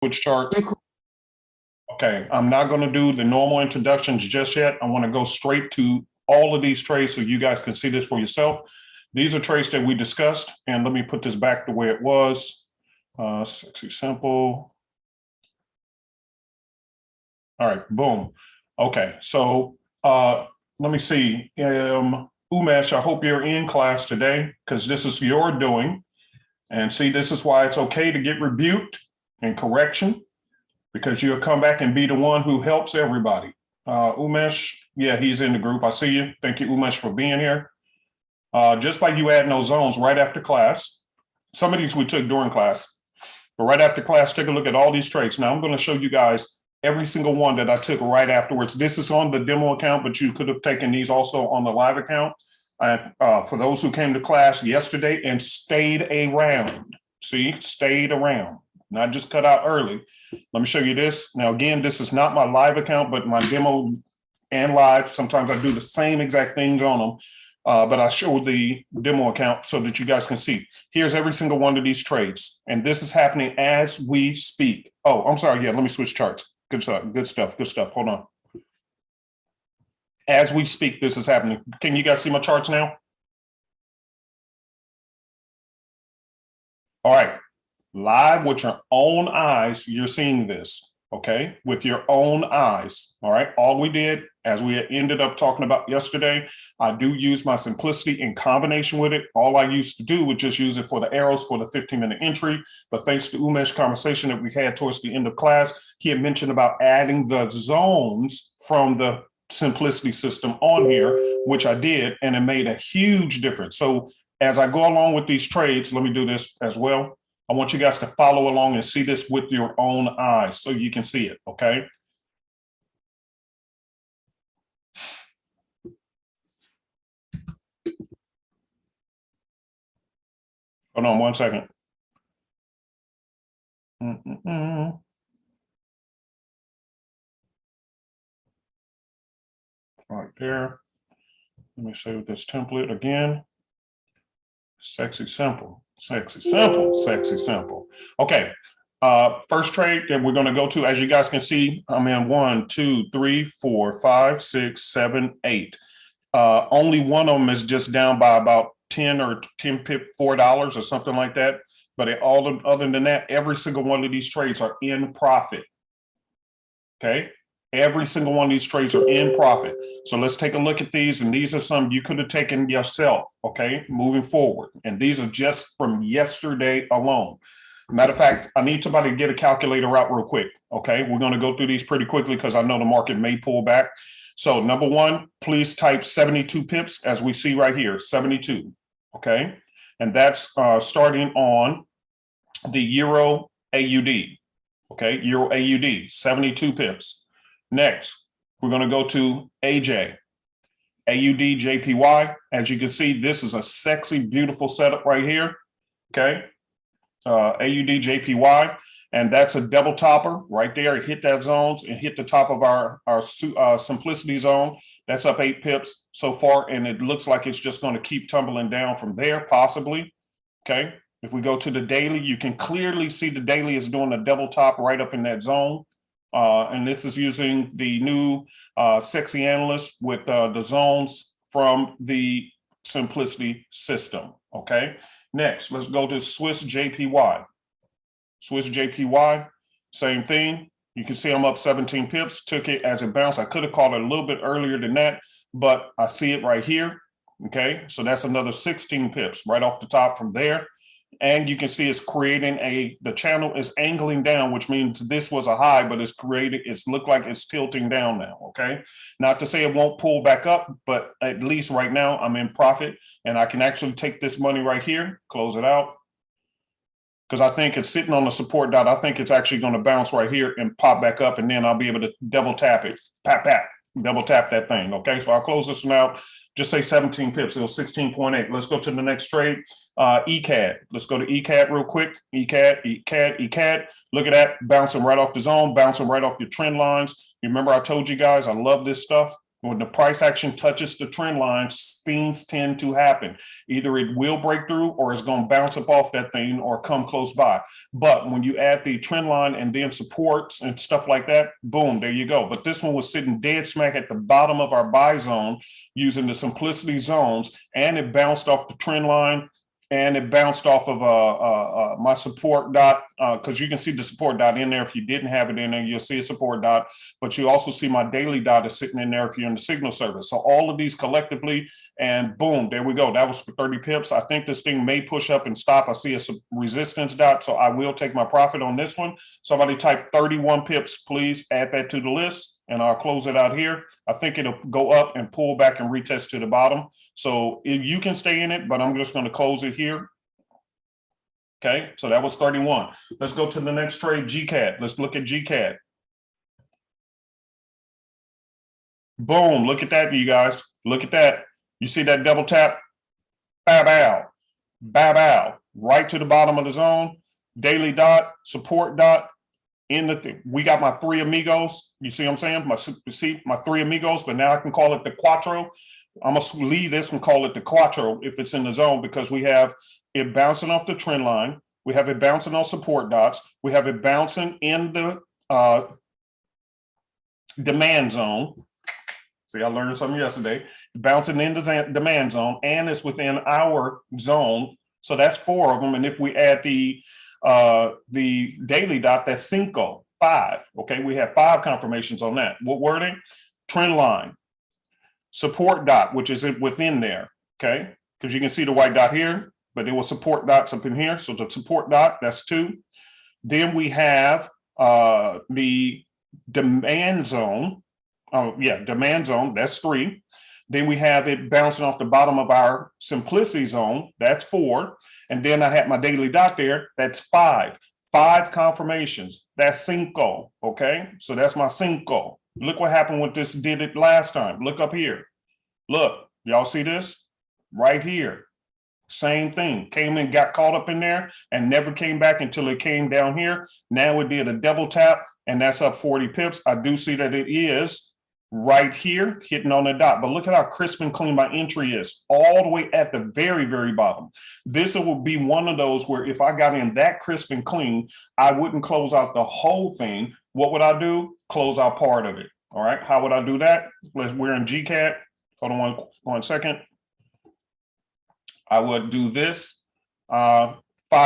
switch charts? Okay, I'm not going to do the normal introductions just yet. I want to go straight to all of these trades so you guys can see this for yourself. These are trades that we discussed, and let me put this back the way it was. Sexy simple. All right, boom. Okay, so let me see. Umesh, I hope you're in class today because this is your doing. And see, this is why it's okay to get rebuked and correction, because you'll come back and be the one who helps everybody. Umesh, yeah, he's in the group. I see you. Thank you, Umesh, for being here. Just by you adding those zones right after class, some of these we took during class, but right after class, take a look at all these trades. Now I'm going to show you guys every single one that I took right afterwards. This is on the demo account, but you could have taken these also on the live account. For those who came to class yesterday and stayed around, see, stayed around, not just cut out early. Let me show you this. Now, again, this is not my live account, but my demo and live. Sometimes I do the same exact things on them, but I show the demo account so that you guys can see. Here's every single one of these trades, and this is happening as we speak. Oh, I'm sorry. Yeah, let me switch charts. Good stuff. Good stuff. Good stuff. Hold on. As we speak, this is happening. Can you guys see my charts now? All right. Live with your own eyes, you're seeing this, okay? With your own eyes, all right? All we did, as we ended up talking about yesterday, I do use my simplicity in combination with it. All I used to do was just use it for the arrows for the 15-minute entry. But thanks to Umesh's conversation that we had towards the end of class, he had mentioned about adding the zones from the simplicity system on here, which I did, and it made a huge difference. So as I go along with these trades, let me do this as well. I want you guys to follow along and see this with your own eyes so you can see it, okay? Hold on one second. Right there. Let me save this template again. Sexy simple, sexy simple, sexy simple. Okay. First trade that we're going to go to, as you guys can see, I'm in 1, 2, 3, 4, 5, 6, 7, 8. Only one of them is just down by about 10 or 10 pip, $4 or something like that. But other than that, every single one of these trades are in profit. Okay. Every single one of these trades are in profit. So let's take a look at these. And these are some you could have taken yourself, okay, moving forward. And these are just from yesterday alone. Matter of fact, I need somebody to get a calculator out real quick, okay? We're going to go through these pretty quickly because I know the market may pull back. So number one, please type 72 pips as we see right here, 72, okay? And that's starting on the Euro AUD, okay? Euro AUD, 72 pips. Next, we're going to go to AJ, AUD JPY. As you can see, this is a sexy, beautiful setup right here. Okay. AUD JPY. And that's a double topper right there. It hit that zones and hit the top of our simplicity zone. That's up 8 pips so far. And it looks like it's just going to keep tumbling down from there, possibly. Okay. If we go to the daily, you can clearly see the daily is doing a double top right up in that zone. And this is using the new sexy analyst with the zones from the simplicity system. Okay. Next, let's go to Swiss JPY. Swiss JPY, same thing. You can see I'm up 17 pips, took it as it bounced. I could have called it a little bit earlier than that, but I see it right here. Okay. So that's another 16 pips right off the top from there. And you can see it's creating the channel is angling down, which means this was a high, but it's looked like it's tilting down now, okay? Not to say it won't pull back up, but at least right now I'm in profit and I can actually take this money right here, close it out. Because I think it's sitting on the support dot. I think it's actually going to bounce right here and pop back up, and then I'll be able to double tap it, double tap that thing, okay? So I'll close this one out. Just say 17 pips, it was 16.8. Let's go to the next trade. ECAD. Let's go to ECAD real quick. ECAD. Look at that, bouncing right off the zone, bouncing right off your trend lines. You remember I told you guys I love this stuff. when the price action touches the trend line, things tend to happen. Either it will break through or it's going to bounce up off that thing or come close by. But when you add the trend line and then supports and stuff like that, boom, there you go. But this one was sitting dead smack at the bottom of our buy zone using the simplicity zones, and it bounced off the trend line. And it bounced off of my support dot, because you can see the support dot in there. If you didn't have it in there, you'll see a support dot, but you also see my daily dot is sitting in there if you're in the signal service. So all of these collectively, and boom, there we go. That was for 30 pips. I think this thing may push up and stop. I see a resistance dot, so I will take my profit on this one. Somebody type 31 pips, please add that to the list, and I'll close it out here. I think it'll go up and pull back and retest to the bottom. So if you can stay in it, but I'm just going to close it here. Okay, so that was 31. Let's go to the next trade, GCAD. Let's look at GCAD. Boom, look at that, you guys. Look at that. You see that double tap? Bow, bow, bow, bow. Right to the bottom of the zone. Daily dot, support dot. In the we got my three amigos. You see what I'm saying? My three amigos, but now I can call it the Quattro. I'm going to leave this and call it the Quattro if it's in the zone, because we have it bouncing off the trend line. We have it bouncing on support dots. We have it bouncing in the demand zone. See, I learned something yesterday. Bouncing in the demand zone, and it's within our zone. So that's 4 of them. And if we add the daily dot, that's 5. Okay, we have 5 confirmations on that. What wording? Trend line. Support dot, which is within there, okay? Because you can see the white dot here, but there was support dots up in here. So the support dot, that's 2. Then we have the demand zone. Oh, yeah, demand zone, that's 3. Then we have it bouncing off the bottom of our simplicity zone, that's 4. And then I had my daily dot there, that's 5. 5 confirmations, that's 5, okay? So that's my 5. Look what happened when this did it last time. Look up here. Look, y'all see this? Right here. Same thing. Came and got caught up in there and never came back until it came down here. Now it did a double tap, and that's up 40 pips. I do see that it is right here hitting on the dot, but look at how crisp and clean my entry is, all the way at the very, very bottom. This will be one of those where if I got in that crisp and clean, I wouldn't close out the whole thing. What would I do? Close out part of it. All right, how would I do that? We're in GCAD. Hold on one second. I would do this. 5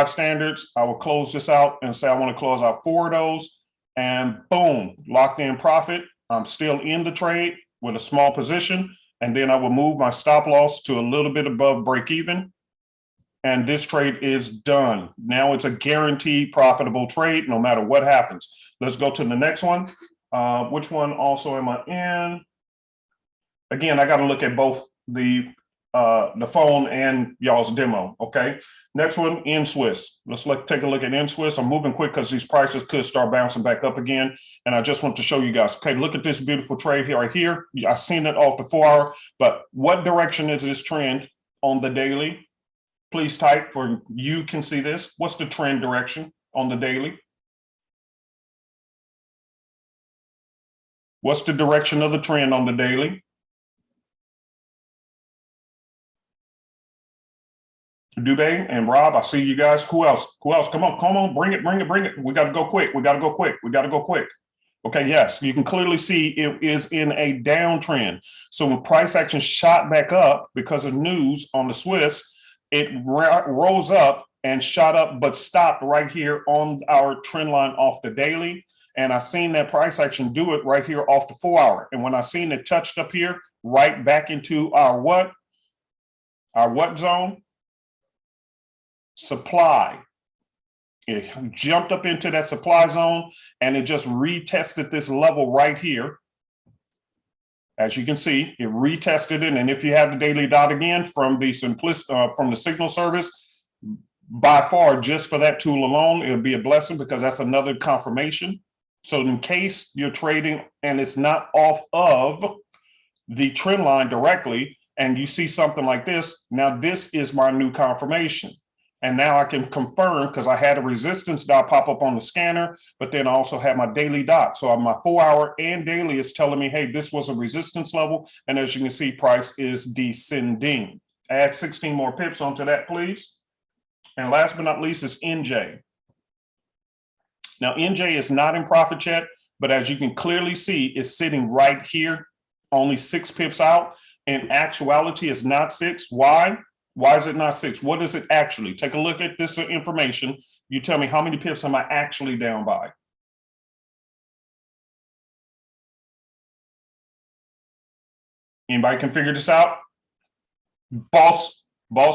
standards. I will close this out and say I want to close out 4 of those, and boom, locked in profit. I'm still in the trade with a small position, and then I will move my stop loss to a little bit above break even. And this trade is done. Now it's a guaranteed profitable trade no matter what happens. Let's go to the next one. Which one also am I in? Again, I got to look at both the phone and y'all's demo. Okay. Next one, in Swiss. Let's take a look at in Swiss. I'm moving quick because these prices could start bouncing back up again. And I just want to show you guys. Okay, look at this beautiful trade here right here. I've seen it off the 4 hour, but what direction is this trend on the daily? Please type for you can see this. What's the trend direction on the daily? What's the direction of the trend on the daily? Dubé and Rob, I see you guys. Who else? Come on, bring it. We got to go quick. Okay, yes, you can clearly see it is in a downtrend. So when price action shot back up because of news on the Swiss, it rose up and shot up, but stopped right here on our trend line off the daily. And I seen that price action do it right here off the 4 hour. And when I seen it touched up here, right back into our what? Our what zone? Supply. It jumped up into that supply zone, and it just retested this level right here. As you can see, it retested it. And if you have the daily dot again from the signal service, by far, just for that tool alone, it would be a blessing because that's another confirmation. So in case you're trading and it's not off of the trend line directly, and you see something like this, now this is my new confirmation. And now I can confirm because I had a resistance dot pop up on the scanner, but then I also have my daily dot. So my 4 hour and daily is telling me, hey, this was a resistance level. And as you can see, price is descending. Add 16 more pips onto that, please. And last but not least is NJ. Now, NJ is not in profit yet, but as you can clearly see, it's sitting right here, only 6 pips out. In actuality, it's not 6. Why? Why is it not 6? What is it actually? Take a look at this information. You tell me how many pips am I actually down by? Anybody can figure this out? Boss,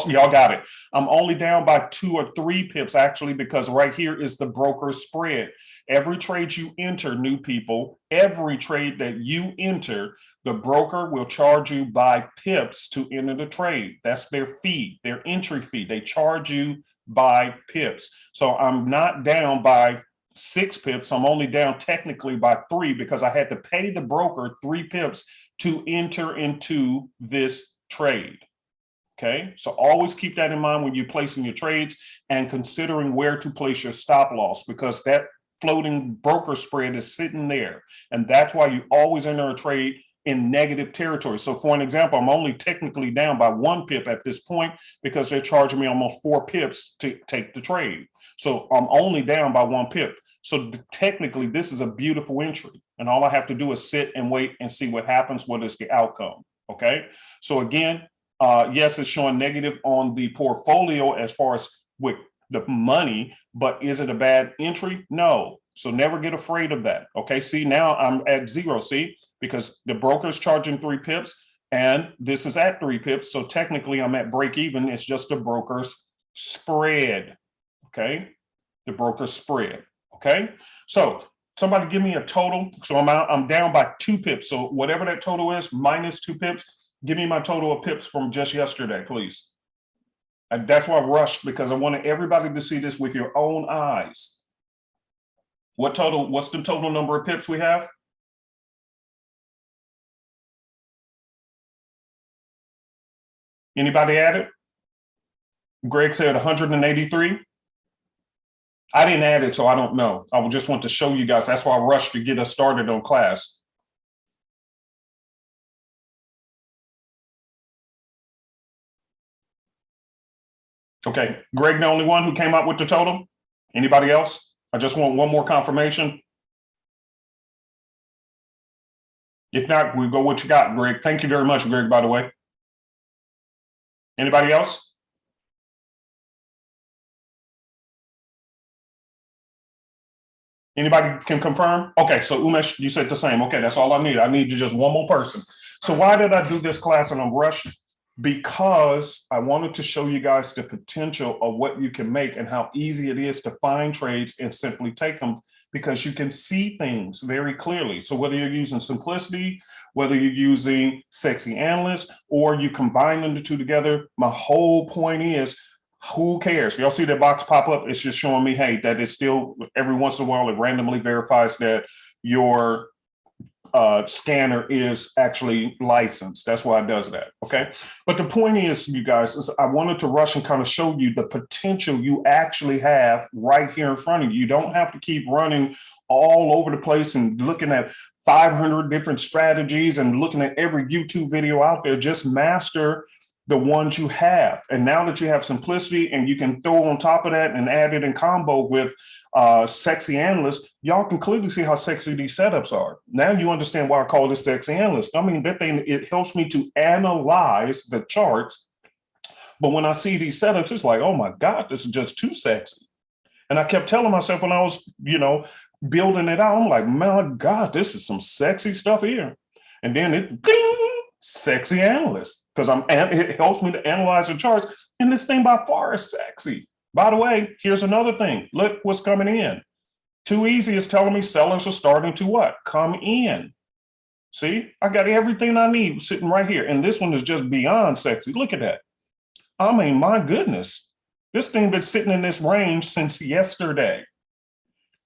y'all got it. I'm only down by 2 or 3 pips actually, because right here is the broker spread. Every trade you enter, new people, every trade that you enter, the broker will charge you by pips to enter the trade. That's their fee, their entry fee. They charge you by pips. So I'm not down by 6 pips. I'm only down technically by 3 because I had to pay the broker 3 pips to enter into this trade. Okay, so always keep that in mind when you're placing your trades and considering where to place your stop loss, because that floating broker spread is sitting there. And that's why you always enter a trade in negative territory. So for an example, I'm only technically down by 1 pip at this point because they're charging me almost 4 pips to take the trade. So I'm only down by 1 pip. So technically, this is a beautiful entry. And all I have to do is sit and wait and see what happens. What is the outcome? Okay, so again, yes, it's showing negative on the portfolio as far as with the money, but is it a bad entry? No. So never get afraid of that. Okay, see, now I'm at 0, see, because the broker's charging 3 pips and this is at 3 pips. So technically I'm at break even. It's just the broker's spread. Okay, the broker's spread. Okay, so somebody give me a total. So I'm down by 2 pips. So whatever that total is, minus 2 pips. Give me my total of pips from just yesterday, please. And that's why I rushed, because I wanted everybody to see this with your own eyes. What's the total number of pips we have? Anybody add it? Greg said 183. I didn't add it, so I don't know. I just want to show you guys. That's why I rushed to get us started on class. Okay, Greg, the only one who came up with the total? Anybody else? I just want one more confirmation. If not, we'll go what you got, Greg. Thank you very much, Greg, by the way. Anybody else? Anybody can confirm? Okay, so Umesh, you said the same. Okay, that's all I need. I need just one more person. So why did I do this class and I'm rushed? Because I wanted to show you guys the potential of what you can make and how easy it is to find trades and simply take them, because you can see things very clearly. So whether you're using simplicity, whether you're using sexy analyst, or you combine the two together, my whole point is, who cares? Y'all see that box pop up? It's just showing me, hey, that is still, every once in a while, it randomly verifies that your scanner is actually licensed. That's why it does that. Okay. But the point is, you guys, is I wanted to rush and kind of show you the potential you actually have right here in front of you. You don't have to keep running all over the place and looking at 500 different strategies and looking at every YouTube video out there. Just master the ones you have. And now that you have simplicity and you can throw on top of that and add it in combo with sexy analyst, y'all can clearly see how sexy these setups are. Now you understand why I call this sexy analyst. I mean, that thing, it helps me to analyze the charts. But when I see these setups, it's like, oh my God, this is just too sexy. And I kept telling myself when I was, building it out, I'm like, my God, this is some sexy stuff here. And then it, ding, sexy analyst, because it helps me to analyze the charts. And this thing by far is sexy. By the way, here's another thing. Look what's coming in. Too easy is telling me sellers are starting to what? Come in. See, I got everything I need sitting right here. And this one is just beyond sexy. Look at that. I mean, my goodness, this thing been sitting in this range since yesterday,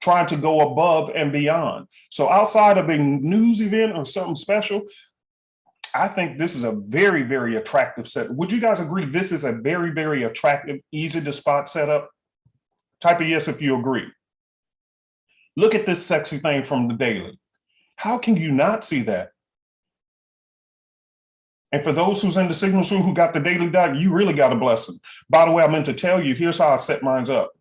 trying to go above and beyond. So outside of a news event or something special, I think this is a very, very attractive set. Would you guys agree this is a very, very attractive, easy to spot setup? Type a yes if you agree. Look at this sexy thing from the daily. How can you not see that? And for those who's in the signals who got the daily dot, you really got a blessing. By the way, I meant to tell you, here's how I set mine up.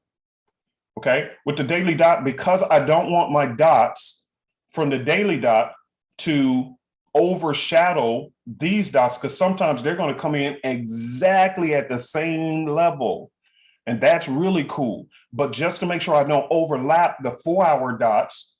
Okay, with the daily dot, because I don't want my dots from the daily dot to overshadow these dots, because sometimes they're going to come in exactly at the same level. And that's really cool. But just to make sure I don't overlap the 4-hour dots,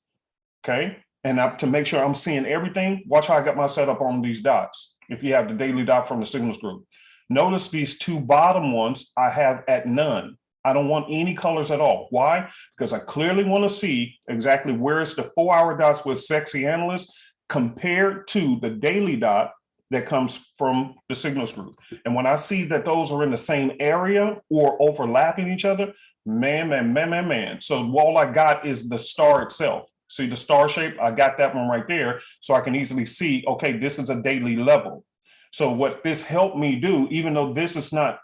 okay, and to make sure I'm seeing everything, watch how I got my setup on these dots. If you have the daily dot from the signals group, notice these two bottom ones I have at none. I don't want any colors at all. Why? Because I clearly want to see exactly where is the 4-hour dots with sexy analysts compared to the daily dot that comes from the signals group. And when I see that those are in the same area or overlapping each other, man. So all I got is the star itself. See the star shape? I got that one right there. So I can easily see, okay, this is a daily level. So what this helped me do, even though this is not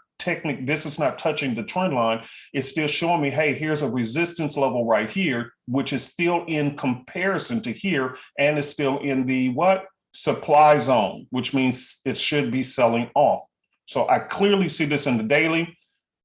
this is not touching the trend line, it's still showing me, hey, here's a resistance level right here, which is still in comparison to here, and it's still in the what? Supply zone, which means it should be selling off. So I clearly see this in the daily,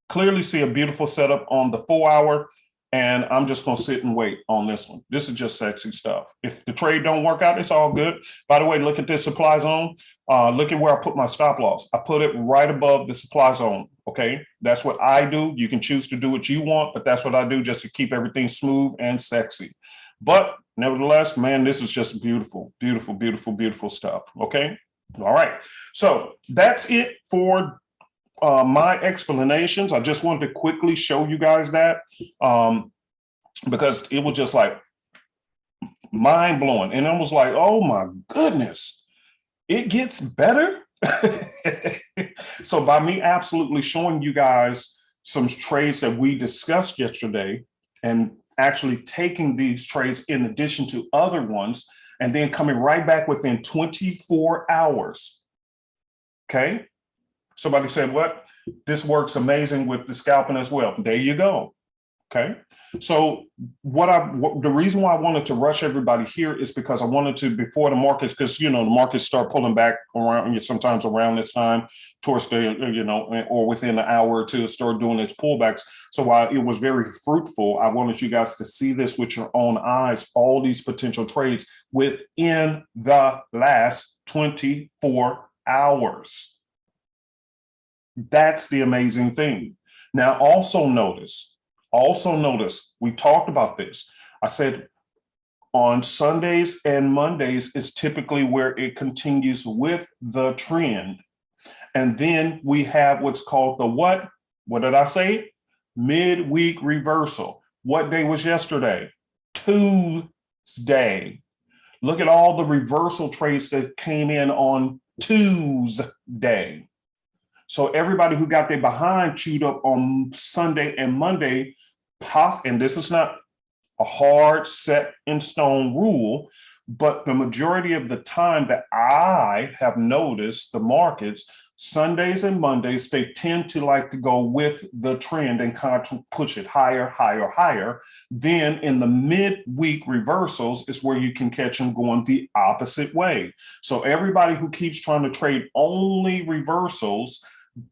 clearly see a beautiful setup on the 4-hour, and I'm just going to sit and wait on this one. This is just sexy stuff. If the trade don't work out, it's all good. By the way, look at this supply zone. Look at where I put my stop loss. I put it right above the supply zone. Okay, that's what I do. You can choose to do what you want, but that's what I do just to keep everything smooth and sexy. But nevertheless, man, this is just beautiful, beautiful, beautiful, beautiful stuff. Okay, all right. So that's it for my explanations. I just wanted to quickly show you guys that because it was just like mind blowing. And I was like, oh my goodness, it gets better. So by me absolutely showing you guys some trades that we discussed yesterday and actually taking these trades in addition to other ones and then coming right back within 24 hours. Okay. Somebody said, what? This works amazing with the scalping as well. There you go. Okay. So the reason why I wanted to rush everybody here is because I wanted to, before the markets, because, the markets start pulling back around, sometimes around this time towards the, or within an hour or two, start doing its pullbacks. So while it was very fruitful, I wanted you guys to see this with your own eyes, all these potential trades within the last 24 hours. That's the amazing thing. Now, also notice, we talked about this. I said on Sundays and Mondays is typically where it continues with the trend. And then we have what's called the what? What did I say? Midweek reversal. What day was yesterday? Tuesday. Look at all the reversal trades that came in on Tuesday. So everybody who got their behind chewed up on Sunday and Monday, and this is not a hard set in stone rule, but the majority of the time that I have noticed the markets, Sundays and Mondays, they tend to like to go with the trend and kind of push it higher, higher, higher. Then in the midweek reversals is where you can catch them going the opposite way. So everybody who keeps trying to trade only reversals,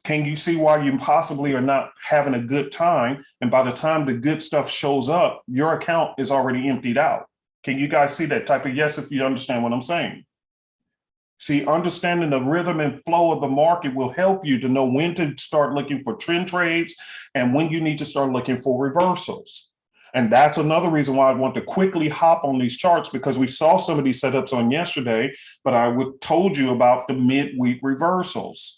can you see why you possibly are not having a good time? And by the time the good stuff shows up, your account is already emptied out. Can you guys see that? Type of yes if you understand what I'm saying. See, understanding the rhythm and flow of the market will help you to know when to start looking for trend trades and when you need to start looking for reversals. And that's another reason why I want to quickly hop on these charts, because we saw some of these setups on yesterday, but I told you about the midweek reversals.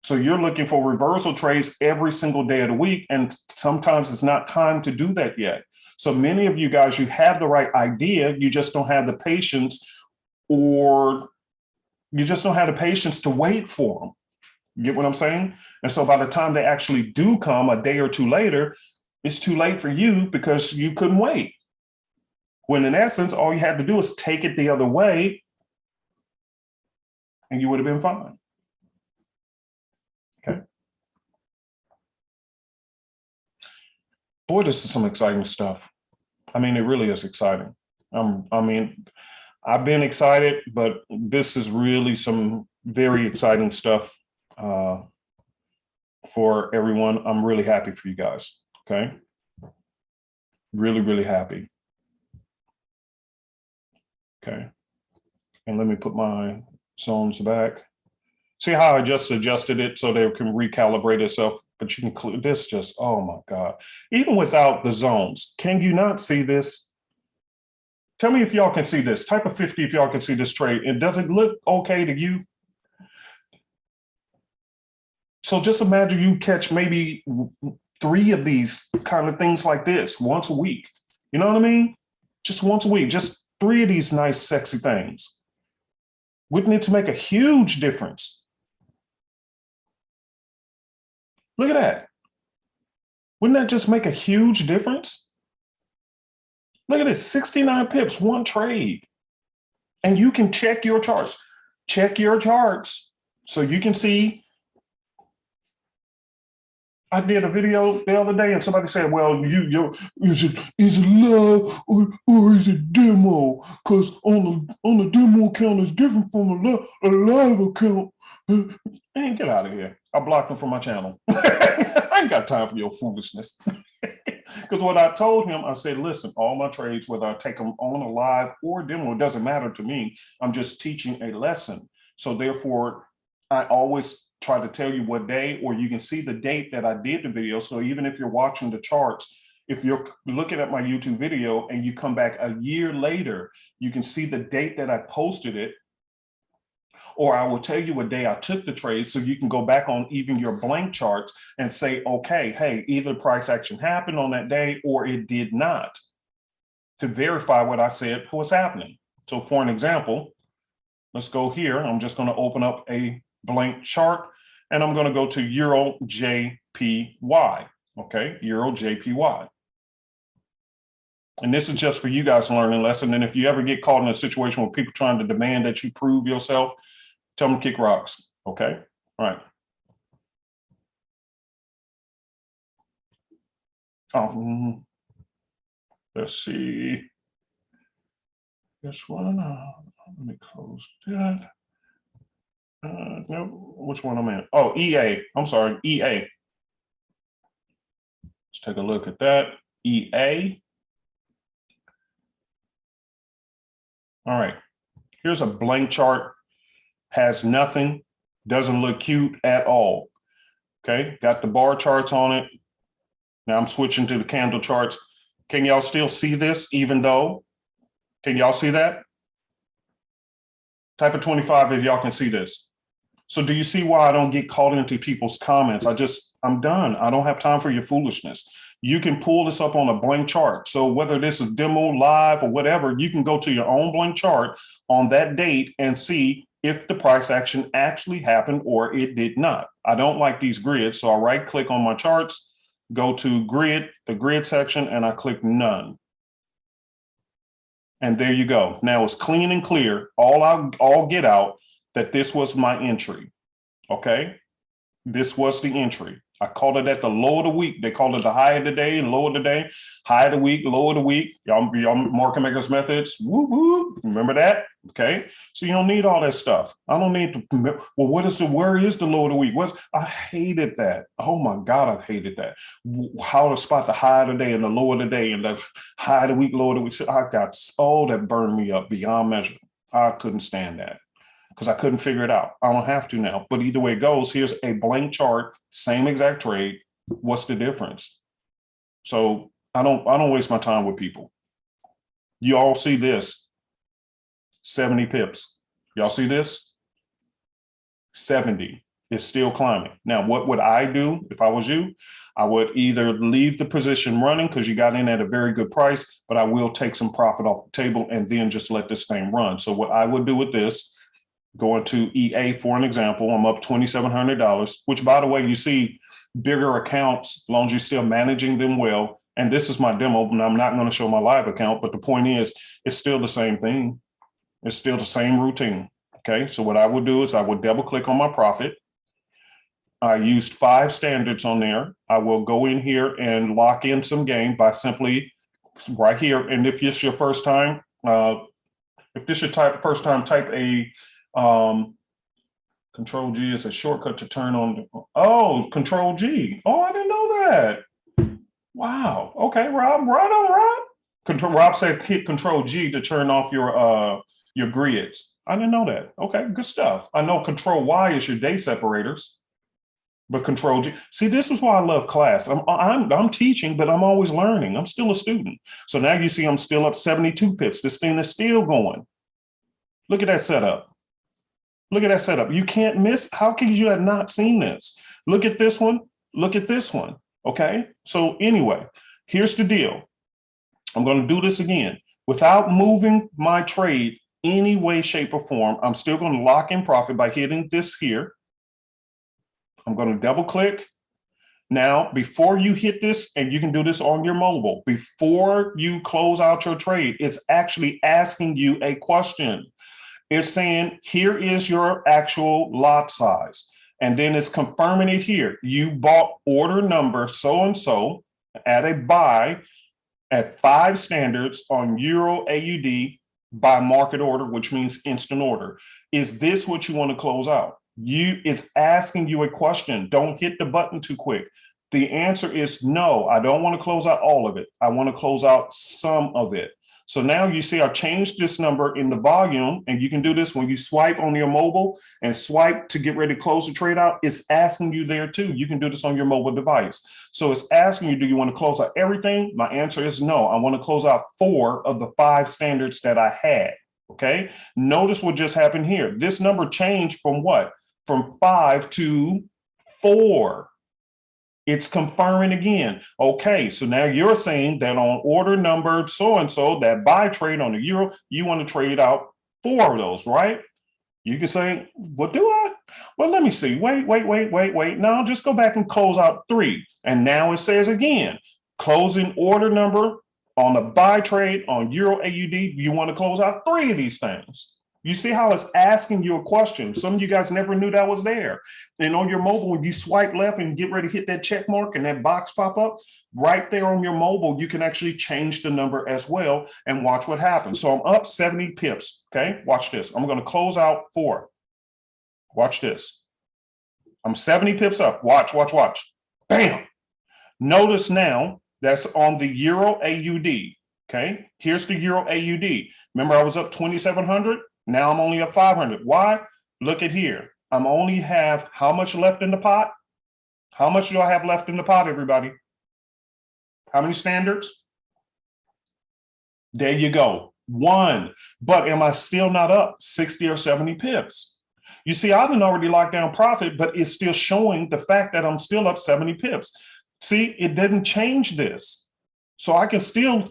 So you're looking for reversal trades every single day of the week, and sometimes it's not time to do that yet. So many of you guys, you have the right idea, you just don't have the patience, or you just don't have the patience to wait for them. You get what I'm saying? And so by the time they actually do come a day or two later, it's too late for you because you couldn't wait. When in essence, all you had to do is take it the other way and you would have been fine. Okay. Boy, this is some exciting stuff. I mean, it really is exciting. I mean, I've been excited, but this is really some very exciting stuff for everyone. I'm really happy for you guys. Okay. Really, really happy. Okay. And let me put my zones back. See how I just adjusted it so they can recalibrate itself, but you can this just, oh my God. Even without the zones, can you not see this? Tell me if y'all can see this. Type of 50 if y'all can see this trade. And does it look okay to you? So just imagine you catch maybe 3 of these kind of things like this once a week. You know what I mean? Just once a week, just 3 of these nice, sexy things. Wouldn't it make a huge difference? Look at that. Wouldn't that just make a huge difference? Look at this, 69 pips, 1 trade. And you can check your charts. Check your charts so you can see. I did a video the other day and somebody said, well, is it live or is it demo? Because on the demo account is different from a live account. Man, get out of here. I blocked them from my channel. I ain't got time for your foolishness. Because what I told him, I said, listen, all my trades, whether I take them on a live or demo, it doesn't matter to me. I'm just teaching a lesson. So therefore, I always try to tell you what day, or you can see the date that I did the video. So even if you're watching the charts, if you're looking at my YouTube video and you come back a year later, you can see the date that I posted it. Or I will tell you what day I took the trade so you can go back on even your blank charts and say, okay, hey, either price action happened on that day or it did not, to verify what I said was happening. So for an example, let's go here. I'm just going to open up a blank chart and I'm going to go to Euro JPY. Okay, Euro JPY. And this is just for you guys learning lesson. And if you ever get caught in a situation where people trying to demand that you prove yourself, tell them to kick rocks. Okay, all right. Let's see. This one, let me close that. No, which one I'm in? Oh, EA. I'm sorry, EA. Let's take a look at that. EA. All right. Here's a blank chart. Has nothing. Doesn't look cute at all. Okay. Got the bar charts on it. Now I'm switching to the candle charts. Can y'all still see this even though? Can y'all see that? Type of 25 if y'all can see this. So do you see why I don't get caught into people's comments? I'm done. I don't have time for your foolishness. You can pull this up on a blank chart. So whether this is demo, live, or whatever, you can go to your own blank chart on that date and see if the price action actually happened or it did not. I don't like these grids. So I right click on my charts, go to grid, the grid section, and I click none. And there you go. Now it's clean and clear. All get out that this was my entry. Okay. This was the entry. I called it at the low of the week. They called it the high of the day and low of the day, high of the week, low of the week. Y'all market makers methods. Woo woo. Remember that? Okay. So you don't need all that stuff. I don't need to. Well, where is the low of the week? I hated that. Oh my God, I hated that. How to spot the high of the day and the low of the day and the high of the week, low of the week. So that burned me up beyond measure. I couldn't stand that, because I couldn't figure it out. I don't have to now. But either way it goes, here's a blank chart, same exact trade. What's the difference? So I don't waste my time with people. You all see this, 70 pips. Y'all see this? 70 is still climbing. Now, what would I do if I was you? I would either leave the position running because you got in at a very good price, but I will take some profit off the table and then just let this thing run. So what I would do with this, going to EA for an example, I'm up $2,700, which by the way, you see bigger accounts, as long as you're still managing them well. And this is my demo, and I'm not going to show my live account, but the point is, it's still the same thing. It's still the same routine. Okay, so what I would do is I would double click on my profit. I used 5 standards on there. I will go in here and lock in some game by simply right here. And if it's your first time, if this is your first time, type a Control G is a shortcut to turn on. Oh, Control G. Oh, I didn't know that. Wow. Okay, Rob. Right on, Rob. Rob said hit Control G to turn off your grids. I didn't know that. Okay, good stuff. I know Control Y is your day separators, but Control G. See, this is why I love class. I'm teaching, but I'm always learning. I'm still a student. So now you see I'm still up 72 pips. This thing is still going. Look at that setup. Look at that setup. You can't miss. How can you have not seen this? Look at this one. Look at this one. Okay. So anyway, here's the deal. I'm going to do this again. Without moving my trade any way, shape, or form, I'm still going to lock in profit by hitting this here. I'm going to double click. Now, before you hit this, and you can do this on your mobile, before you close out your trade, it's actually asking you a question. It's saying, here is your actual lot size. And then it's confirming it here. You bought order number so-and-so at a buy at 5 standards on Euro AUD by market order, which means instant order. Is this what you want to close out? It's asking you a question. Don't hit the button too quick. The answer is no, I don't want to close out all of it. I want to close out some of it. So now you see I changed this number in the volume, and you can do this when you swipe on your mobile and swipe to get ready to close the trade out. It's asking you there too. You can do this on your mobile device. So it's asking you, do you want to close out everything? My answer is no. I want to close out 4 of the 5 standards that I had. Okay. Notice what just happened here. This number changed from what? From 5 to 4. It's confirming again. Okay, so now you're saying that on order number so-and-so, that buy trade on the euro, you want to trade out 4 of those, right? You can say, what do I? Well, let me see. Wait. Now just go back and close out 3. And now it says again, closing order number on the buy trade on Euro AUD, you want to close out 3 of these things. You see how it's asking you a question. Some of you guys never knew that was there. And on your mobile, when you swipe left and get ready to hit that check mark and that box pop up, right there on your mobile, you can actually change the number as well and watch what happens. So I'm up 70 pips. Okay, watch this. I'm going to close out 4. Watch this. I'm 70 pips up. Watch. Bam. Notice now that's on the Euro AUD. Okay, here's the Euro AUD. Remember, I was up 2,700. Now I'm only up 500. Why? Look at here. I'm only have how much left in the pot? How much do I have left in the pot, everybody? How many standards? There you go. 1. But am I still not up 60 or 70 pips? You see, I didn't already lock down profit, but it's still showing the fact that I'm still up 70 pips. See, it didn't change this. So I can still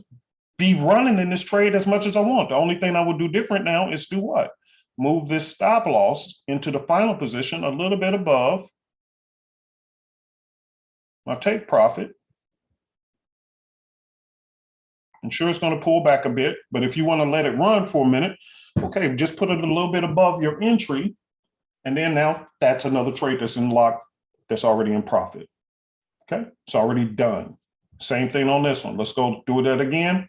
be running in this trade as much as I want. The only thing I would do different now is do what? Move this stop loss into the final position a little bit above my take profit. I'm sure it's going to pull back a bit, but if you want to let it run for a minute, okay, just put it a little bit above your entry. And then now that's another trade that's in lock that's already in profit. Okay, it's already done. Same thing on this one. Let's go do that again.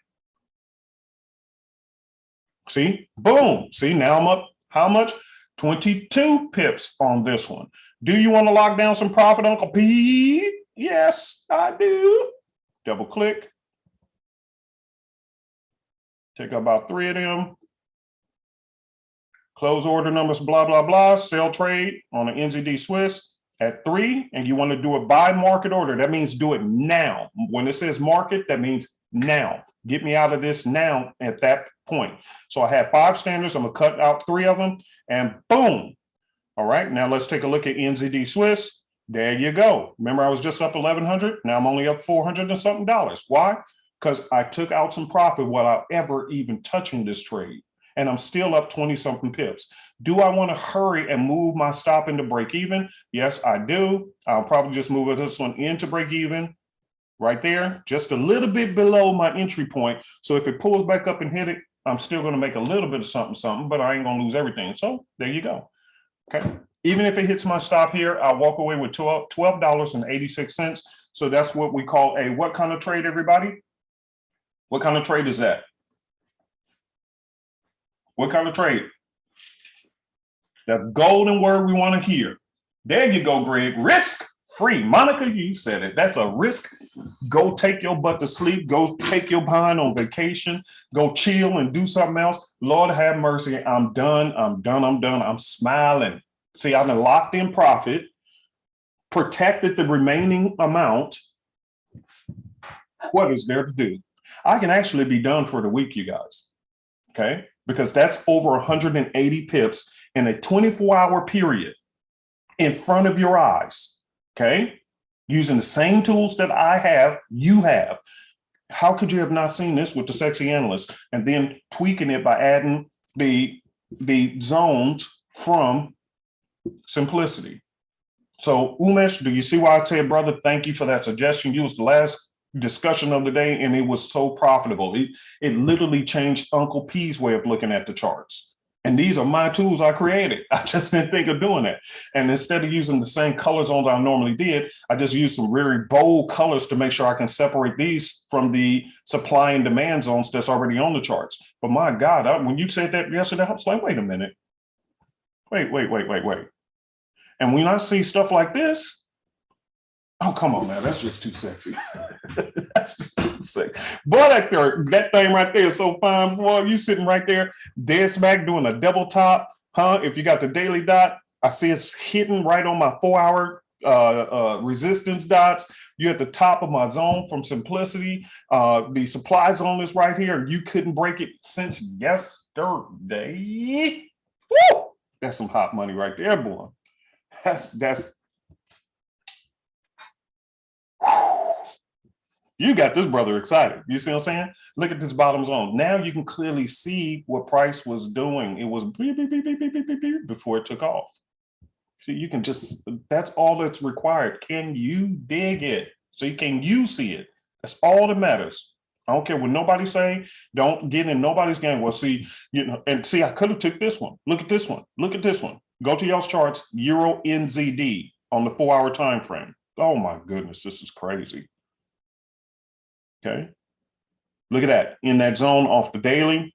See, boom. See, now I'm up how much? 22 pips on this one. Do you want to lock down some profit, Uncle P? Yes, I do. Double click. Take about 3 of them. Close order numbers, blah, blah, blah. Sell trade on an NZD Swiss at 3. And you want to do it by market order. That means do it now. When it says market, that means now. Get me out of this now at that point. So I have 5 standards. I'm going to cut out 3 of them and boom. All right. Now let's take a look at NZD Swiss. There you go. Remember, I was just up 1,100. Now I'm only up 400 and something dollars. Why? Because I took out some profit without ever even touching this trade. And I'm still up 20 something pips. Do I want to hurry and move my stop into break even? Yes, I do. I'll probably just move this one into break even. right there, just a little bit below my entry point. So if it pulls back up and hit it, I'm still going to make a little bit of something, but I ain't going to lose everything. So there you go. Okay. Even if it hits my stop here, I'll walk away with $12.86. So that's what we call a what kind of trade, everybody? What kind of trade is that? What kind of trade? The golden word we want to hear. There you go, Greg. Risk free. Monica, you said it. That's a risk. Go take your butt to sleep. Go take your behind on vacation. Go chill and do something else. Lord have mercy. I'm done. I'm smiling. See, I've been locked in profit, protected the remaining amount. What is there to do? I can actually be done for the week, you guys. Okay? Because that's over 180 pips in a 24-hour period in front of your eyes. Okay? Using the same tools that I have, you have. How could you have not seen this with the sexy analyst and then tweaking it by adding the zones from simplicity? So Umesh, do you see why I said, brother, thank you for that suggestion? You was the last discussion of the day, and it was so profitable. It literally changed Uncle P's way of looking at the charts. And these are my tools I created. I just didn't think of doing that. And instead of using the same color zones I normally did, I just used some very bold colors to make sure I can separate these from the supply and demand zones that's already on the charts. But my God, when you said that yesterday, I was like, wait a minute. Wait. And when I see stuff like this, oh, come on, man. That's just too sexy. That's just too sexy. Boy, that thing right there is so fine. Boy, you sitting right there, dead smack doing a double top. If you got the daily dot, I see it's hitting right on my 4-hour resistance dots. You're at the top of my zone from simplicity. The supply zone is right here. You couldn't break it since yesterday. Woo! That's some hot money right there, boy. That's you got this brother excited. You see what I'm saying? Look at this bottom zone. Now you can clearly see what price was doing. It was beep, beep, beep, beep, beep, beep, beep, beep, before it took off. So you can just, that's all that's required. Can you dig it? So can you see it? That's all that matters. I don't care what nobody say. Don't get in nobody's game. Well, see, and see, I could have took this one. Look at this one. Look at this one. Go to y'all's charts, Euro NZD on the 4-hour time frame. Oh my goodness, this is crazy. Okay. Look at that. In that zone off the daily,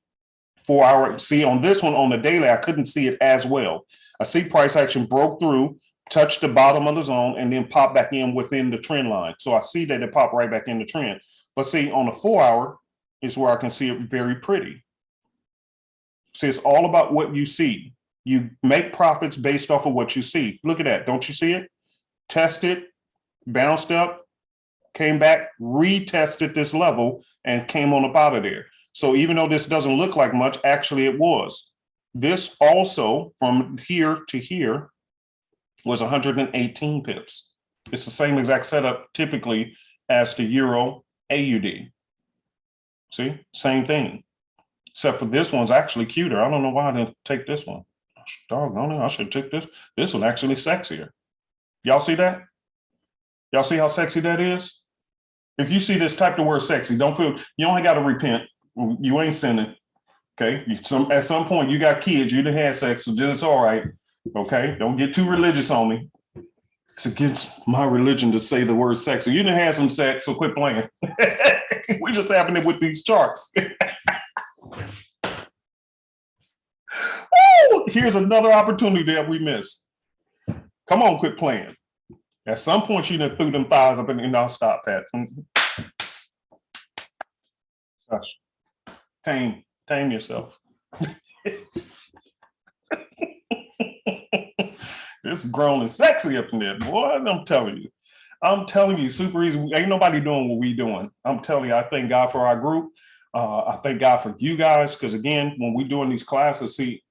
4-hour. See, on this one, on the daily, I couldn't see it as well. I see price action broke through, touched the bottom of the zone, and then popped back in within the trend line. So I see that it popped right back in the trend. But see, on the 4-hour is where I can see it very pretty. See, it's all about what you see. You make profits based off of what you see. Look at that. Don't you see it? Test it, bounced up, came back, retested this level, and came on up out of there. So even though this doesn't look like much, actually it was. This also, from here to here, was 118 pips. It's the same exact setup typically as the Euro AUD. See, same thing. Except for this one's actually cuter. I don't know why I didn't take this one. Doggone it, I should take this. This one actually sexier. Y'all see that? Y'all see how sexy that is? If you see this, type the word sexy. Don't feel, you only got to repent. You ain't sinning. Okay. At some point, you got kids, you done had sex, so just, it's all right. Okay. Don't get too religious on me. It's against my religion to say the word sexy. You done had some sex, so quit playing. We just happening with these charts. Woo! Here's another opportunity that we missed. Come on, quit playing. At some point, you done threw them thighs up and I'll stop that. Gosh. Tame yourself. It's grown and sexy up in there, boy. I'm telling you, super easy. Ain't nobody doing what we doing. I'm telling you, I thank God for our group. I thank God for you guys, because again, when we're doing these classes, see,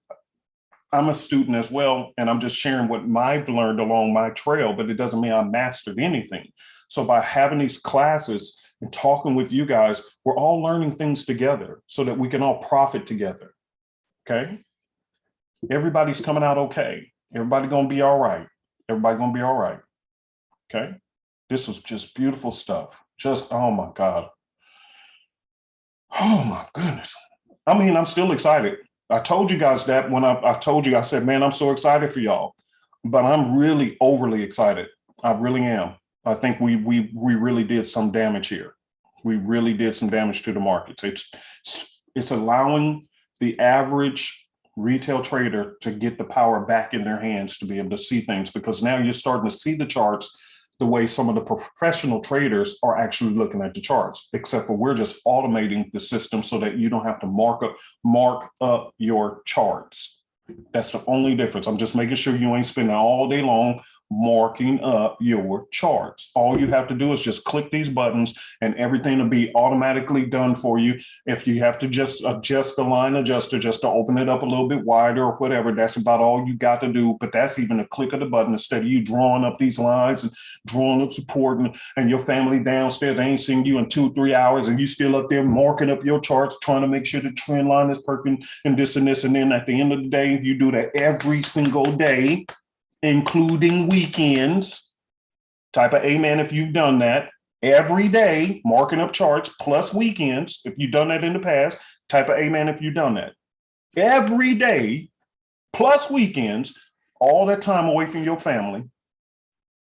I'm a student as well, and I'm just sharing what I've learned along my trail, but it doesn't mean I mastered anything. So by having these classes and talking with you guys, we're all learning things together so that we can all profit together. Okay. Everybody's coming out okay. Everybody gonna be all right. Everybody gonna be all right. Okay. This was just beautiful stuff. just, oh my God. Oh my goodness. I mean, I'm still excited. I told you guys that when I told you, I said, man, I'm so excited for y'all, but I'm really overly excited. I really am. I think we really did some damage here. We really did some damage to the markets. It's allowing the average retail trader to get the power back in their hands to be able to see things, because now you're starting to see the charts the way some of the professional traders are actually looking at the charts, except for we're just automating the system so that you don't have to mark up your charts. That's the only difference. I'm just making sure you ain't spending all day long marking up your charts. All you have to do is just click these buttons and everything will be automatically done for you. If you have to just adjust the line adjuster just to open it up a little bit wider or whatever, that's about all you got to do. But that's even a click of the button instead of you drawing up these lines and drawing up support, and your family downstairs, they ain't seen you in 2-3 hours and you still up there marking up your charts, trying to make sure the trend line is perfect and this and this. And then at the end of the day, you do that every single day, including weekends. Type of amen if you've done that. Every day, marking up charts plus weekends. If you've done that in the past, type of amen if you've done that. Every day, plus weekends, all that time away from your family.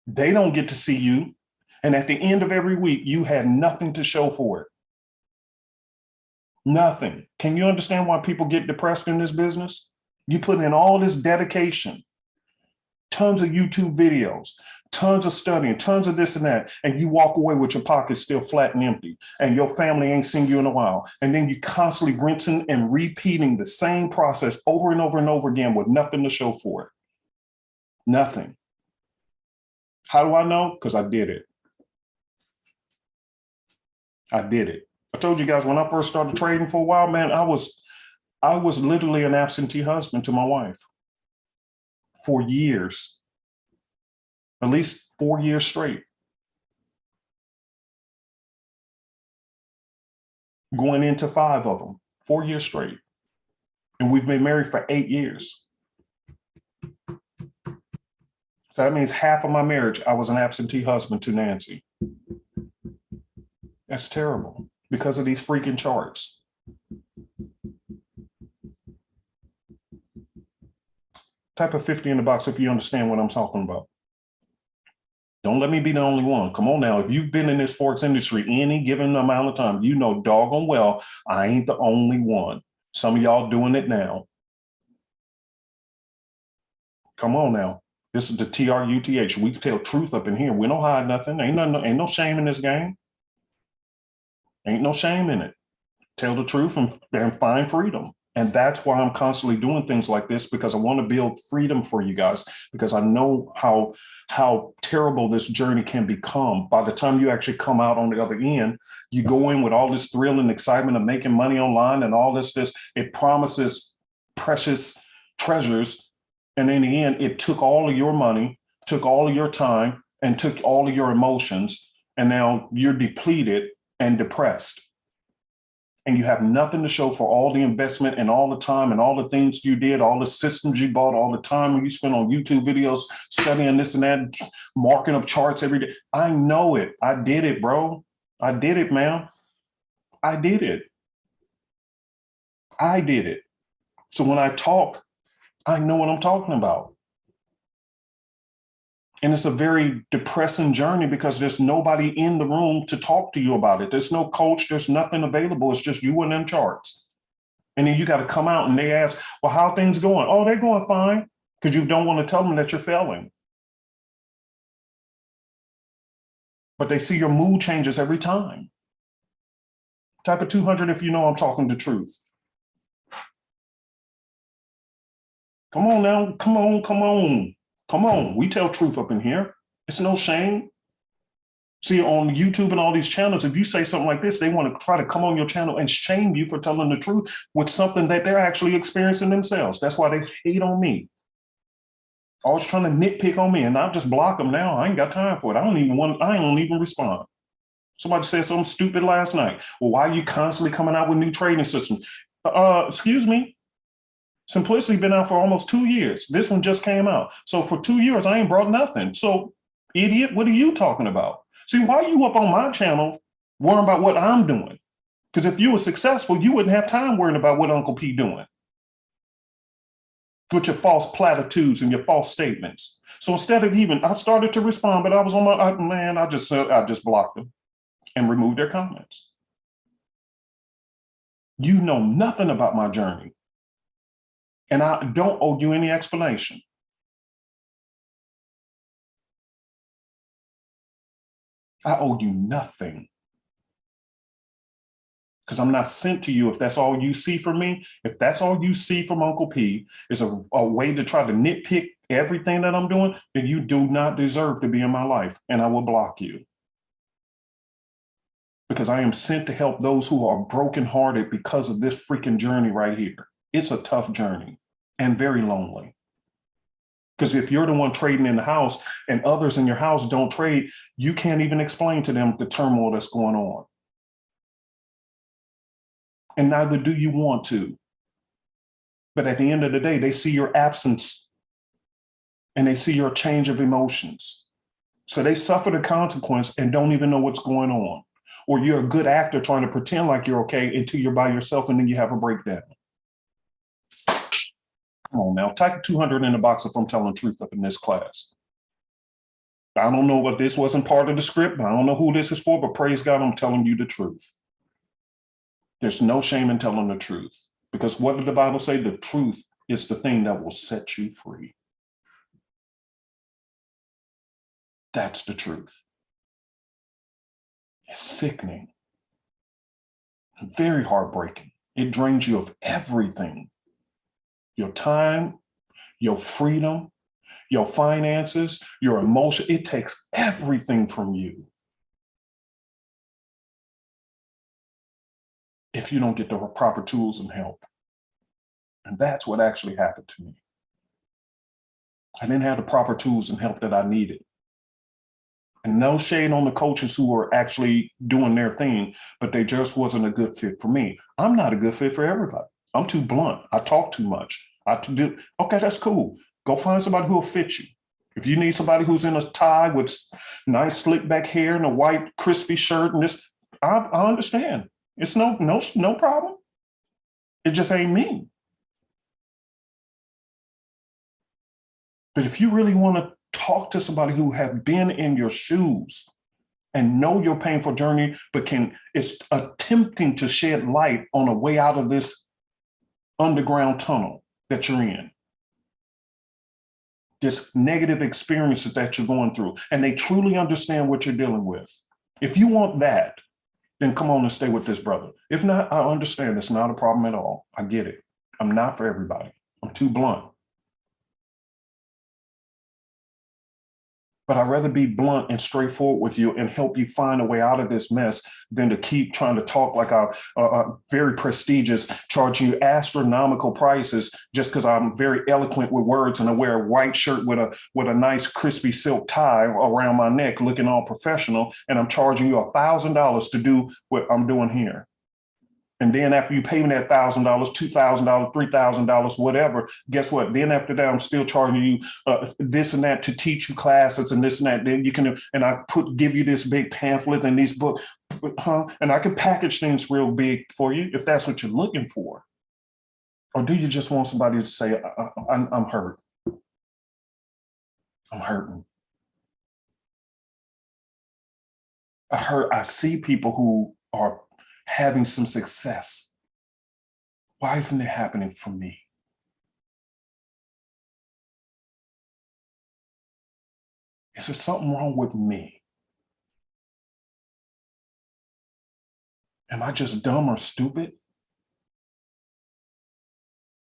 They don't get to see you. And at the end of every week, you had nothing to show for it. Nothing. Can you understand why people get depressed in this business? You put in all this dedication, tons of YouTube videos, tons of studying, tons of this and that, and you walk away with your pockets still flat and empty, and your family ain't seen you in a while. And then you constantly rinsing and repeating the same process over and over and over again with nothing to show for it. Nothing. How do I know? Because I did it. I did it. I told you guys when I first started trading for a while, man, I was literally an absentee husband to my wife for years, at least 4 years straight. Going into 5 of them, 4 years straight. And we've been married for 8 years. So that means half of my marriage, I was an absentee husband to Nancy. That's terrible because of these freaking charts. Type of 50 in the box if you understand what I'm talking about. Don't let me be the only one. Come on now. If you've been in this Forex industry any given amount of time, you know doggone well I ain't the only one. Some of y'all doing it now. Come on now. This is the TRUTH. We tell truth up in here. We don't hide nothing. Ain't no shame in this game. Ain't no shame in it. Tell the truth and find freedom. And that's why I'm constantly doing things like this, because I want to build freedom for you guys, because I know how terrible this journey can become. By the time you actually come out on the other end, you go in with all this thrill and excitement of making money online and all this, it promises precious treasures. And in the end, it took all of your money, took all of your time, and took all of your emotions. And now you're depleted and depressed. And you have nothing to show for all the investment and all the time and all the things you did, all the systems you bought, all the time you spent on YouTube videos, studying this and that, marking up charts every day. I know it. I did it, bro. I did it, man. I did it. I did it. So when I talk, I know what I'm talking about. And it's a very depressing journey because there's nobody in the room to talk to you about it. There's no coach. There's nothing available. It's just you and them charts. And then you got to come out and they ask, well, how are things going? Oh, they're going fine. Because you don't want to tell them that you're failing. But they see your mood changes every time. Type of 200 if you know I'm talking the truth. Come on now. Come on, come on. Come on, we tell truth up in here. It's no shame. See, on YouTube and all these channels, if you say something like this, they want to try to come on your channel and shame you for telling the truth with something that they're actually experiencing themselves. That's why they hate on me. Always trying to nitpick on me, and I just block them now. I ain't got time for it. I don't even respond. Somebody said something stupid last night. Well, why are you constantly coming out with new trading systems? Excuse me. Simplicity been out for almost 2 years. This one just came out. So for 2 years, I ain't brought nothing. So idiot, what are you talking about? See, why are you up on my channel worrying about what I'm doing? Because if you were successful, you wouldn't have time worrying about what Uncle P doing with your false platitudes and your false statements. So instead of even, I started to respond, but I was on my, man, I just blocked them and removed their comments. You know nothing about my journey, and I don't owe you any explanation. I owe you nothing. Because I'm not sent to you if that's all you see from me. If that's all you see from Uncle P is a way to try to nitpick everything that I'm doing, then you do not deserve to be in my life, and I will block you. Because I am sent to help those who are brokenhearted because of this freaking journey right here. It's a tough journey and very lonely. Because if you're the one trading in the house and others in your house don't trade, you can't even explain to them the turmoil that's going on. And neither do you want to. But at the end of the day, they see your absence and they see your change of emotions. So they suffer the consequence and don't even know what's going on. Or you're a good actor trying to pretend like you're okay until you're by yourself and then you have a breakdown. Come on now, type 200 in the box if I'm telling the truth up in this class. I don't know what this wasn't part of the script. I don't know who this is for, but praise God, I'm telling you the truth. There's no shame in telling the truth. Because what did the Bible say? The truth is the thing that will set you free. That's the truth. It's sickening. Very heartbreaking. It drains you of everything. Your time, your freedom, your finances, your emotion. It takes everything from you if you don't get the proper tools and help. And that's what actually happened to me. I didn't have the proper tools and help that I needed. And no shade on the coaches who were actually doing their thing, but they just wasn't a good fit for me. I'm not a good fit for everybody. I'm too blunt. I talk too much. Okay, that's cool. Go find somebody who will fit you. If you need somebody who's in a tie with nice slick back hair and a white crispy shirt and this, I understand. It's no problem. It just ain't me. But if you really want to talk to somebody who have been in your shoes and know your painful journey, but is attempting to shed light on a way out of this underground tunnel that you're in, this negative experiences that you're going through, and they truly understand what you're dealing with. If you want that, then come on and stay with this brother. If not, I understand. It's not a problem at all. I get it. I'm not for everybody. I'm too blunt. But I'd rather be blunt and straightforward with you and help you find a way out of this mess than to keep trying to talk like a very prestigious, charging you astronomical prices just because I'm very eloquent with words and I wear a white shirt with a nice crispy silk tie around my neck looking all professional, and I'm charging you $1,000 to do what I'm doing here. And then after you pay me that $1,000, $2,000, $3,000, whatever, guess what? Then after that, I'm still charging you this and that to teach you classes and this and that. Then you can, and I give you this big pamphlet and these books, and I can package things real big for you if that's what you're looking for. Or do you just want somebody to say, I'm hurt? I'm hurting. I see people who are having some success. Why isn't it happening for me? Is there something wrong with me? Am I just dumb or stupid?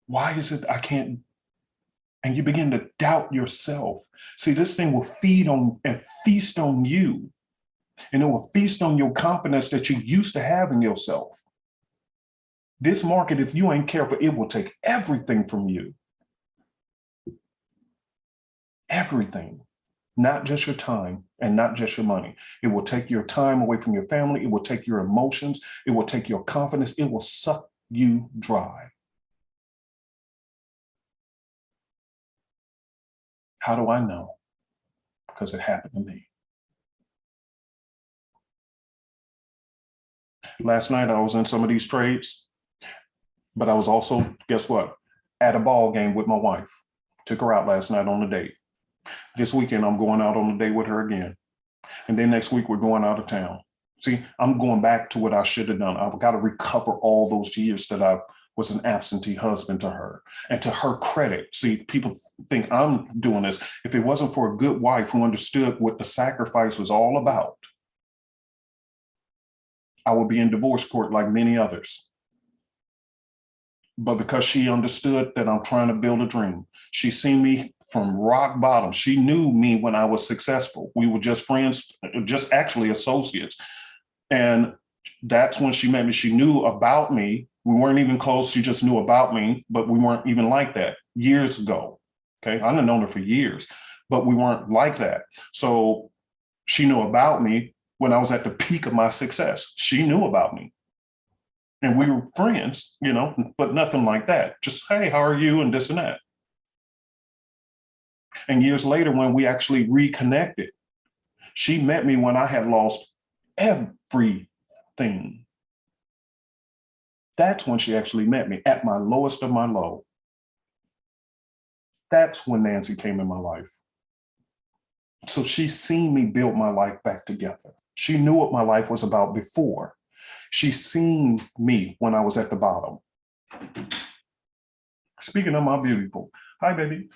Why is it I can't? And you begin to doubt yourself. See, this thing will feed on and feast on you. And it will feast on your confidence that you used to have in yourself. This market, if you ain't careful, it will take everything from you. Everything. Not just your time and not just your money. It will take your time away from your family. It will take your emotions. It will take your confidence. It will suck you dry. How do I know? Because it happened to me. Last night I was in some of these trades, but I was also, guess what? At a ball game with my wife. Took her out last night on a date. This weekend I'm going out on a date with her again. And then next week we're going out of town. See, I'm going back to what I should have done. I've got to recover all those years that I was an absentee husband to her. And to her credit, see, people think I'm doing this. If it wasn't for a good wife who understood what the sacrifice was all about, I would be in divorce court like many others. But because she understood that I'm trying to build a dream, she seen me from rock bottom. She knew me when I was successful. We were just friends, just actually associates. And that's when she met me. She knew about me. We weren't even close. She just knew about me, but we weren't even like that years ago. Okay. I've known her for years, but we weren't like that. So she knew about me when I was at the peak of my success. She knew about me. And we were friends, you know, but nothing like that. Just, hey, how are you? And this and that. And years later, when we actually reconnected, she met me when I had lost everything. That's when she actually met me at my lowest of my low. That's when Nancy came in my life. So she's seen me build my life back together. She knew what my life was about before. She's seen me when I was at the bottom. Speaking of my beautiful, hi, baby.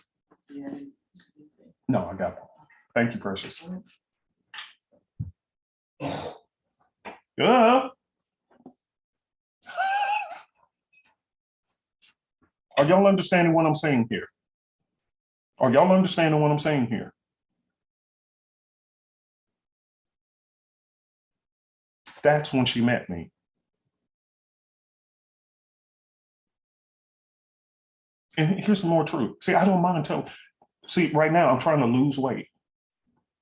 No, I got one. Thank you, precious. Yeah. Are y'all understanding what I'm saying here? Are y'all understanding what I'm saying here? That's when she met me. And here's some more truth. See, I don't mind telling. See, right now I'm trying to lose weight.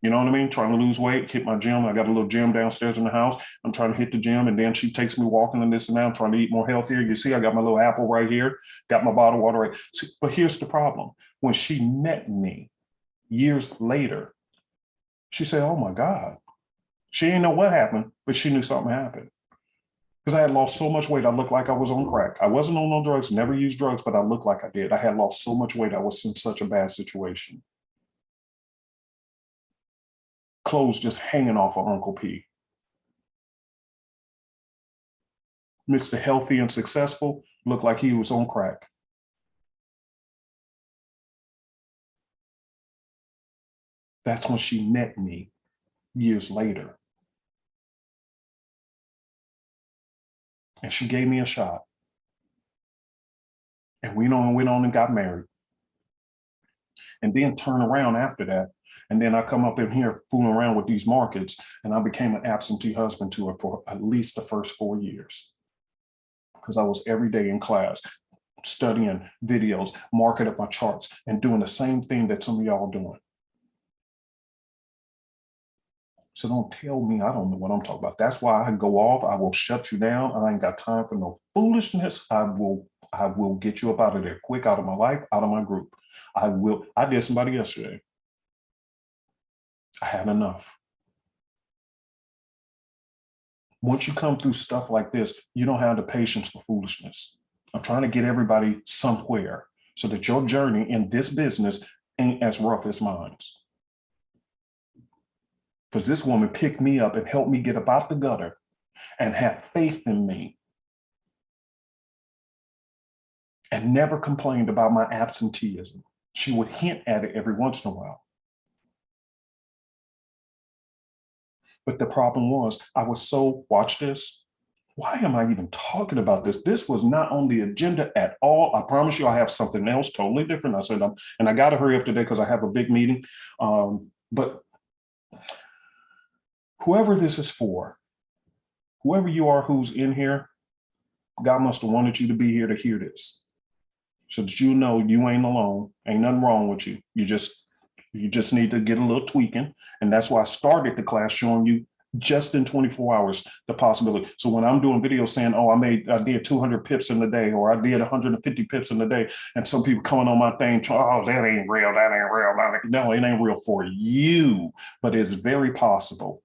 You know what I mean? Trying to lose weight, hit my gym. I got a little gym downstairs in the house. I'm trying to hit the gym, and then she takes me walking and this and that. I'm trying to eat more healthier. You see, I got my little apple right here, got my bottled water right. See, but here's the problem. When she met me years later, she said, oh my God. She didn't know what happened, but she knew something happened. Because I had lost so much weight, I looked like I was on crack. I wasn't on no drugs, never used drugs, but I looked like I did. I had lost so much weight, I was in such a bad situation. Clothes just hanging off of Uncle P. Mr. Healthy and Successful looked like he was on crack. That's when she met me years later. And she gave me a shot. And we went on and got married. And then turn around after that. And then I come up in here fooling around with these markets, and I became an absentee husband to her for at least the first 4 years. Because I was every day in class, studying videos, marking up my charts, and doing the same thing that some of y'all are doing. So don't tell me I don't know what I'm talking about. That's why I go off. I will shut you down. I ain't got time for no foolishness. I will get you up out of there quick, out of my life, out of my group. I will. I did somebody yesterday. I had enough. Once you come through stuff like this, you don't have the patience for foolishness. I'm trying to get everybody somewhere so that your journey in this business ain't as rough as mine. Because this woman picked me up and helped me get up out the gutter and had faith in me and never complained about my absenteeism. She would hint at it every once in a while. But the problem was, I was so, watch this. Why am I even talking about this? This was not on the agenda at all. I promise you I have something else totally different. I said, and I got to hurry up today because I have a big meeting. But whoever this is for, whoever you are who's in here, God must have wanted you to be here to hear this. So that you know you ain't alone, ain't nothing wrong with you. You just need to get a little tweaking. And that's why I started the class showing you just in 24 hours, the possibility. So when I'm doing videos saying, oh, I did 200 pips in a day, or I did 150 pips in a day, and some people coming on my thing, oh, that ain't real, that ain't real. No, it ain't real for you, but it's very possible.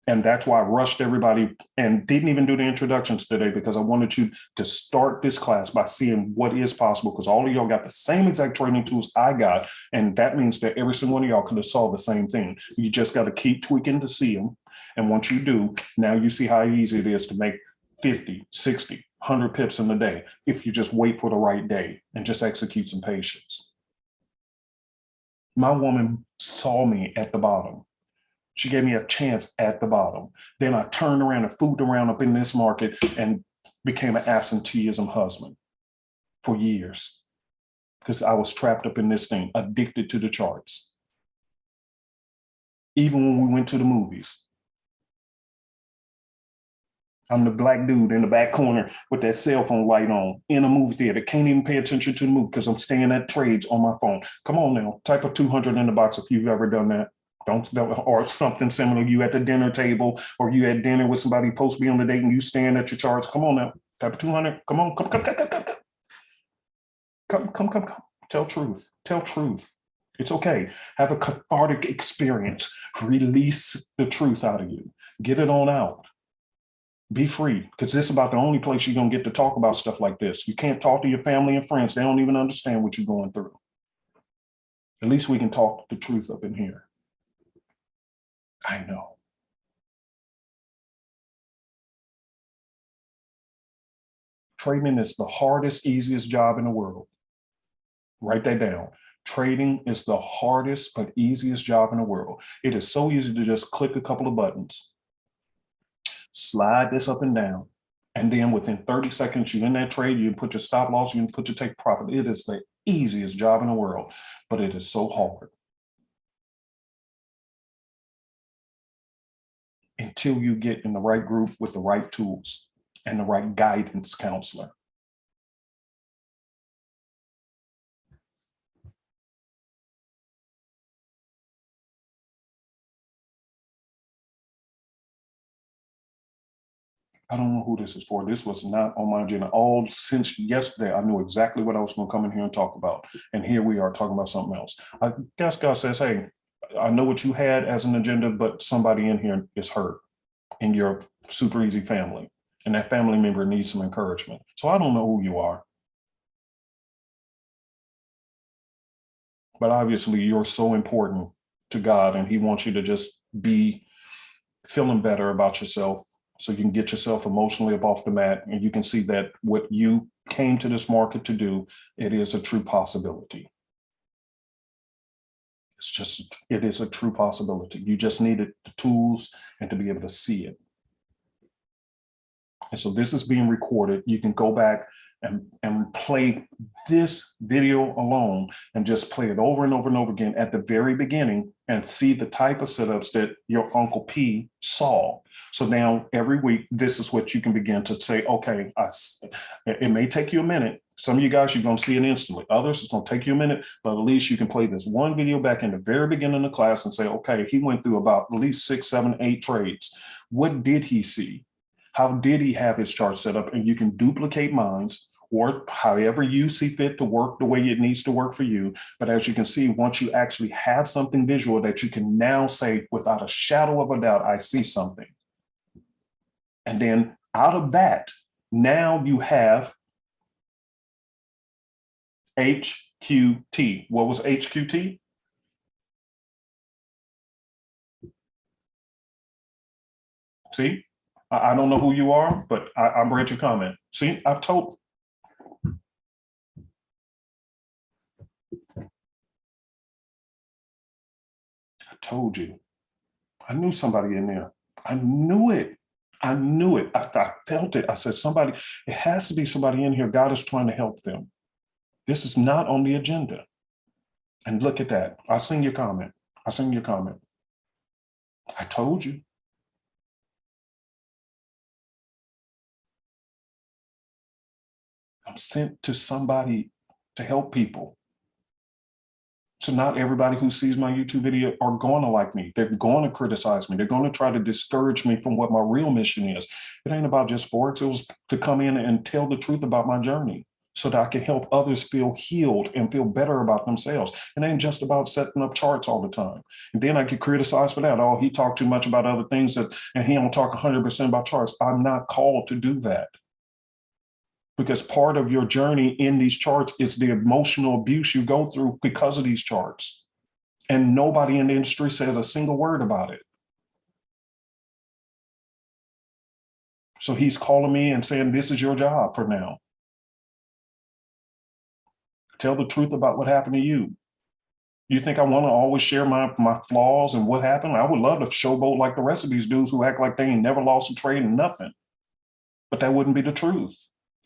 And that's why I rushed everybody and didn't even do the introductions today, because I wanted you to start this class by seeing what is possible, because all of y'all got the same exact training tools I got. And that means that every single one of y'all could have solved the same thing. You just got to keep tweaking to see them. And once you do, now you see how easy it is to make 50, 60, 100 pips in a day if you just wait for the right day and just execute some patience. My woman saw me at the bottom. She gave me a chance at the bottom. Then I turned around and fooled around up in this market and became an absenteeism husband for years, because I was trapped up in this thing, addicted to the charts. Even when we went to the movies, I'm the black dude in the back corner with that cell phone light on in a movie theater. Can't even pay attention to the movie because I'm staying at trades on my phone. Come on now, type of 200 in the box if you've ever done that. Don't, or something similar. You at the dinner table, or you at dinner with somebody supposed to be on the date and you staring at your charts. Come on now, type of 200. Come on, come. Tell truth. Tell truth. It's okay. Have a cathartic experience. Release the truth out of you. Get it on out. Be free, because this is about the only place you're going to get to talk about stuff like this. You can't talk to your family and friends. They don't even understand what you're going through. At least we can talk the truth up in here. I know. Trading is the hardest, easiest job in the world. Write that down. Trading is the hardest but easiest job in the world. It is so easy to just click a couple of buttons, slide this up and down, and then within 30 seconds, you're in that trade, you put your stop loss, you put your take profit. It is the easiest job in the world, but it is so hard. Until you get in the right group with the right tools and the right guidance counselor. I don't know who this is for. This was not on my agenda. All since yesterday, I knew exactly what I was going to come in here and talk about. And here we are talking about something else. I guess God says, hey, I know what you had as an agenda, but somebody in here is hurt in your super easy family. And that family member needs some encouragement. So I don't know who you are. But obviously you're so important to God, and he wants you to just be feeling better about yourself, so you can get yourself emotionally up off the mat, and you can see that what you came to this market to do, it is a true possibility. It is a true possibility. You just needed the tools and to be able to see it. And so this is being recorded. You can go back and play this video alone and just play it over and over and over again at the very beginning and see the type of setups that your Uncle P saw. So now every week, this is what you can begin to say, okay, it may take you a minute. Some of you guys, you're going to see it instantly. Others, it's going to take you a minute, but at least you can play this one video back in the very beginning of the class and say, okay, he went through about at least 6, 7, 8 trades. What did he see? How did he have his chart set up? And you can duplicate mines, or however you see fit to work the way it needs to work for you. But as you can see, once you actually have something visual that you can now say without a shadow of a doubt, I see something. And then out of that, now you have HQT. What was HQT? See? I don't know who you are, but I read your comment. See, I told you. I knew somebody in there. I knew it. I knew it. I felt it. I said, somebody, it has to be somebody in here. God is trying to help them. This is not on the agenda. And look at that. I seen your comment. I seen your comment. I told you. I'm sent to somebody to help people. So not everybody who sees my YouTube video are going to like me. They're going to criticize me. They're going to try to discourage me from what my real mission is. It ain't about just Forex. It was to come in and tell the truth about my journey so that I can help others feel healed and feel better about themselves. It ain't just about setting up charts all the time. And then I get criticized for that. Oh, he talked too much about other things and he don't talk 100% about charts. I'm not called to do that. Because part of your journey in these charts is the emotional abuse you go through because of these charts. And nobody in the industry says a single word about it. So he's calling me and saying, this is your job for now. Tell the truth about what happened to you. You think I want to always share my flaws and what happened? I would love to showboat like the rest of these dudes who act like they ain't never lost a trade and nothing. But that wouldn't be the truth.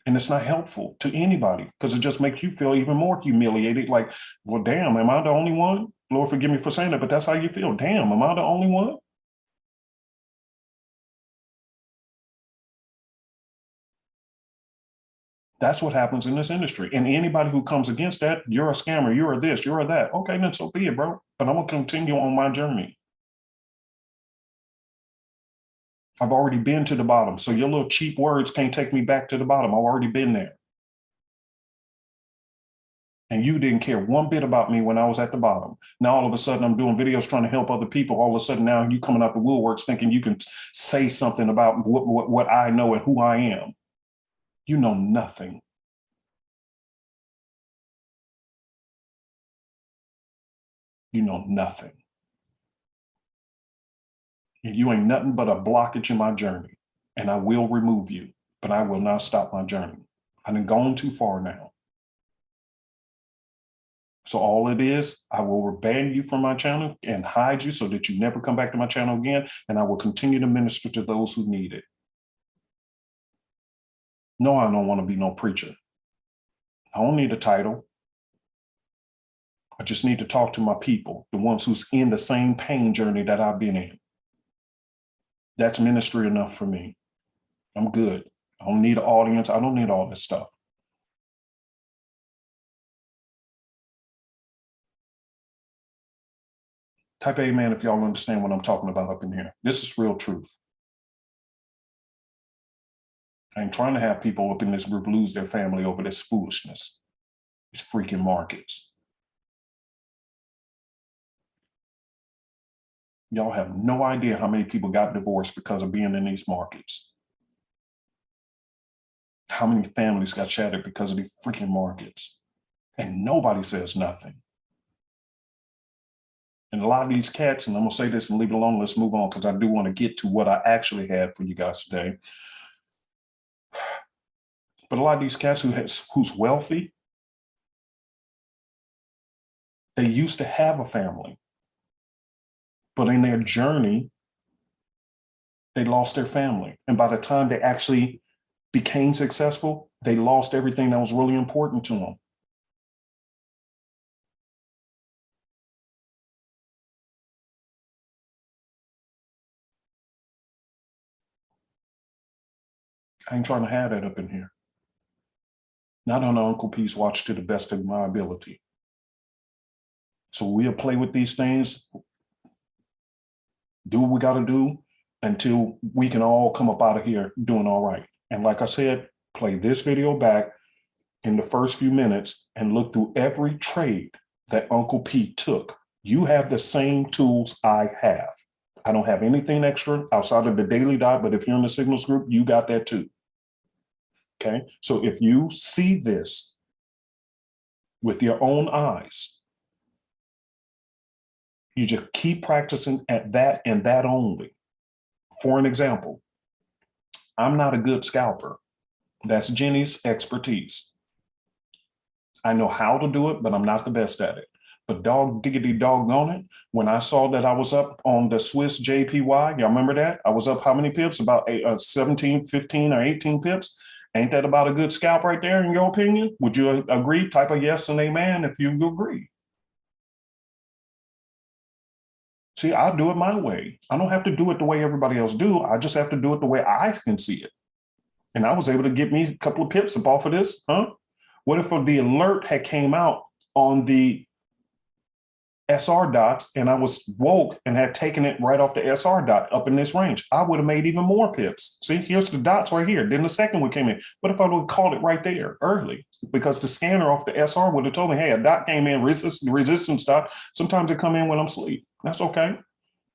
And it's not helpful to anybody because it just makes you feel even more humiliated. Like, well, damn, am I the only one? Lord, forgive me for saying that, but that's how you feel. Damn, am I the only one? That's what happens in this industry. And anybody who comes against that, you're a scammer, you're a this, you're a that. Okay, then so be it, bro. But I'm going to continue on my journey. I've already been to the bottom. So your little cheap words can't take me back to the bottom. I've already been there. And you didn't care one bit about me when I was at the bottom. Now, all of a sudden, I'm doing videos trying to help other people. All of a sudden, now you coming out the woodworks thinking you can say something about what I know and who I am. You know nothing. You know nothing. And you ain't nothing but a blockage in my journey. And I will remove you, but I will not stop my journey. I've been gone too far now. So all it is, I will ban you from my channel and hide you so that you never come back to my channel again. And I will continue to minister to those who need it. No, I don't want to be no preacher. I don't need a title. I just need to talk to my people, the ones who's in the same pain journey that I've been in. That's ministry enough for me. I'm good. I don't need an audience. I don't need all this stuff. Type amen if y'all understand what I'm talking about up in here. This is real truth. I ain't trying to have people up in this group lose their family over this foolishness. These freaking markets. Y'all have no idea how many people got divorced because of being in these markets. How many families got shattered because of these freaking markets. And nobody says nothing. And a lot of these cats, and I'm going to say this and leave it alone, let's move on because I do want to get to what I actually had for you guys today. But a lot of these cats who's wealthy, they used to have a family. But in their journey, they lost their family. And by the time they actually became successful, they lost everything that was really important to them. I ain't trying to have that up in here. Not on Uncle P's watch to the best of my ability. So we'll play with these things, do what we got to do until we can all come up out of here doing all right. And like I said, play this video back in the first few minutes and look through every trade that Uncle P took. You have the same tools I have. I don't have anything extra outside of the daily dot, but if you're in the signals group, you got that too. Okay, so if you see this with your own eyes, you just keep practicing at that and that only. For an example, I'm not a good scalper. That's Jenny's expertise. I know how to do it, but I'm not the best at it. But dog diggity doggone it, when I saw that I was up on the Swiss JPY, y'all remember that? I was up how many pips? About 17, 15, or 18 pips. Ain't that about a good scalp right there in your opinion? Would you agree? Type a yes and amen if you agree. See, I do it my way. I don't have to do it the way everybody else do. I just have to do it the way I can see it. And I was able to get me a couple of pips up off of this, huh? What if the alert had came out on the SR dots and I was woke and had taken it right off the SR dot up in this range, I would have made even more pips. See, here's the dots right here. Then the second one came in. What if I would have called it right there early? Because the scanner off the SR would have told me, hey, a dot came in, resistance dot. Sometimes they come in when I'm asleep. That's okay.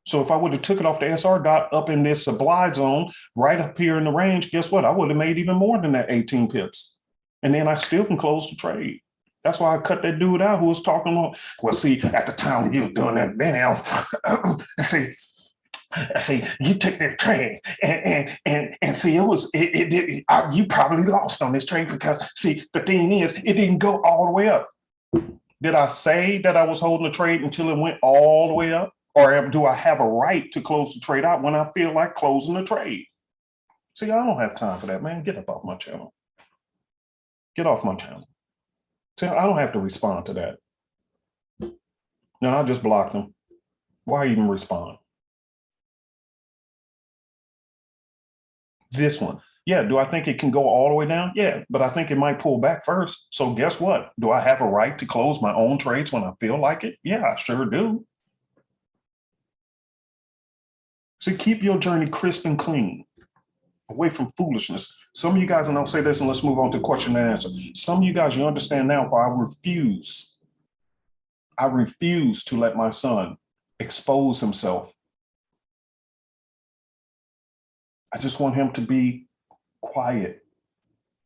So if I would have took it off the SR dot up in this supply zone, right up here in the range, guess what? I would have made even more than that 18 pips. And then I still can close the trade. That's why I cut that dude out who was talking on. Well, see, at the time when you was doing that video, see, you took that trade and see, you probably lost on this trade because see, the thing is, it didn't go all the way up. Did I say that I was holding the trade until it went all the way up? Or do I have a right to close the trade out when I feel like closing the trade? See, I don't have time for that, man. Get up off my channel. Get off my channel. See, I don't have to respond to that. No, I just blocked them. Why even respond? This one. Yeah, do I think it can go all the way down? Yeah, but I think it might pull back first. So guess what? Do I have a right to close my own trades when I feel like it? Yeah, I sure do. So keep your journey crisp and clean, away from foolishness. Some of you guys, and I'll say this and let's move on to question and answer. Some of you guys, you understand now why I refuse to let my son expose himself. I just want him to be quiet.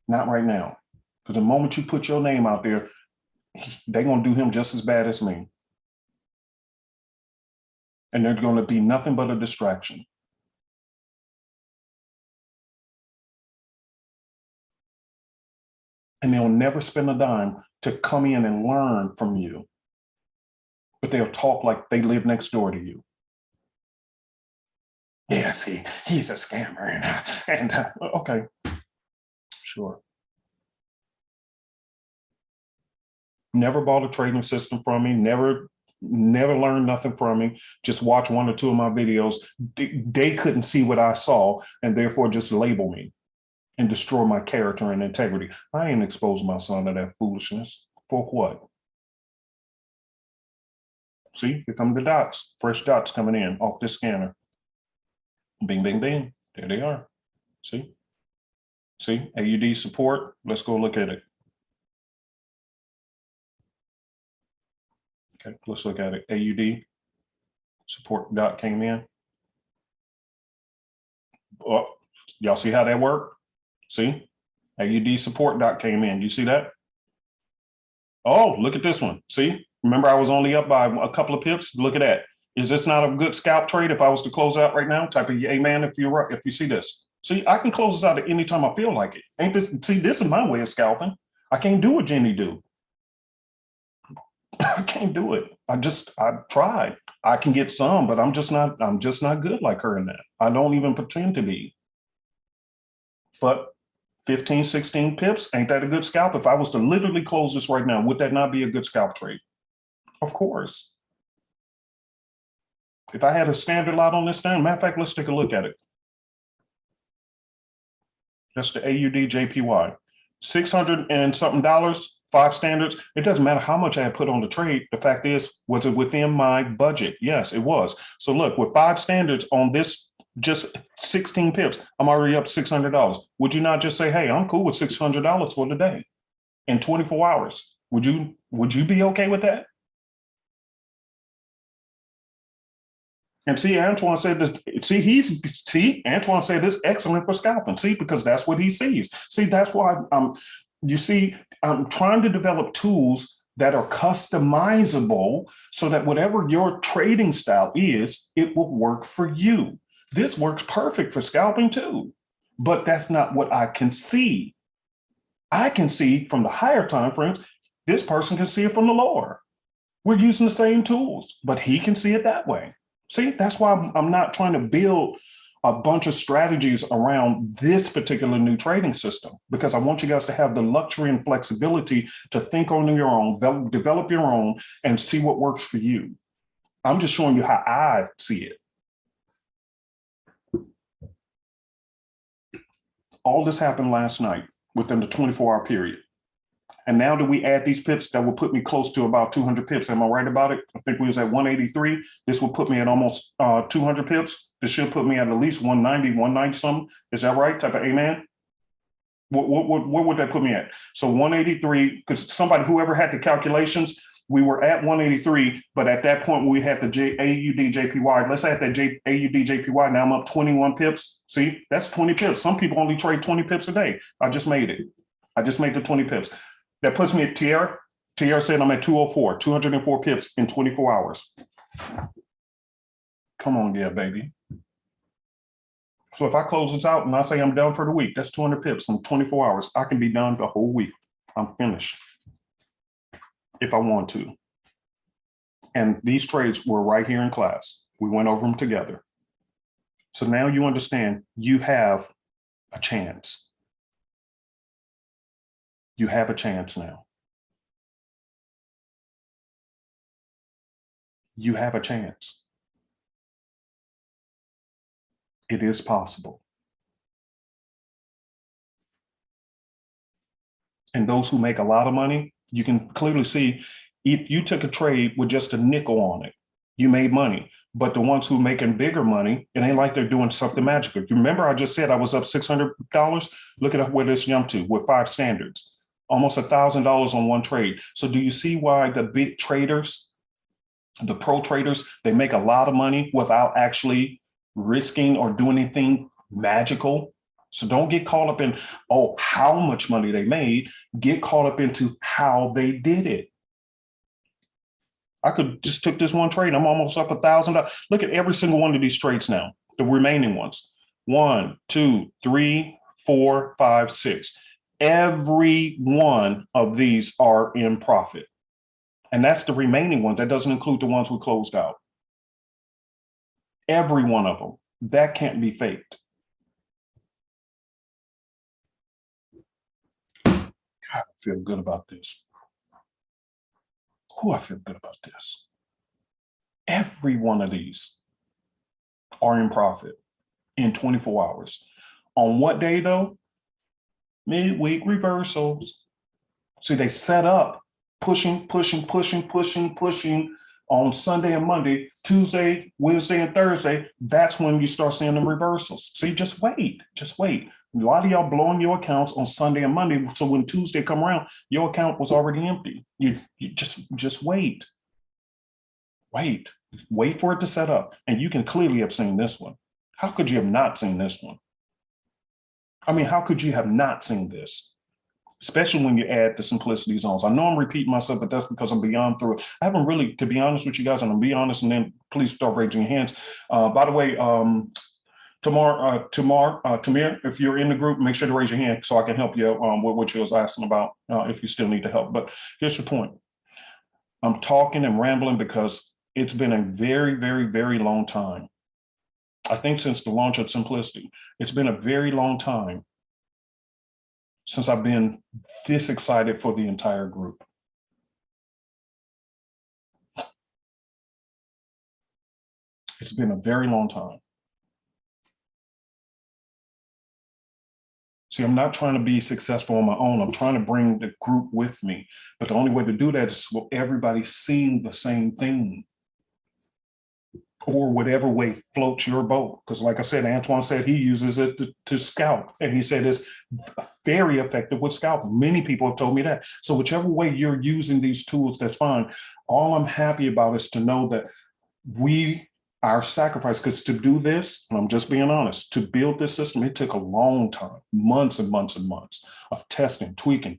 Not right now. Because the moment you put your name out there, they're going to do him just as bad as me. And they're going to be nothing but a distraction. And they'll never spend a dime to come in and learn from you. But they'll talk like they live next door to you. Yeah, see, he's a scammer. Okay, sure. Never bought a trading system from me, never learned nothing from me, just watch one or two of my videos. They couldn't see what I saw and therefore just label me and destroy my character and integrity. I ain't exposed my son to that foolishness. For what? See, here come the dots, fresh dots coming in off this scanner. Bing, bing, bing, there they are. See, AUD support, let's go look at it. Okay, let's look at it. AUD support dot came in. Oh, y'all see how that worked? See, AUD support dot came in. You see that? Oh, look at this one. See, remember I was only up by a couple of pips. Look at that. Is this not a good scalp trade if I was to close out right now? Type of amen if you see this. See, I can close this out at any time I feel like it. Ain't this? See, this is my way of scalping. I can't do what Jenny do. I can't do it. I tried. I can get some, but I'm just not good like her in that. I don't even pretend to be. But 15, 16 pips, ain't that a good scalp? If I was to literally close this right now, would that not be a good scalp trade? Of course. If I had a standard lot on this thing, matter of fact, let's take a look at it. That's the AUD JPY. $600 and something, 5 standards. It doesn't matter how much I had put on the trade. The fact is, was it within my budget? Yes, it was. So look, with 5 standards on this, just 16 pips, I'm already up $600. Would you not just say, hey, I'm cool with $600 for the day in 24 hours? Would you be okay with that? And see, Antoine said this. Antoine said this excellent for scalping. See, because that's what he sees. See, that's why I'm trying to develop tools that are customizable so that whatever your trading style is, it will work for you. This works perfect for scalping too, but that's not what I can see. I can see from the higher time frames. This person can see it from the lower. We're using the same tools, but he can see it that way. See, that's why I'm not trying to build a bunch of strategies around this particular new trading system, because I want you guys to have the luxury and flexibility to think on your own, develop your own, and see what works for you. I'm just showing you how I see it. All this happened last night within the 24-hour period. And now that we add these pips, that will put me close to about 200 pips. Am I right about it? I think we was at 183. This will put me at almost 200 pips. This should put me at least 190, 190 something. Is that right? Type of amen? What would that put me at? So 183, because somebody, whoever had the calculations, we were at 183, but at that point we had the AUD JPY. Let's add that AUD JPY. Now I'm up 21 pips. See, that's 20 pips. Some people only trade 20 pips a day. I just made it. I just made the 20 pips. That puts me at Tierra. Tierra said I'm at 204, 204 pips in 24 hours. Come on, yeah, baby. So if I close this out and I say I'm done for the week, that's 200 pips in 24 hours. I can be done the whole week. I'm finished if I want to. And these trades were right here in class. We went over them together. So now you understand you have a chance. You have a chance now. You have a chance. It is possible. And those who make a lot of money, you can clearly see if you took a trade with just a nickel on it, you made money. But the ones who are making bigger money, it ain't like they're doing something magical. You remember I just said I was up $600? Look at where this jumped to with 5 standards. Almost $1,000 on one trade. So do you see why the big traders, the pro traders, they make a lot of money without actually risking or doing anything magical? So don't get caught up in, oh, how much money they made. Get caught up into how they did it. I could just took this one trade. I'm almost up $1,000. Look at every single one of these trades now, the remaining ones. 1, 2, 3, 4, 5, 6. Every one of these are in profit. And that's the remaining ones. That doesn't include the ones we closed out. Every one of them. That can't be faked. God, I feel good about this. Oh, I feel good about this. Every one of these are in profit in 24 hours. On what day though? Midweek reversals. See, they set up pushing on Sunday and Monday, Tuesday, Wednesday, and Thursday. That's when you start seeing the reversals. See, just wait. A lot of y'all blowing your accounts on Sunday and Monday. So when Tuesday come around, your account was already empty. You just wait. Wait for it to set up. And you can clearly have seen this one. How could you have not seen this one? I mean, how could you have not seen this? Especially when you add the simplicity zones. I know I'm repeating myself, but that's because I'm beyond through it. I haven't really, to be honest with you guys, and I'll be honest, and then please start raising your hands. By the way, Tamir, if you're in the group, make sure to raise your hand so I can help you with what you was asking about if you still need the help. But here's the point. I'm talking and rambling because it's been a very, very, very long time. I think since the launch of Simplicity, it's been a very long time since I've been this excited for the entire group. It's been a very long time. See, I'm not trying to be successful on my own. I'm trying to bring the group with me. But the only way to do that is for everybody seeing the same thing, or whatever way floats your boat. Because like I said, Antoine said he uses it to scalp. And he said it's very effective with scalping. Many people have told me that. So whichever way you're using these tools, that's fine. All I'm happy about is to know that our sacrifice, because to do this, and I'm just being honest, to build this system, it took a long time, months and months and months of testing, tweaking.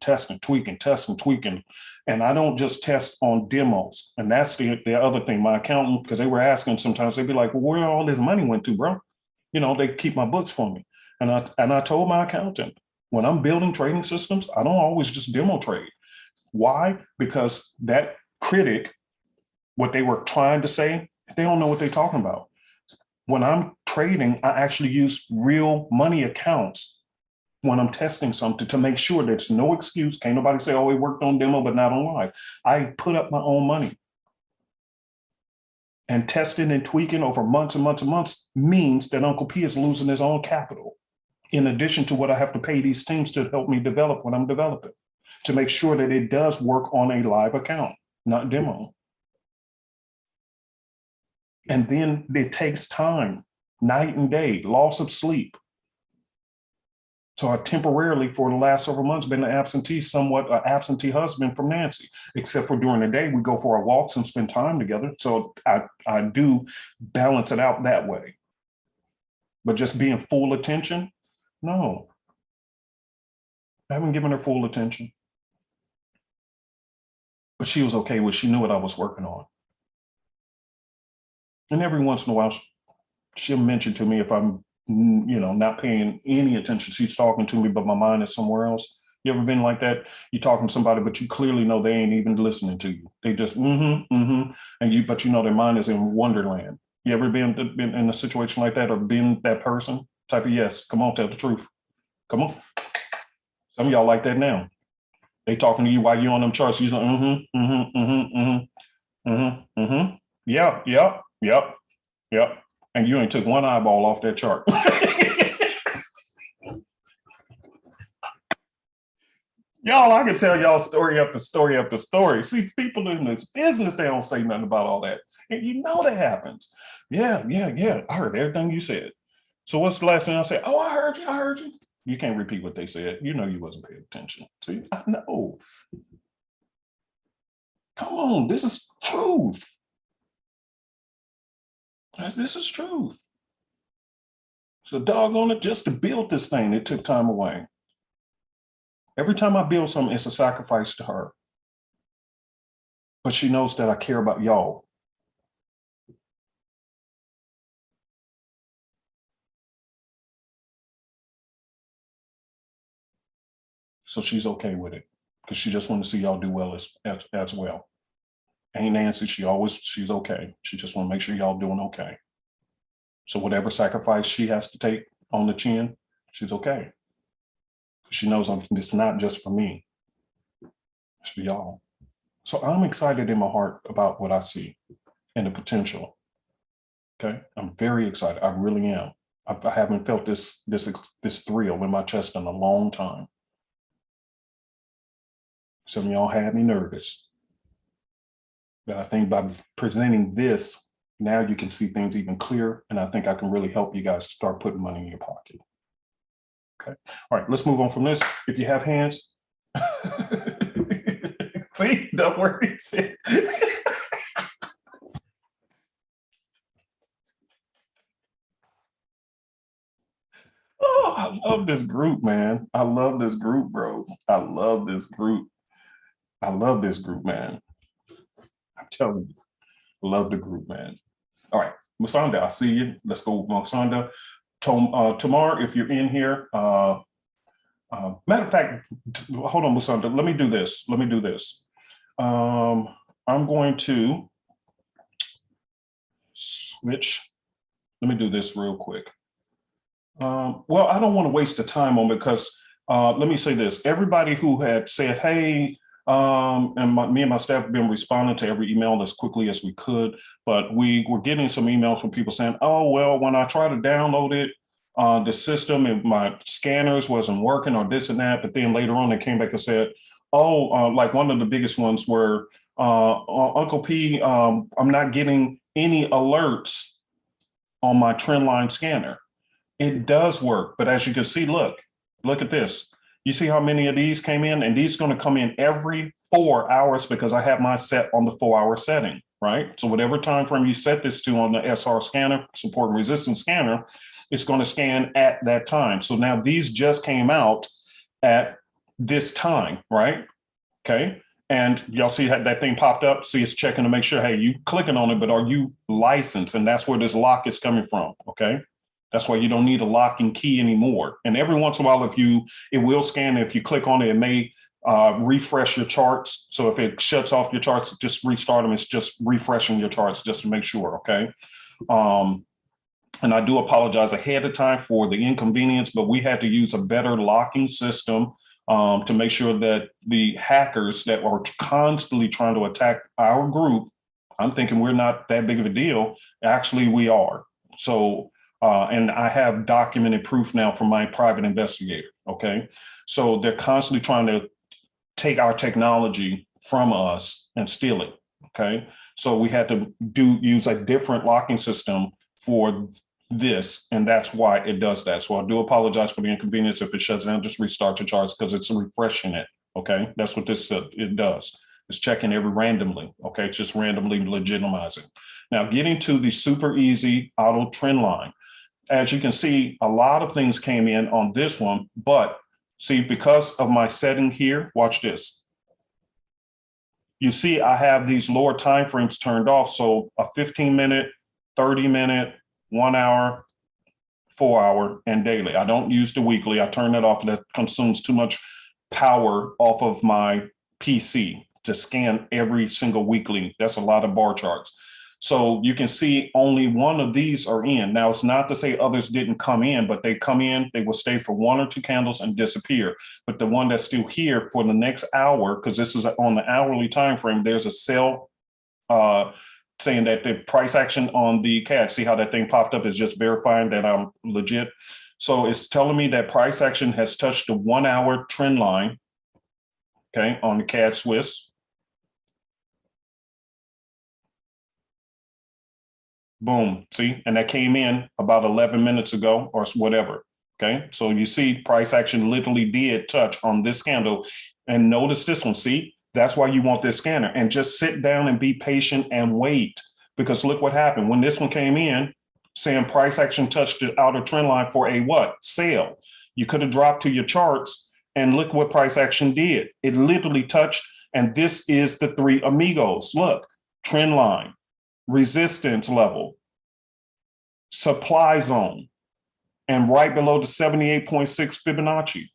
And I don't just test on demos. And that's the other thing. My accountant, because they were asking sometimes, they'd be like, well, where all this money went to, bro? You know, they keep my books for me. And I told my accountant, when I'm building trading systems, I don't always just demo trade. Why? Because that critic, what they were trying to say, they don't know what they're talking about. When I'm trading, I actually use real money accounts when I'm testing something to make sure there's no excuse. Can't nobody say, oh, it worked on demo, but not on live. I put up my own money. And testing and tweaking over months and months and months means that Uncle P is losing his own capital, in addition to what I have to pay these teams to help me develop what I'm developing. to make sure that it does work on a live account, not demo. And then it takes time, night and day, loss of sleep. So I temporarily, for the last several months, been somewhat an absentee husband from Nancy, except for during the day, we go for our walks and spend time together. So I do balance it out that way. But just being full attention, no. I haven't given her full attention. But she was okay with, she knew what I was working on. And every once in a while, she'll mention to me if I'm, not paying any attention. She's talking to me, but my mind is somewhere else. You ever been like that? You're talking to somebody, but you clearly know they ain't even listening to you. They just, but their mind is in Wonderland. You ever been in a situation like that or been that person? Type of yes. Come on, tell the truth. Come on. Some of y'all like that now. They talking to you while you're on them charts. You're like, yep. And you ain't took one eyeball off that chart. Y'all, I can tell y'all story after story after story. See, people in this business, they don't say nothing about all that. And you know that happens. Yeah. I heard everything you said. So what's the last thing I said? Oh, I heard you. You can't repeat what they said. You know you wasn't paying attention. See, I know. Come on, this is truth. This is truth. So doggone it, just to build this thing, it took time away. Every time I build something, it's a sacrifice to her. But she knows that I care about y'all. So she's okay with it because she just wants to see y'all do well as well. Ain't Nancy, she's okay. She just want to make sure y'all doing okay. So whatever sacrifice she has to take on the chin, she's okay. She knows it's not just for me, it's for y'all. So I'm excited in my heart about what I see and the potential. Okay, I'm very excited. I really am. I haven't felt this thrill in my chest in a long time. Some of y'all had me nervous. But I think by presenting this, now you can see things even clearer. And I think I can really help you guys start putting money in your pocket. Okay. All right, let's move on from this. If you have hands, see, don't worry. Oh, I love this group, man. I love this group, bro. I love this group, man. I'm telling you, I love the group, man. All right, Musanda, I see you. Let's go, Musanda. Tomorrow, if you're in here, matter of fact, hold on, Musanda. Let me do this. I'm going to switch. Let me do this real quick. Well, I don't want to waste the time on it because let me say this. Everybody who had said, hey, and me and my staff have been responding to every email as quickly as we could, but we were getting some emails from people saying, oh, well, when I try to download it, the system and my scanners wasn't working or this and that. But then later on, they came back and said, oh, like one of the biggest ones were, Uncle P, I'm not getting any alerts on my trend line scanner. It does work, but as you can see, look at this. You see how many of these came in? And these are going to come in every 4 hours because I have mine set on the 4-hour setting, right? So whatever time frame you set this to on the SR scanner, support and resistance scanner, it's going to scan at that time. So now these just came out at this time, right? Okay. And y'all see how that thing popped up? See, it's checking to make sure, hey, you clicking on it, but are you licensed? And that's where this lock is coming from, okay? That's why you don't need a locking key anymore. And every once in a while, it will scan. If you click on it, it may refresh your charts. So if it shuts off your charts, just restart them. It's just refreshing your charts just to make sure, okay? And I do apologize ahead of time for the inconvenience, but we had to use a better locking system to make sure that the hackers that are constantly trying to attack our group, I'm thinking we're not that big of a deal. Actually, we are. So, and I have documented proof now from my private investigator, okay? So they're constantly trying to take our technology from us and steal it. Okay, so we had to use a different locking system for this, and that's why it does that. So I do apologize for the inconvenience. If it shuts down, just restart your charts because it's refreshing it. Okay, that's what this it does. It's checking every randomly. Okay, it's just randomly legitimizing. Now, getting to the super easy auto trend line. As you can see, a lot of things came in on this one, but see, because of my setting here, watch this. You see, I have these lower time frames turned off. So a 15-minute, 30-minute, 1 hour, 4 hour, and daily. I don't use the weekly. I turn it off. That consumes too much power off of my PC to scan every single weekly. That's a lot of bar charts. So you can see only one of these are in. Now, it's not to say others didn't come in, but they come in, they will stay for 1 or 2 candles and disappear. But the one that's still here for the next hour, because this is on the hourly time frame, there's a sell saying that the price action on the CAD, see how that thing popped up, is just verifying that I'm legit. So it's telling me that price action has touched the 1 hour trend line, okay, on the CAD Swiss. Boom, see, and that came in about 11 minutes ago or whatever, okay? So you see price action literally did touch on this candle, and notice this one, see? That's why you want this scanner, and just sit down and be patient and wait, because look what happened. When this one came in, saying price action touched the outer trend line for a what? Sale. You could have dropped to your charts, and look what price action did. It literally touched, and this is the 3 amigos. Look, trend line, resistance level, supply zone, and right below the 78.6 Fibonacci.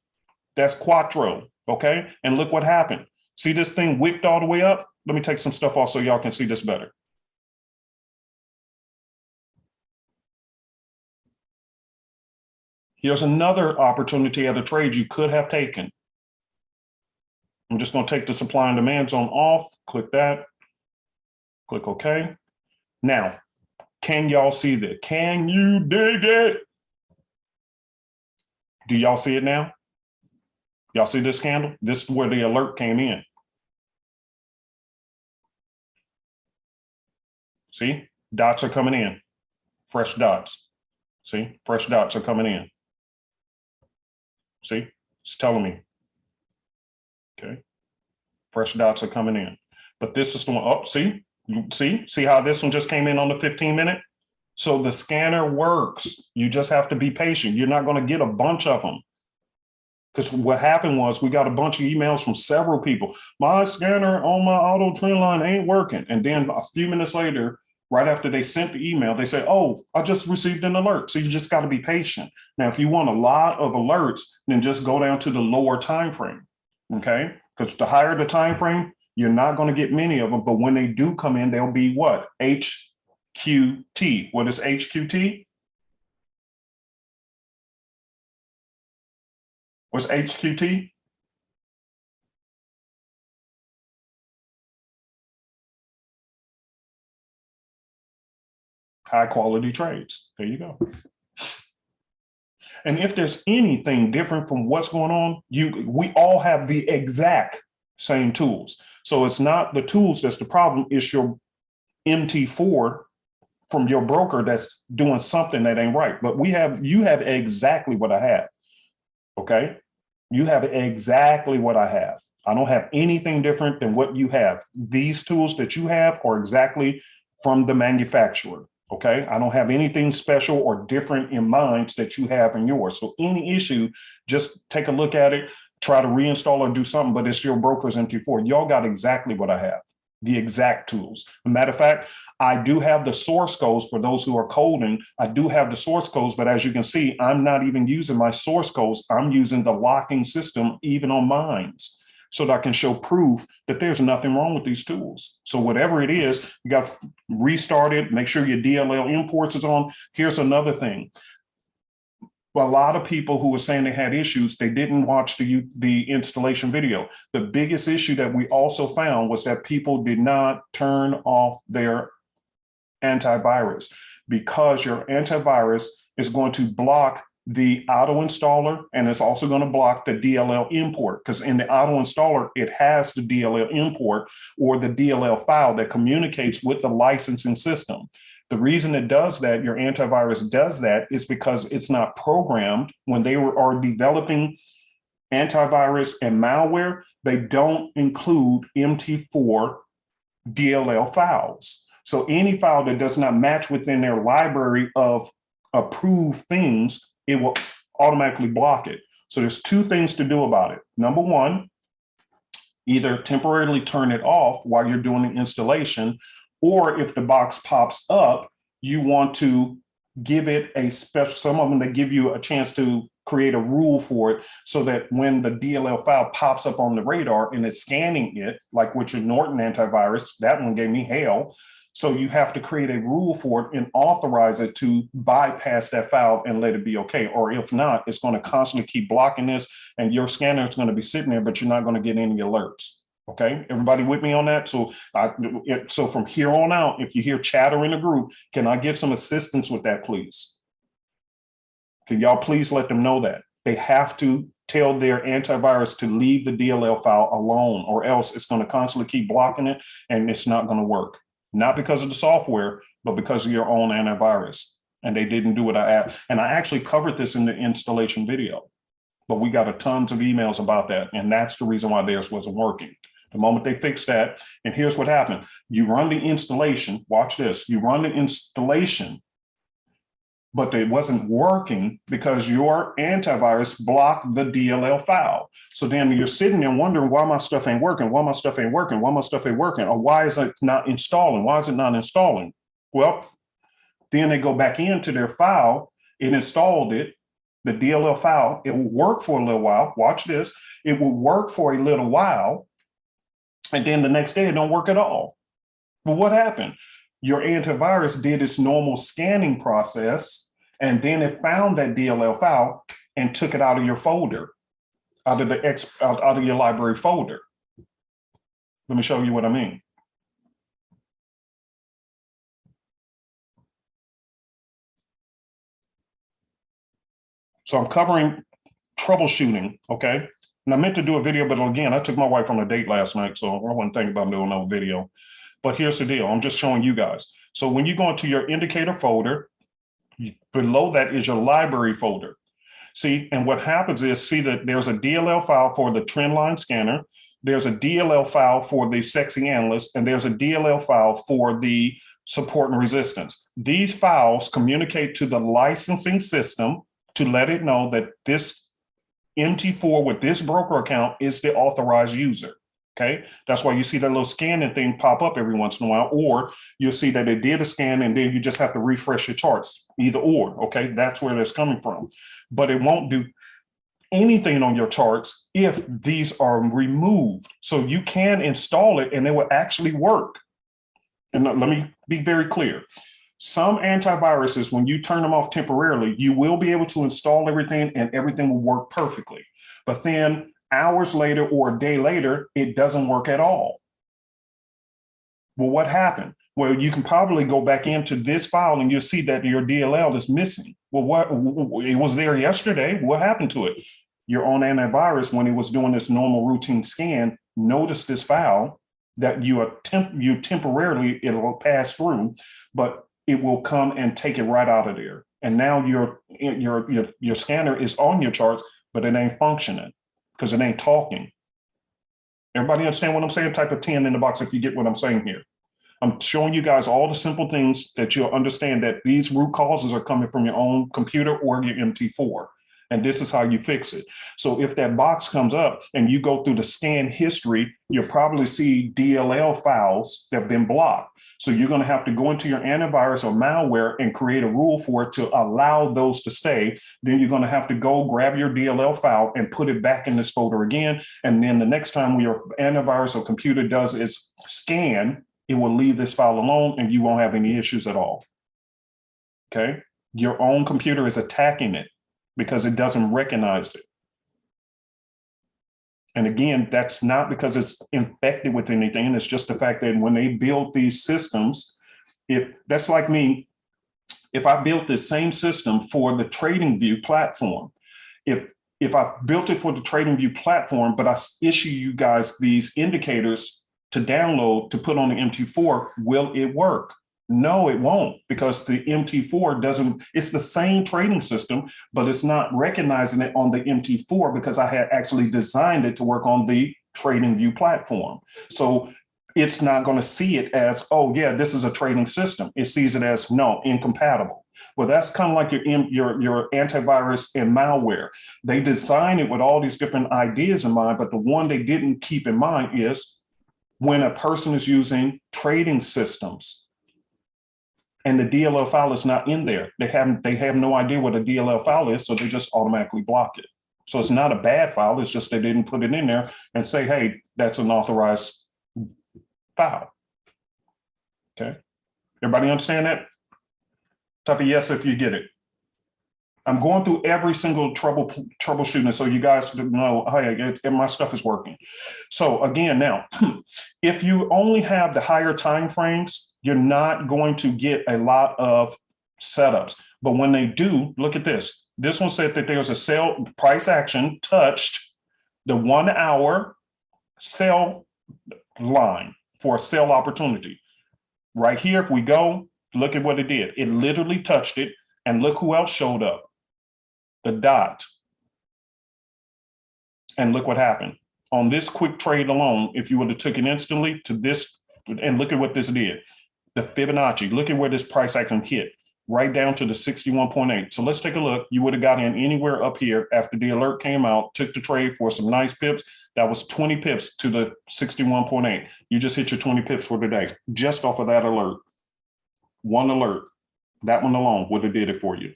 That's Quattro, okay? And look what happened. See this thing wicked all the way up? Let me take some stuff off so y'all can see this better. Here's another opportunity at a trade you could have taken. I'm just going to take the supply and demand zone off, click that, click OK. Now, can y'all see that? Can you dig it? Do y'all see it now? Y'all see this candle? This is where the alert came in. See, dots are coming in, fresh dots. See, fresh dots are coming in. See, it's telling me. Okay, fresh dots are coming in. But this is the one, oh, see how this one just came in on the 15-minute? So the scanner works. You just have to be patient. You're not going to get a bunch of them. Because what happened was we got a bunch of emails from several people. My scanner on my auto trend line ain't working. And then a few minutes later, right after they sent the email, they say, oh, I just received an alert. So you just got to be patient. Now, if you want a lot of alerts, then just go down to the lower time frame. Okay, because the higher the time frame, you're not going to get many of them. But when they do come in, they'll be what? HQT. What is HQT? What's HQT? High quality trades. There you go. And if there's anything different from what's going on, we all have the exact same tools. So it's not the tools that's the problem, it's your MT4 from your broker that's doing something that ain't right. But you have exactly what I have. Okay? You have exactly what I have. I don't have anything different than what you have. These tools that you have are exactly from the manufacturer. Okay, I don't have anything special or different in mind that you have in yours. So any issue, just take a look at it, try to reinstall or do something, but it's your broker's MT4. Y'all got exactly what I have, the exact tools. As a matter of fact, I do have the source codes for those who are coding. I do have the source codes, but as you can see, I'm not even using my source codes. I'm using the locking system even on mines, so that I can show proof that there's nothing wrong with these tools. So whatever it is, you got to restart it, make sure your DLL imports is on. Here's another thing. Well, a lot of people who were saying they had issues, they didn't watch the installation video. The biggest issue that we also found was that people did not turn off their antivirus, because your antivirus is going to block the auto installer, and it's also going to block the DLL import, because in the auto installer, it has the DLL import or the DLL file that communicates with the licensing system. The reason it does that, your antivirus does that, is because it's not programmed. When they are developing antivirus and malware, they don't include MT4 DLL files. So any file that does not match within their library of approved things, it will automatically block it. So there's two things to do about it. Number one, either temporarily turn it off while you're doing the installation, or if the box pops up, you want to give it a special, some of them, they give you a chance to create a rule for it so that when the DLL file pops up on the radar and it's scanning it, like with your Norton antivirus, that one gave me hell. So you have to create a rule for it and authorize it to bypass that file and let it be okay. Or if not, it's going to constantly keep blocking this, and your scanner is going to be sitting there, but you're not going to get any alerts. Okay, everybody with me on that? So, so from here on out, if you hear chatter in the group, can I get some assistance with that, please? Can y'all please let them know that they have to tell their antivirus to leave the DLL file alone, or else it's going to constantly keep blocking it and it's not going to work. Not because of the software, but because of your own antivirus. And they didn't do what I asked. And I actually covered this in the installation video, but we got tons of emails about that. And that's the reason why theirs wasn't working. The moment they fixed that, and here's what happened. You run the installation, watch this, you run the installation, but it wasn't working because your antivirus blocked the DLL file. So then you're sitting there wondering why my stuff ain't working, why my stuff ain't working, why my stuff ain't working, or why is it not installing? Why is it not installing? Well, then they go back into their file, it installed it, the DLL file, it will work for a little while. Watch this, it will work for a little while, and then the next day it don't work at all. Well, what happened? Your antivirus did its normal scanning process, and then it found that DLL file and took it out of your folder, out of your library folder. Let me show you what I mean. So I'm covering troubleshooting, okay? And I meant to do a video, but again, I took my wife on a date last night, so I wasn't thinking about doing no video. But here's the deal, I'm just showing you guys. So when you go into your indicator folder, below that is your library folder. See, and what happens is, see that there's a DLL file for the trend line scanner, there's a DLL file for the sexy analyst, and there's a DLL file for the support and resistance. These files communicate to the licensing system to let it know that this MT4 with this broker account is the authorized user. Okay, that's why you see that little scanning thing pop up every once in a while, or you'll see that it did a scan and then you just have to refresh your charts, either or. Okay, that's where that's coming from. But it won't do anything on your charts if these are removed. So you can install it and it will actually work. And let me be very clear. Some antiviruses, when you turn them off temporarily, you will be able to install everything and everything will work perfectly. But then hours later or a day later, it doesn't work at all. Well, what happened? Well, you can probably go back into this file and you'll see that your DLL is missing. Well, it was there yesterday. What happened to it? Your own antivirus, when it was doing its normal routine scan, noticed this file that you temporarily, it'll pass through, but it will come and take it right out of there. And now your scanner is on your charts, but it ain't functioning because it ain't talking. Everybody understand what I'm saying? Type of 10 in the box if you get what I'm saying here. I'm showing you guys all the simple things that you'll understand that these root causes are coming from your own computer or your MT4. And this is how you fix it. So if that box comes up and you go through the scan history, you'll probably see DLL files that have been blocked. So you're going to have to go into your antivirus or malware and create a rule for it to allow those to stay. Then you're going to have to go grab your DLL file and put it back in this folder again. And then the next time your antivirus or computer does its scan, it will leave this file alone and you won't have any issues at all. Okay? Your own computer is attacking it because it doesn't recognize it. And again, that's not because it's infected with anything. It's just the fact that when they build these systems, if that's like me, if I built this same system for the TradingView platform, if I built it for the TradingView platform, but I issue you guys these indicators to download to put on the MT4, will it work? No, it won't, because the MT4 doesn't, it's the same trading system, but it's not recognizing it on the MT4 because I had actually designed it to work on the TradingView platform. So it's not going to see it as, oh yeah, this is a trading system. It sees it as, no, incompatible. Well, that's kind of like your antivirus and malware. They design it with all these different ideas in mind, but the one they didn't keep in mind is when a person is using trading systems and the DLL file is not in there, they have no idea what a DLL file is, so they just automatically block it. So it's not a bad file, it's just they didn't put it in there and say, hey, that's an authorized file. Okay, everybody understand that? Type a yes if you get it. I'm going through every single troubleshooting so you guys know, hey, my stuff is working. So again, now, if you only have the higher time frames, you're not going to get a lot of setups. But when they do, look at this. This one said that there's a sell price action touched the 1 hour sell line for a sell opportunity. Right here, if we go, look at what it did. It literally touched it, and look who else showed up. The dot. And look what happened. On this quick trade alone, if you would have took it instantly to this, and look at what this did. The Fibonacci, look at where this price action hit, right down to the 61.8. So let's take a look. You would have got in anywhere up here after the alert came out, took the trade for some nice pips. That was 20 pips to the 61.8. You just hit your 20 pips for the day, just off of that alert. One alert. That one alone would have did it for you.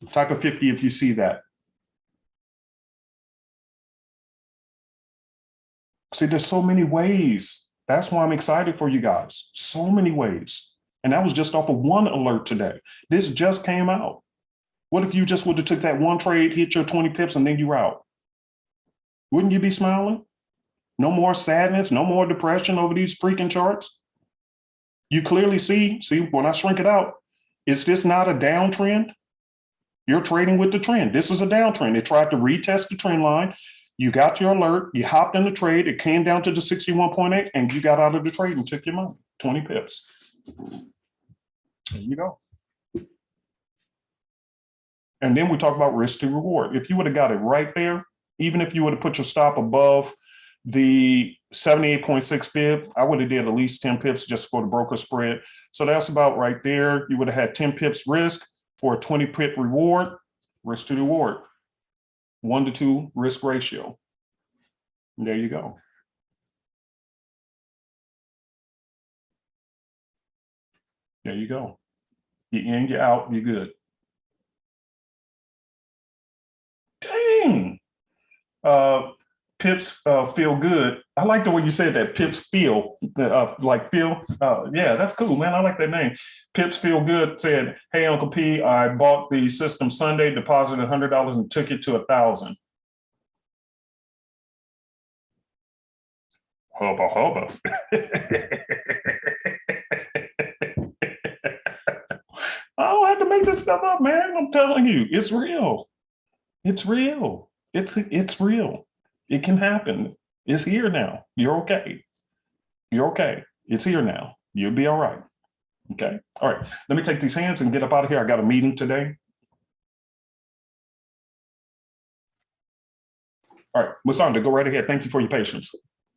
Type of 50 if you see that. See, there's so many ways. That's why I'm excited for you guys. So many ways. And that was just off of one alert today. This just came out. What if you just would have took that one trade, hit your 20 pips, and then you're out? Wouldn't you be smiling? No more sadness, no more depression over these freaking charts. You clearly see when I shrink it out, is this not a downtrend? You're trading with the trend. This is a downtrend. It tried to retest the trend line. You got your alert. You hopped in the trade. It came down to the 61.8 and you got out of the trade and took your money, 20 pips. There you go. And then we talk about risk to reward. If you would have got it right there, even if you would have put your stop above the 78.6 fib, I would have did at least 10 pips just for the broker spread. So that's about right there. You would have had 10 pips risk for a 20 pip reward, risk to reward, 1-to-2 risk ratio. And there you go. There you go. You're in, you're out, you're good. Dang. Pips feel good. I like the way you said that. Pips feel like feel. Yeah, that's cool, man. I like that name. Pips feel good said, "Hey, Uncle P, I bought the system Sunday, deposited $100 and took it to 1,000." Hubba hubba. I don't have to make this stuff up, man. I'm telling you, it's real. It's real. It's real. It can happen. It's here now. You're okay. You're okay. It's here now. You'll be all right. Okay. All right. Let me take these hands and get up out of here. I got a meeting today. All right. Musanda, go right ahead. Thank you for your patience.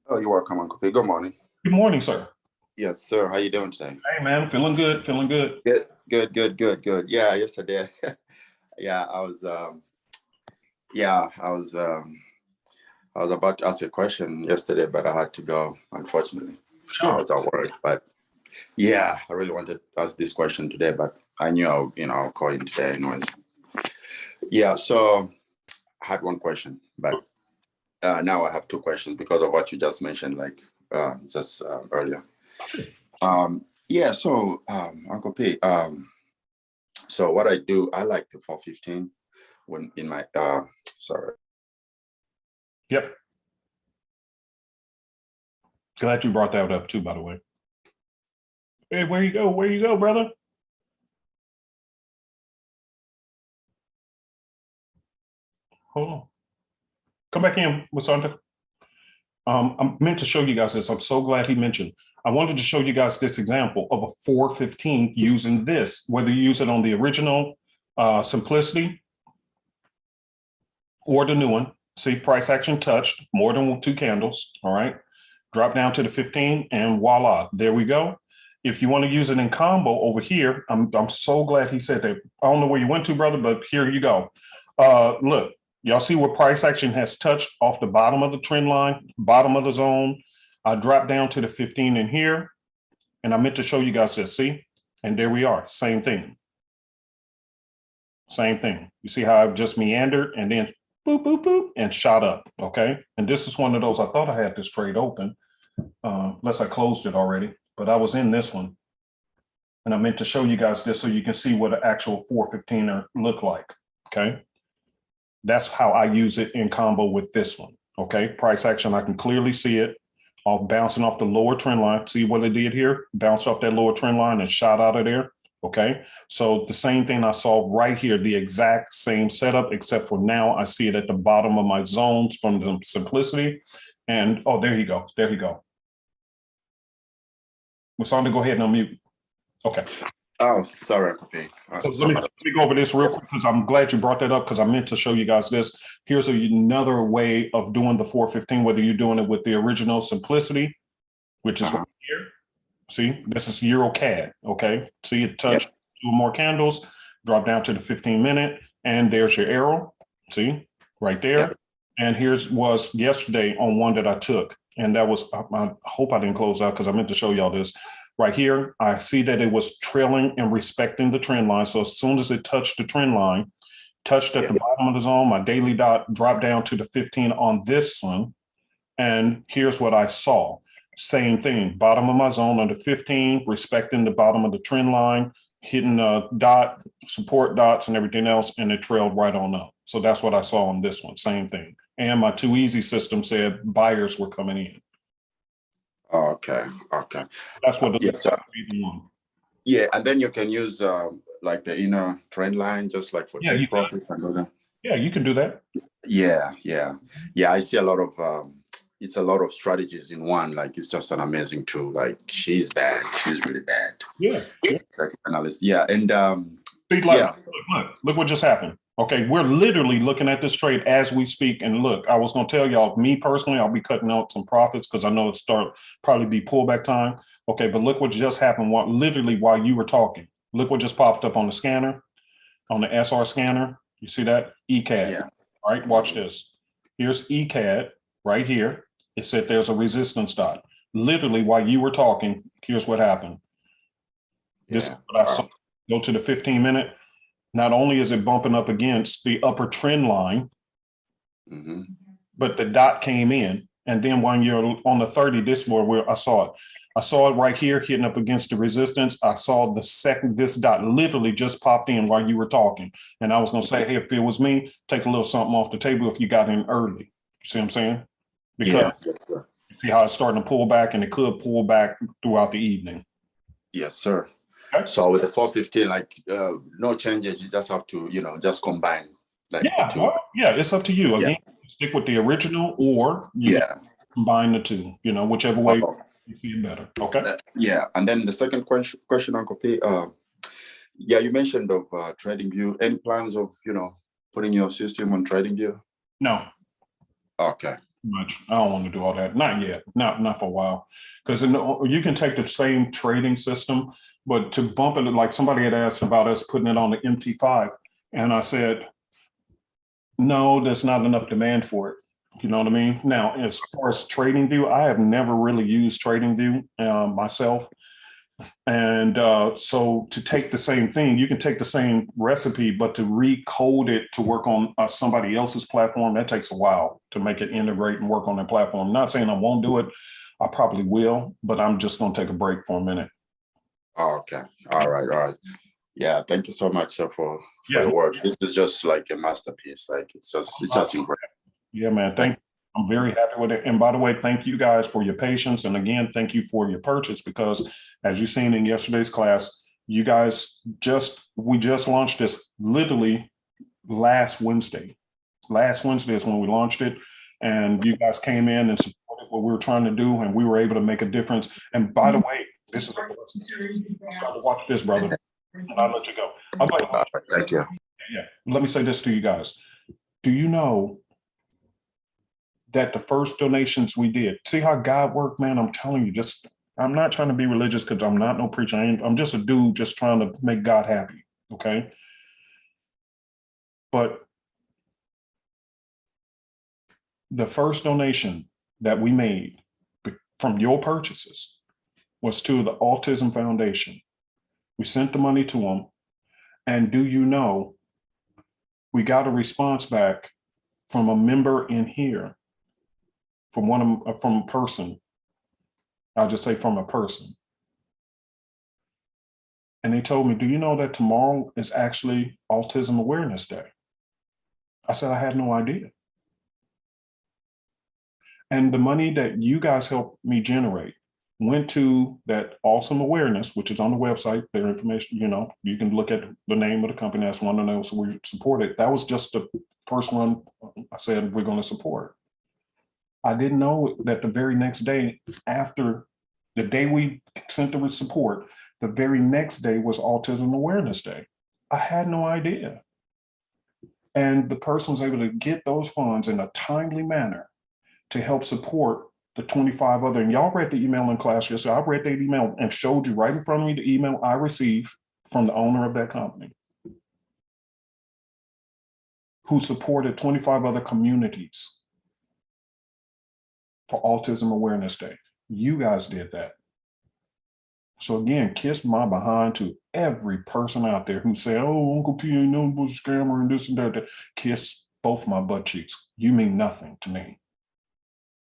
Oh, you're welcome, Uncle P. Good morning. Good morning, sir. Yes, sir. How you doing today? Hey, man. Feeling good. Feeling good. Good. Yeah, yesterday. I was about to ask a question yesterday, but I had to go, unfortunately. Sure. I was at work, but yeah, I really wanted to ask this question today, but I knew I'll call in today anyways. Yeah, so I had one question, but now I have two questions because of what you just mentioned, like earlier. So Uncle P, so what I do, I like the 415 when in my sorry. Yep. Glad you brought that up too, by the way. Hey, where you go? Where you go, brother? Hold on. Come back in, Wasanta. I meant to show you guys this. I'm so glad he mentioned. I wanted to show you guys this example of a 415 using this, whether you use it on the original simplicity or the new one. See, price action touched, more than 2 candles, all right? Drop down to the 15 and voila, there we go. If you want to use it in combo over here, I'm so glad he said that. I don't know where you went to, brother, but here you go. Look, y'all see where price action has touched off the bottom of the trend line, bottom of the zone. I dropped down to the 15 in here, and I meant to show you guys this, see? And there we are, same thing. Same thing. You see how I've just meandered and then boop, boop, boop, and shot up, okay? And this is one of those, I thought I had this trade open, unless I closed it already, but I was in this one. And I meant to show you guys this so you can see what an actual 415er look like, okay? That's how I use it in combo with this one, okay? Price action, I can clearly see it all bouncing off the lower trend line. See what it did here? Bounced off that lower trend line and shot out of there, okay? So the same thing I saw right here, the exact same setup, except for now I see it at the bottom of my zones from the simplicity. And, oh, there you go, there you go. Wasanda, go ahead and unmute. Okay. Oh, sorry, Kopi. So let me go over this real quick because I'm glad you brought that up because I meant to show you guys this. Here's another way of doing the 415, whether you're doing it with the original simplicity, which is right here. See, this is Euro CAD, okay? See it touch 2 more candles, drop down to the 15-minute, and there's your arrow, see, right there. And here's was yesterday on one that I took, and that was, I hope I didn't close out because I meant to show y'all this. Right here, I see that it was trailing and respecting the trend line. So as soon as it touched the trend line, touched at the bottom of the zone, my daily dot dropped down to the 15 on this one. And here's what I saw. Same thing, bottom of my zone under 15, respecting the bottom of the trend line, hitting a dot, support dots and everything else, and it trailed right on up. So that's what I saw on this one, same thing. And my too easy system said buyers were coming in. Okay. That's what yeah, and then you can use like the inner trend line, just like for take profit and all that. Yeah, you can do that. Yeah. I see a lot of it's a lot of strategies in one. Like it's just an amazing tool. Like she's bad, she's really bad. Yeah. Sex analyst. Yeah, and look what just happened. Okay, we're literally looking at this trade as we speak. And look, I was going to tell y'all, me personally, I'll be cutting out some profits because I know it's probably be pullback time. Okay, but look what just happened literally while you were talking. Look what just popped up on the scanner, on the SR scanner. You see that? ECAD. Yeah. All right, watch this. Here's ECAD right here. It said there's a resistance dot. Literally while you were talking, here's what happened. This is what I saw. Go to the 15-minute. Not only is it bumping up against the upper trend line, but the dot came in. And then when you're on the 30, this is where I saw it. I saw it right here hitting up against the resistance. I saw this dot literally just popped in while you were talking. And I was going to say, hey, if it was me, take a little something off the table if you got in early. You see what I'm saying? Because you see how it's starting to pull back, and it could pull back throughout the evening. Yes, sir. Okay. So with the 415, like no changes, you just have to, just combine. Like it's up to you. Again, stick with the original or combine the two, whichever way you feel better. Okay. And then the second question, Uncle P. You mentioned of TradingView. Any plans of, putting your system on TradingView? No. Okay. Much. I don't want to do all that. Not yet. Not for a while. Because you can take the same trading system, but to bump it, like somebody had asked about us putting it on the MT5, and I said, no, there's not enough demand for it. You know what I mean? Now, as far as TradingView, I have never really used TradingView myself. And so to take the same thing, you can take the same recipe, but to recode it to work on somebody else's platform, that takes a while to make it integrate and work on that platform. I'm not saying I won't do it. I probably will, but I'm just going to take a break for a minute. Okay. All right. Yeah. Thank you so much, sir, for your work. This is just like a masterpiece. Like it's just incredible. Yeah, man. Thank you. I'm very happy with it. And by the way, thank you guys for your patience. And again, thank you for your purchase, because as you've seen in yesterday's class, you guys we just launched this literally last Wednesday. Last Wednesday is when we launched it. And you guys came in and supported what we were trying to do, and we were able to make a difference. And by the way, this is watch this, brother. And I'll let you go. Thank you. Yeah. Let me say this to you guys. Do you know that the first donations we did, see how God worked, man? I'm telling you, I'm not trying to be religious because I'm not no preacher. I'm just a dude just trying to make God happy. Okay. But the first donation that we made from your purchases was to the Autism Foundation. We sent the money to them. And do you know, we got a response back from a member in here, from a person. I'll just say from a person. And they told me, do you know that tomorrow is actually Autism Awareness Day? I said, I had no idea. And the money that you guys helped me generate went to that awesome awareness, which is on the website. Their information, you can look at the name of the company. That's one of those we supported. That was just the first one I said we're going to support. I didn't know that the very next day, after the day we sent the support, the very next day was Autism Awareness Day. I had no idea. And the person was able to get those funds in a timely manner to help support the 25 other, and y'all read the email in class yesterday. I read that email and showed you right in front of me the email I received from the owner of that company, who supported 25 other communities for Autism Awareness Day. You guys did that. So again, kiss my behind to every person out there who say, oh, Uncle P ain't no scammer and this and that. Kiss both my butt cheeks. You mean nothing to me.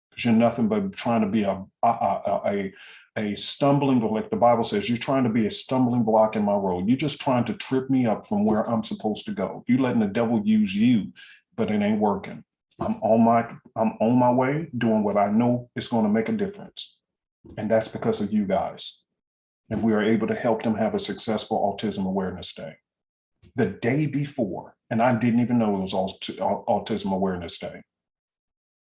Because you're nothing but trying to be a stumbling, like the Bible says, you're trying to be a stumbling block in my road. You're just trying to trip me up from where I'm supposed to go. You're letting the devil use you, but it ain't working. I'm on my way doing what I know is going to make a difference. And that's because of you guys. And we are able to help them have a successful Autism Awareness Day. The day before, and I didn't even know it was Autism Awareness Day.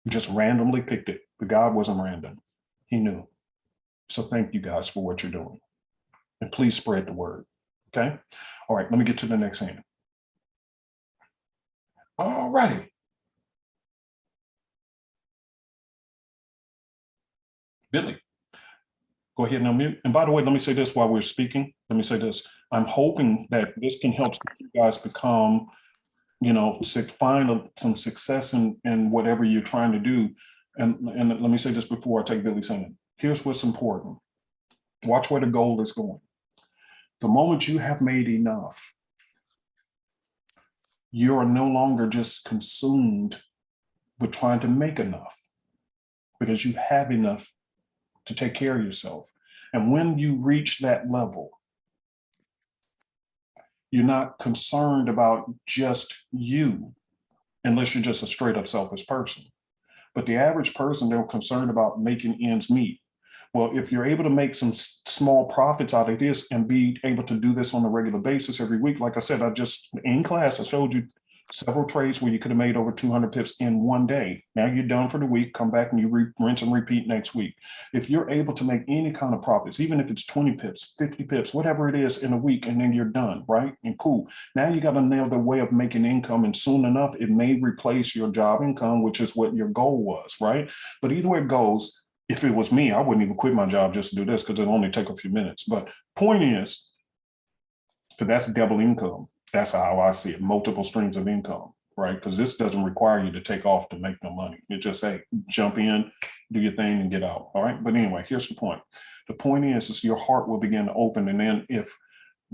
Just randomly picked it. But God wasn't random. He knew. So thank you guys for what you're doing. And please spread the word. Okay? All right, let me get to the next hand. All righty. Billy, go ahead and unmute. And by the way, let me say this while we're speaking. Let me say this. I'm hoping that this can help you guys become, find some success in whatever you're trying to do. And let me say this before I take Billy's hand. Here's what's important. Watch where the goal is going. The moment you have made enough, you are no longer just consumed with trying to make enough, because you have enough to take care of yourself. And when you reach that level, you're not concerned about just you, unless you're just a straight up selfish person. But the average person, they're concerned about making ends meet. Well, if you're able to make some small profits out of this and be able to do this on a regular basis every week, like I said, in class, I showed you several trades where you could have made over 200 pips in one day. Now you're done for the week, come back and you rinse and repeat next week. If you're able to make any kind of profits, even if it's 20 pips, 50 pips, whatever it is in a week, and then you're done, right? And cool. Now you got to nail the way of making income, and soon enough, it may replace your job income, which is what your goal was, right? But either way it goes, if it was me, I wouldn't even quit my job just to do this, because it'll only take a few minutes. But point is, so that's double income. That's how I see it, multiple streams of income, right? Because this doesn't require you to take off to make no money. It just, hey, jump in, do your thing and get out, all right? But anyway, here's the point. The point is your heart will begin to open, and then if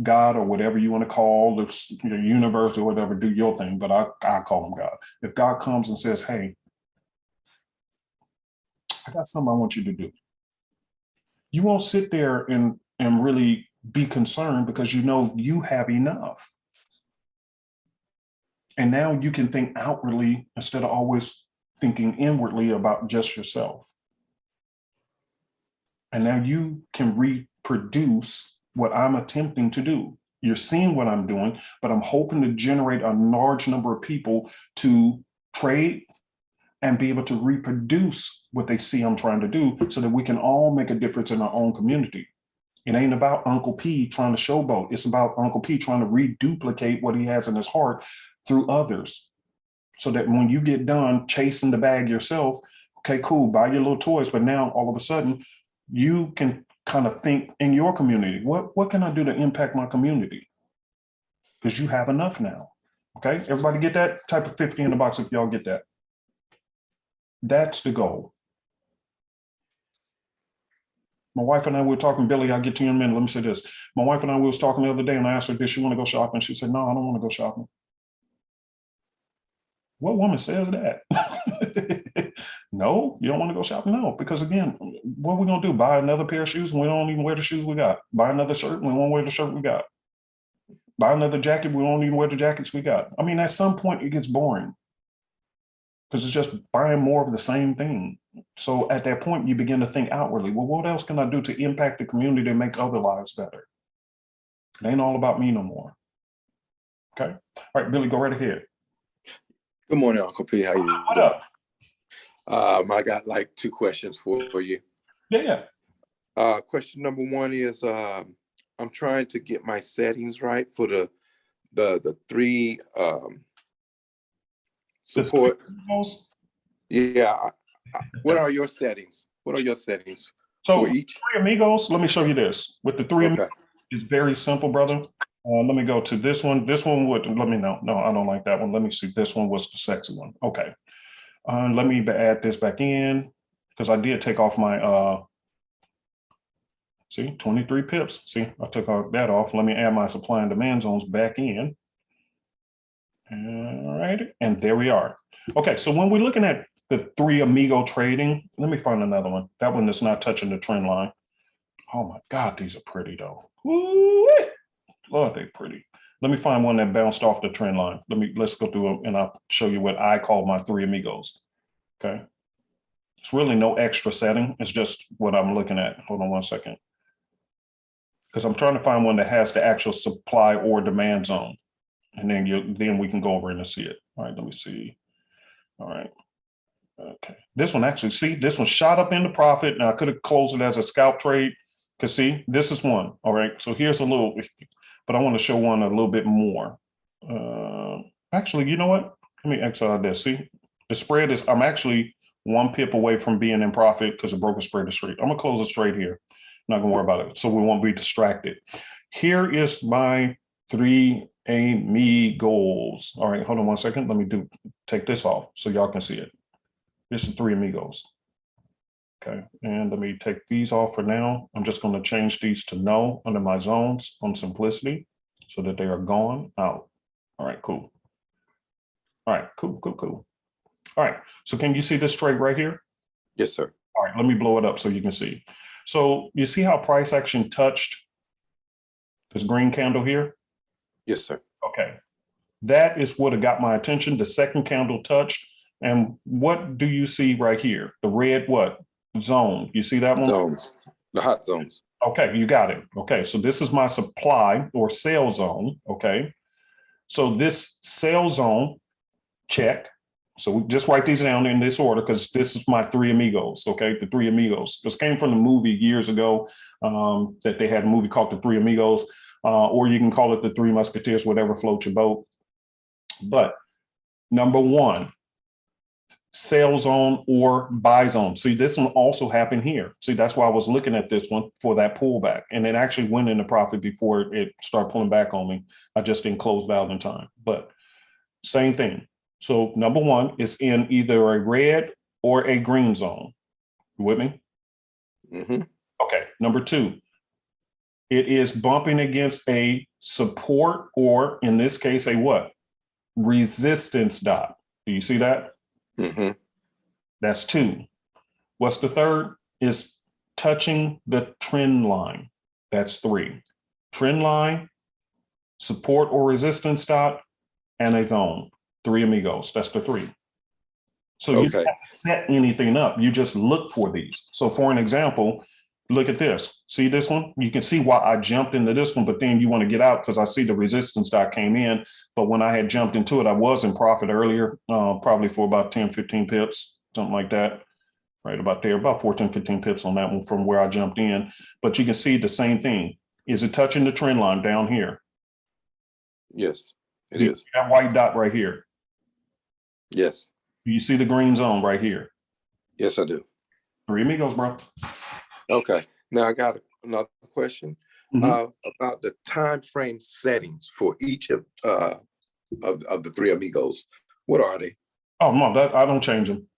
God, or whatever you want to call the universe or whatever, do your thing, but I call him God. If God comes and says, hey, I got something I want you to do, you won't sit there and really be concerned, because you know you have enough. And now you can think outwardly instead of always thinking inwardly about just yourself. And now you can reproduce what I'm attempting to do. You're seeing what I'm doing, but I'm hoping to generate a large number of people to trade and be able to reproduce what they see I'm trying to do so that we can all make a difference in our own community. It ain't about Uncle P trying to showboat. It's about Uncle P trying to reduplicate what he has in his heart through others. So that when you get done chasing the bag yourself, okay, cool, buy your little toys. But now all of a sudden you can kind of think in your community, what can I do to impact my community? Because you have enough now. Okay, everybody get that? Type of 50 in the box if y'all get that. That's the goal. My wife and I were talking, Billy, I'll get to you in a minute. Let me say this. My wife and I was talking the other day and I asked her, did she want to go shopping? She said, no, I don't want to go shopping. What woman says that? No, you don't want to go shopping? No, because again, what are we going to do? Buy another pair of shoes and we don't even wear the shoes we got. Buy another shirt and we won't wear the shirt we got. Buy another jacket, we won't even wear the jackets we got. I mean, at some point it gets boring because it's just buying more of the same thing. So at that point, you begin to think outwardly, well, what else can I do to impact the community and make other lives better? It ain't all about me no more. Okay. All right, Billy, go right ahead. Good morning, Uncle P. How you doing? What up? I got like 2 questions for you. Yeah. Question number 1 is I'm trying to get my settings right for the 3 support. Yeah. What are your settings? What are your settings So for each? 3 amigos, let me show you this. With the 3 amigos, it's very simple, brother. Let me go to this one. This one would, let me know. No, I don't like that one. Let me see. This one was the sexy one. Okay. Let me add this back in because I did take off my, see, 23 pips. See, I took that off. Let me add my supply and demand zones back in. All right. And there we are. Okay. So when we're looking at the 3 amigo trading, let me find another one. That one that's not touching the trend line. Oh my God, these are pretty though. Woo-wee. Lord, they're pretty. Let me find one that bounced off the trend line. Let's go through them and I'll show you what I call my 3 amigos. Okay. It's really no extra setting. It's just what I'm looking at. Hold on one second. Because I'm trying to find one that has the actual supply or demand zone. And then we can go over and see it. All right, let me see. All right. Okay. This one actually, see, this one shot up into profit. Now I could have closed it as a scalp trade. Because see, this is one. All right. So here's a little, but I want to show one a little bit more. Actually, you know what? Let me exile this. See, the spread is, I'm actually 1 pip away from being in profit because the broker spread is straight. I'm going to close it straight here. I'm not going to worry about it. So we won't be distracted. Here is my 3 amigos. All right. Hold on one second. Let me take this off so y'all can see it. Here's the 3 amigos. Okay, and let me take these off for now. I'm just going to change these to no under my zones on simplicity so that they are gone out. All right, cool. All right, cool. All right, so can you see this trade right here? Yes, sir. All right, let me blow it up so you can see. So you see how price action touched this green candle here? Yes, sir. Okay, that is what got my attention. The second candle touched. And what do you see right here? The red what? Zone. You see that one? Zones. The hot zones. Okay, you got it. Okay, so this is my supply or sell zone. Okay, so this sell zone, check. So we just write these down in this order because this is my 3 amigos. Okay, the 3 amigos. This came from the movie years ago that they had a movie called The 3 Amigos, or you can call it The 3 Musketeers, whatever floats your boat. But number 1. Sell zone or buy zone. See, this one also happened here. See, that's why I was looking at this one for that pullback. And it actually went into profit before it started pulling back on me. I just didn't close it out in time, but same thing. So number 1 is in either a red or a green zone. You with me? Mm-hmm. Okay. Number 2, it is bumping against a support or in this case, a what? Resistance dot. Do you see that? Mm-hmm. That's 2. What's the third? Is touching the trend line. That's 3. Trend line, support or resistance dot, and a zone. 3 amigos. That's the 3. So you don't Okay. have to set anything up. You just look for these. So for an example, look at this. See this one? You can see why I jumped into this one, but then you want to get out because I see the resistance that came in. But when I had jumped into it, I was in profit earlier, probably for about 10, 15 pips, something like that. Right about there, about 14, 15 pips on that one from where I jumped in. But you can see the same thing. Is it touching the trend line down here? Yes, it You is. see that white dot right here. Yes. Do you see the green zone right here? Yes, I do. Three amigos, bro. Okay. Now I got another question Mhm. about the time frame settings for each of the three amigos. What are they? Oh no, that I don't change them.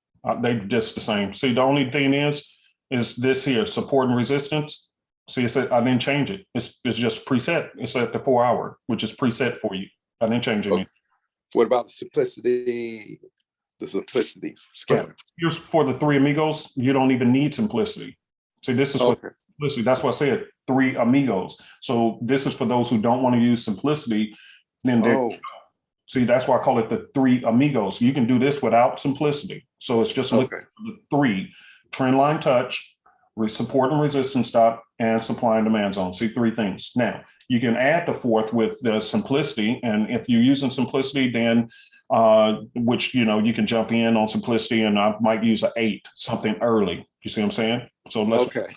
They just the same. See, the only thing is this here, support and resistance. See, it said I didn't change it. It's just preset. It's at the 4 hour, which is preset for you. I didn't change anything. What about the simplicity? The simplicity scanner. Here's for the three amigos. You don't even need simplicity. See, this is for Okay. simplicity. That's why I said three amigos. So this is for those who don't want to use simplicity. Then they Oh, see, that's why I call it the three amigos. You can do this without simplicity. So it's just looking okay. for the three: trend line touch, support and resistance dot, and supply and demand zone. See, three things. Now you can add the fourth with the simplicity, and if you're using simplicity, then which you can jump in on simplicity, and I might use an 8, something early. You see what I'm saying? So let's Okay.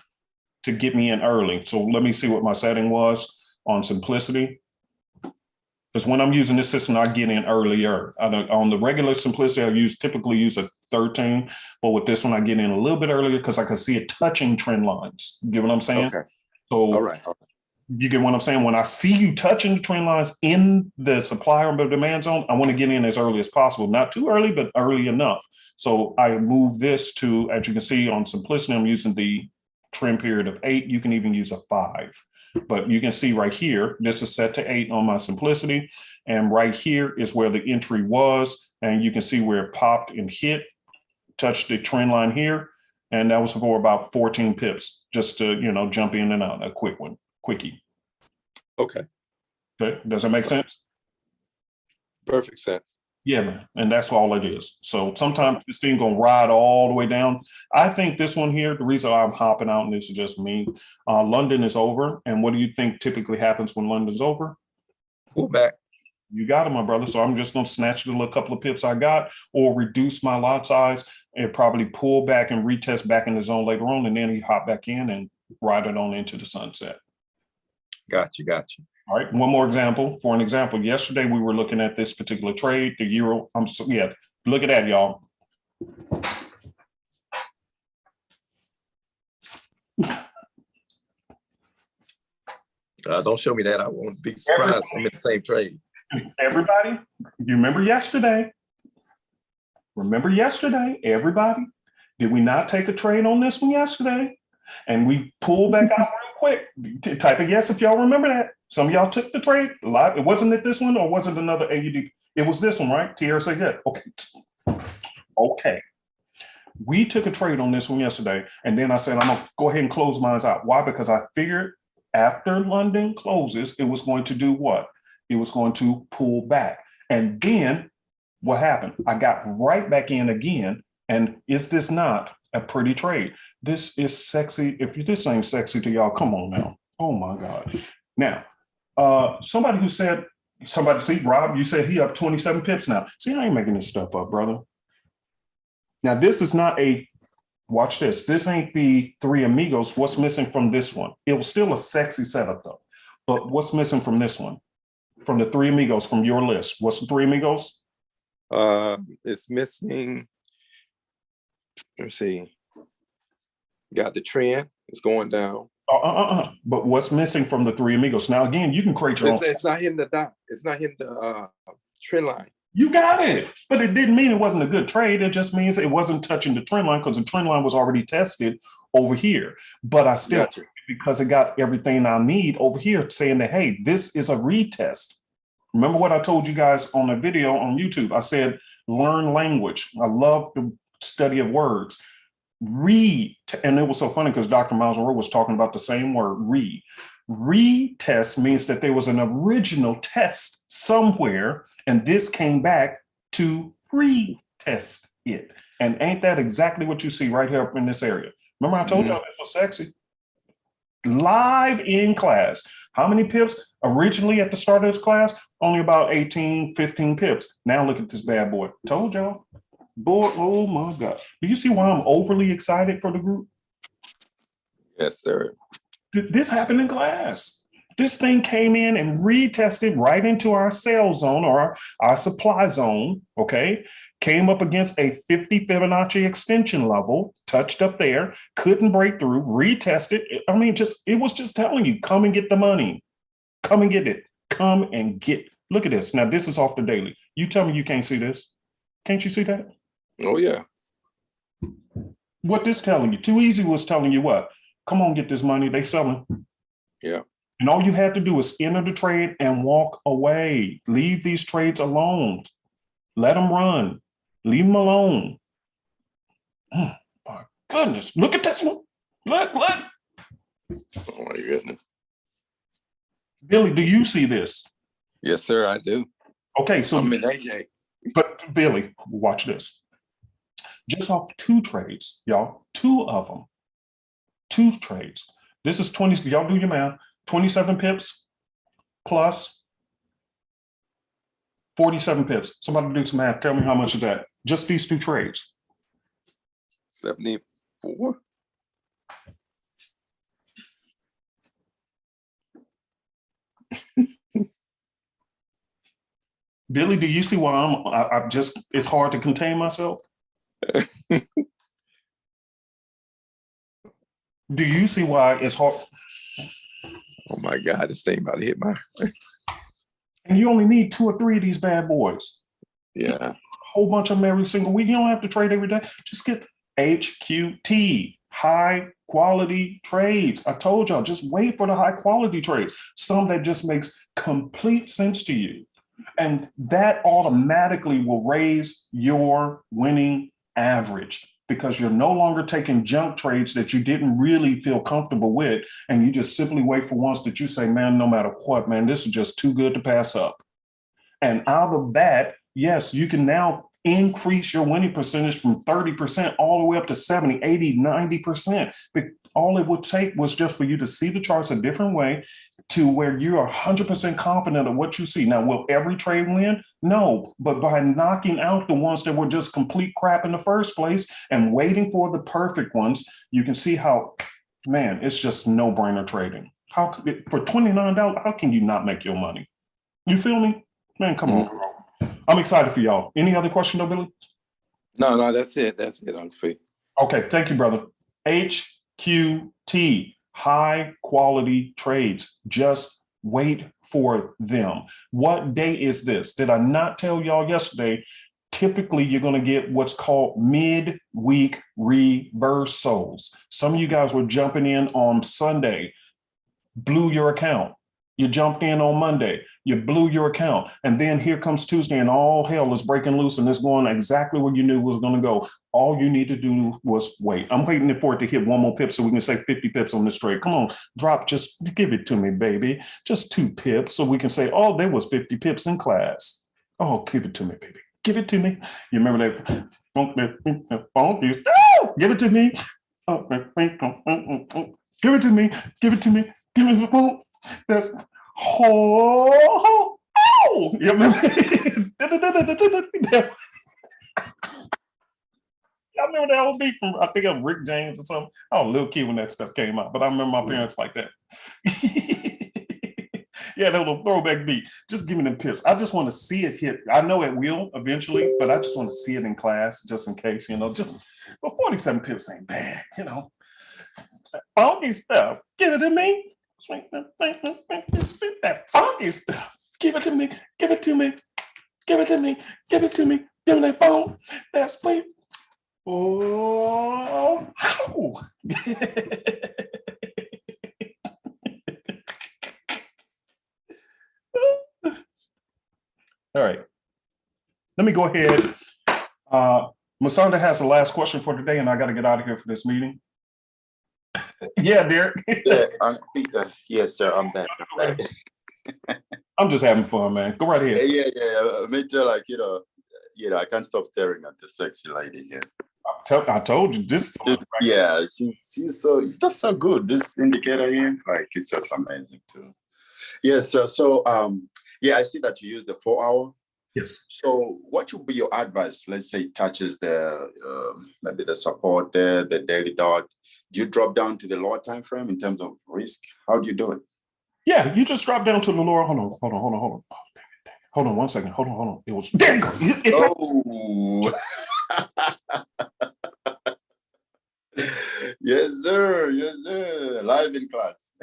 to get me in early. So let me see what my setting was on simplicity. Because when I'm using this system, I get in earlier. On the regular simplicity, I typically use a 13, but with this one, I get in a little bit earlier because I can see it touching trend lines. You get what I'm saying? Okay. So All right. you get what I'm saying? When I see you touching the trend lines in the supply or the demand zone, I want to get in as early as possible. Not too early, but early enough. So I move this to, as you can see on simplicity, I'm using the trend period of 8. You can even use a 5. But you can see right here, this is set to 8 on my simplicity. And right here is where the entry was. And you can see where it popped and hit, touched the trend line here. And that was for about 14 pips, just to, jump in and out, a quick one, quickie. Okay. Okay, does that make sense? Perfect sense. Yeah, man. And that's all it is. So sometimes this thing gonna ride all the way down. I think this one here, the reason I'm hopping out, and this is just me, London is over. And what do you think typically happens when London's over? Pull back. You got it, my brother. So I'm just gonna snatch the little couple of pips I got, or reduce my lot size and probably pull back and retest back in the zone later on, and then you hop back in and ride it on into the sunset. Got you. Got you. All right, one more example. For an example, yesterday we were looking at this particular trade, the euro. Look at that, y'all. Don't show me that. I won't be surprised. I'm in the same trade. Everybody, you remember yesterday? Everybody? Did we not take a trade on this one yesterday? And we pulled back out real quick. Type a yes if y'all remember that. Some of y'all took the trade. A lot. It wasn't it this one or was it another AUD? It was this one, right? Tierra said yeah. Okay. We took a trade on this one yesterday. And then I said, I'm going to go ahead and close mine out. Why? Because I figured after London closes, it was going to do what? It was going to pull back. And then what happened? I got right back in again. And is this not a pretty trade? This is sexy. If this ain't sexy to y'all, come on now. Oh my God. Now, somebody see, Rob, you said he up 27 pips now. See, I ain't making this stuff up, brother. Now, this is not watch this. This ain't the three amigos. What's missing from this one? It was still a sexy setup though. But what's missing from this one? From the three amigos from your list? What's the three amigos? It's missing. Let's see. Got the trend. It's going down. But what's missing from the three amigos? Now, again, you can create your own. It's not hitting the dot. It's not hitting the trend line. You got it. But it didn't mean it wasn't a good trade. It just means it wasn't touching the trend line because the trend line was already tested over here. But I still, because it got everything I need over here saying that, hey, this is a retest. Remember what I told you guys on a video on YouTube? I said, learn language. I love the study of words. Read. And it was so funny because Dr. Miles Monroe was talking about the same word, read. Retest means that there was an original test somewhere, and this came back to retest it. And ain't that exactly what you see right here up in this area? Remember I told y'all this was sexy? Live in class. How many pips? Originally at the start of this class, only about 18, 15 pips. Now look at this bad boy. Told y'all. Boy, oh my God. Do you see why I'm overly excited for the group? Yes, sir. This happened in class. This thing came in and retested right into our sell zone or our supply zone, okay? Came up against a 50 Fibonacci extension level, touched up there, couldn't break through, retested. I mean, it was just telling you, come and get the money. Come and get it. Come and get. Look at this. Now, this is off the daily. You tell me you can't see this. Can't you see that? Oh, yeah. What this telling you? Too Easy was telling you what? Come on, get this money. They selling. Yeah. And all you had to do is enter the trade and walk away. Leave these trades alone. Let them run. Leave them alone. Oh, my goodness. Look at this one. Look. Oh, my goodness. Billy, do you see this? Yes, sir, I do. Okay, so I'm in AJ. but Billy, watch this. Just off 2 trades, y'all, 2 of them. 2 trades. This is 20, y'all do your math, 27 pips plus 47 pips. Somebody do some math. Tell me how much is that? Just these 2 trades. 74. Billy, do you see why I'm just, it's hard to contain myself? Do you see why it's hard? Oh my God, this thing about to hit my. And you only need 2 or 3 of these bad boys. Yeah. A whole bunch of them every single week. You don't have to trade every day. Just get HQT, high quality trades. I told y'all, just wait for the high quality trades. Some that just makes complete sense to you. And that automatically will raise your winning average because you're no longer taking junk trades that you didn't really feel comfortable with. And you just simply wait for ones that you say, man, no matter what, man, this is just too good to pass up. And out of that, yes, you can now increase your winning percentage from 30% all the way up to 70, 80, 90%. But all it would take was just for you to see the charts a different way to where you are 100% confident of what you see. Now, will every trade win? No, but by knocking out the ones that were just complete crap in the first place and waiting for the perfect ones, you can see how, man, it's just no-brainer trading. How for $29, how can you not make your money? You feel me? Man, come on. I'm excited for y'all. Any other question though, Billy? No, that's it. That's it, Uncle P. Okay, thank you, brother. HQT, high quality trades. Just wait for them. What day is this? Did I not tell y'all yesterday? Typically, you're going to get what's called mid-week reversals. Some of you guys were jumping in on Sunday, blew your account. You jumped in on Monday, you blew your account. And then here comes Tuesday and all hell is breaking loose and it's going exactly where you knew it was going to go. All you need to do was wait. I'm waiting for it to hit 1 more pip so we can say 50 pips on this trade. Come on, drop, just give it to me, baby. Just 2 pips so we can say, oh, there was 50 pips in class. Oh, give it to me, baby. Give it to me. You remember that? Give it to me. Give it to me. Give it to me. Give me the phone. That's you remember? I remember that old beat from, I think of Rick James or something. I was a little kid when that stuff came out, but I remember my parents like that. Yeah, that little throwback beat. Just give me them pips. I just want to see it hit. I know it will eventually, but I just want to see it in class just in case, but 47 pips ain't bad, Funky stuff. Give it to me. That funky stuff. Give it to me. Give it to me. Give it to me. Give it to me. Give me that phone. That's sweet. Oh. All right. Let me go ahead. Masanda has the last question for today, and I got to get out of here for this meeting. Yeah, Derek. Yeah, yes, sir. I'm back. I'm just having fun, man. Go right ahead. Yeah. Major, I can't stop staring at the sexy lady here. I told you this. Yeah, she's just so good. This indicator here, like it's just amazing too. Yes, yeah, I see that you use the 4-hour. Yes. So what would be your advice? Let's say it touches the maybe the support there, the daily dot. Do you drop down to the lower time frame in terms of risk? How do you do it? Yeah, you just drop down to the lower. Hold on. Oh, hold on 1 second. Hold on. It was there. You go. Oh, yes, sir. Yes, sir. Live in class.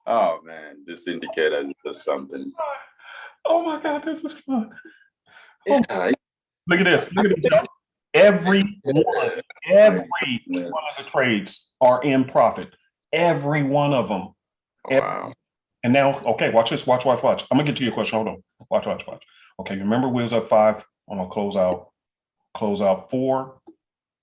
Oh man, this indicator is just something. Oh my God, this is fun. Yeah. Look at this. Y'all. Every one of the trades are in profit. Every one of them. Wow. And now, okay, watch this. Watch. I'm gonna get to your question. Hold on. Watch. Okay, remember we was up 5. I'm gonna close out 4.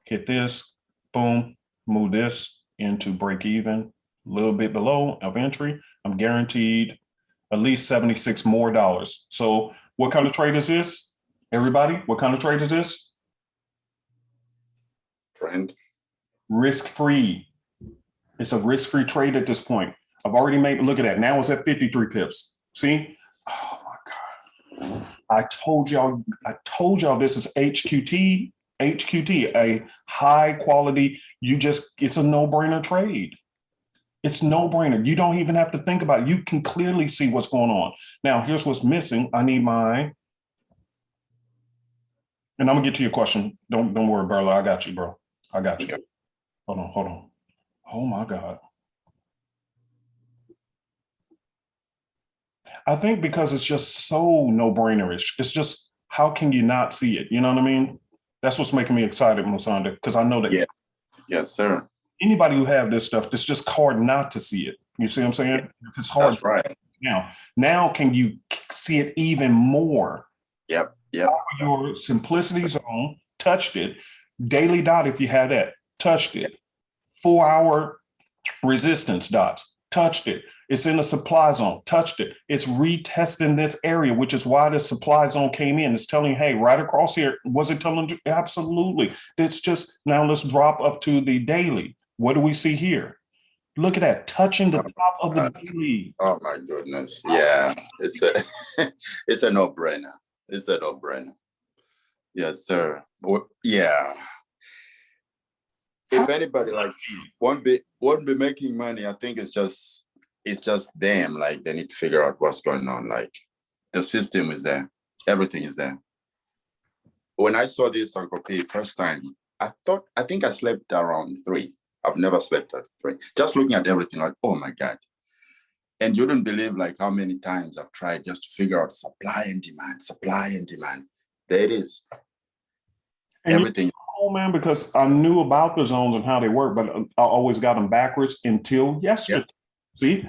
Hit this. Boom. Move this into break even. A little bit below of entry. I'm guaranteed at least $76 more. So what kind of trade is this? Everybody, what kind of trade is this? Trend. Risk-free. It's a risk-free trade at this point. I've already made, look at that. Now it's at 53 pips. See? Oh my God. I told y'all this is HQT, a high quality. It's a no-brainer trade. It's no-brainer. You don't even have to think about it. You can clearly see what's going on. Now, here's what's missing. I need and I'm gonna get to your question. Don't worry, Berla. I got you, bro. I got you. Hold on. Oh my God. I think because it's just so no-brainerish. It's just, how can you not see it? You know what I mean? That's what's making me excited, Musanda, because I know that. Yeah. Yes, sir. Anybody who have this stuff, it's just hard not to see it. You see what I'm saying? If it's hard. That's right. Now can you see it even more? Yep. Your simplicity zone, touched it. Daily dot, if you had that, touched it. 4-hour resistance dots, touched it. It's in the supply zone, touched it. It's retesting this area, which is why the supply zone came in. It's telling you, hey, right across here. Was it telling you? Absolutely. It's just, now let's drop up to the daily. What do we see here? Look at that, touching the top of the daily. Oh my goodness. Yeah, it's a no-brainer. It's a no-brainer. Yes, sir. Yeah. If anybody won't be making money, I think it's just them. Like, they need to figure out what's going on. Like, the system is there. Everything is there. When I saw this on Copy first time, I think I slept around 3. I've never slept at 3. Just looking at everything, like, oh my God. And you don't believe like how many times I've tried just to figure out supply and demand. There it is. And everything. Oh man, because I knew about the zones and how they work, but I always got them backwards until yesterday. See,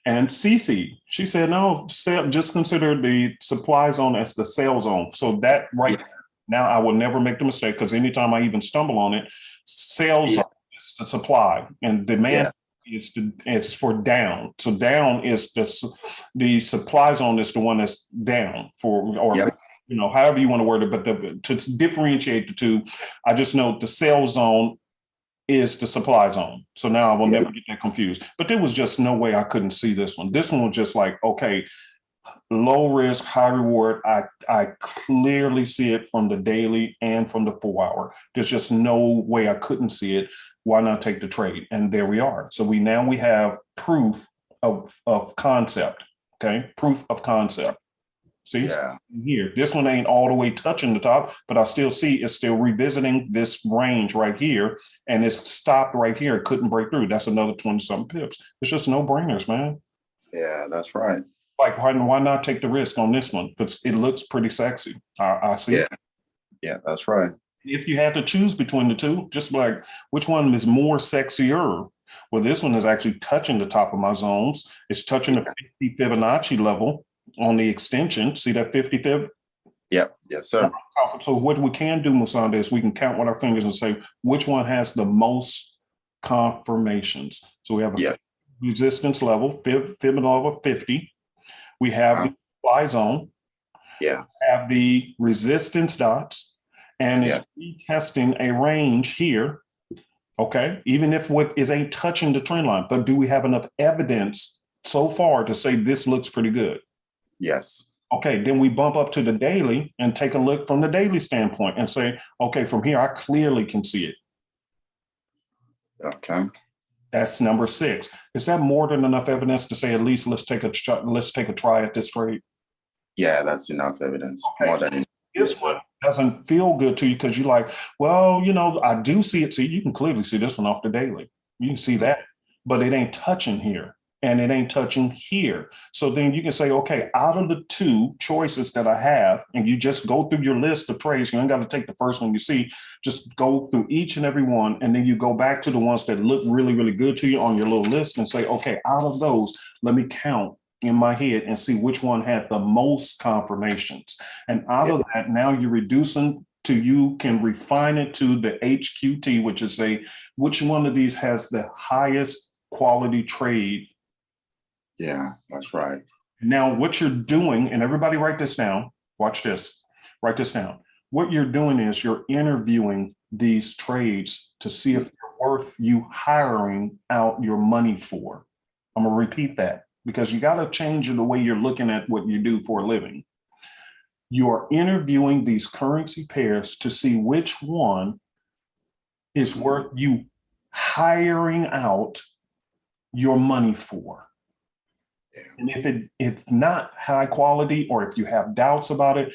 and Cece, she said, no, just consider the supply zone as the sell zone. So that now I will never make the mistake, because anytime I even stumble on it, sales zone is the supply and demand it's for down. So down is the supply zone is the one that's down however you want to word it, but to differentiate the two, I just know the sales zone is the supply zone. So now I will never get that confused. But there was just no way I couldn't see this one. This one was just like, okay, low risk, high reward. I clearly see it from the daily and from the 4-hour. There's just no way I couldn't see it. Why not take the trade? And there we are. So we have proof of concept. Okay, proof of concept. See, here, this one ain't all the way touching the top, but I still see it's still revisiting this range right here, and it's stopped right here. It couldn't break through. That's another 20-something pips. It's just no brainers, man. Yeah, that's right. Like, why not take the risk on this one? Because it looks pretty sexy. I see. Yeah, that's right. If you had to choose between the two, just like which one is more sexier? Well, this one is actually touching the top of my zones. It's touching the 50 Fibonacci level on the extension. See that 50 fib? Yep. Yes, sir. So what we can do, Musanda, is we can count with our fingers and say which one has the most confirmations. So we have a resistance level, fib level 50. We have the supply zone. Yeah. Have the resistance dots, and it's testing a range here. Okay, even if what is ain't touching the trend line, but do we have enough evidence so far to say this looks pretty good? Yes. Okay, then we bump up to the daily and take a look from the daily standpoint and say, okay, from here I clearly can see it. Okay. That's number 6. Is that more than enough evidence to say at least let's take a try at this trade? Yeah, that's enough evidence. Okay. More than enough. This one doesn't feel good to you because you're like, well, you know, I do see it. See, you can clearly see this one off the daily. You can see that, but it ain't touching here and it ain't touching here. So then you can say, okay, out of the 2 choices that I have, and you just go through your list of trades, you ain't got to take the first one you see, just go through each and every one. And then you go back to the ones that look really, really good to you on your little list and say, okay, out of those, let me count in my head and see which one had the most confirmations. And out of that, now you're reducing to, you can refine it to the HQT, which is which one of these has the highest quality trade. Yeah, that's right. Now, what you're doing, and everybody write this down, watch this, write this down. What you're doing is you're interviewing these trades to see if they're worth you hiring out your money for. I'm gonna repeat that, because you got to change the way you're looking at what you do for a living. You are interviewing these currency pairs to see which one is worth you hiring out your money for. And if it's not high quality, or if you have doubts about it,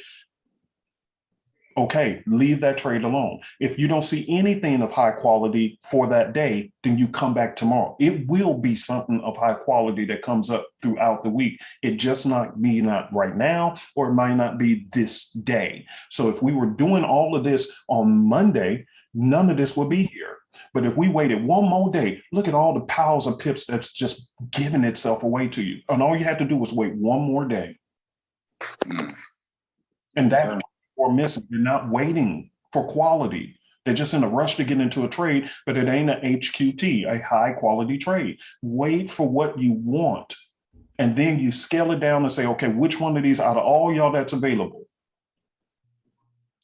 okay, leave that trade alone. If you don't see anything of high quality for that day, then you come back tomorrow. It will be something of high quality that comes up throughout the week. It just not right now, or it might not be this day. So if we were doing all of this on Monday, none of this would be here. But if we waited one more day, look at all the piles of pips that's just giving itself away to you. And all you had to do was wait one more day. And that's what we're missing. You're not waiting for quality. They're just in a rush to get into a trade, but it ain't an HQT, a high quality trade. Wait for what you want. And then you scale it down and say, okay, which one of these out of all y'all that's available?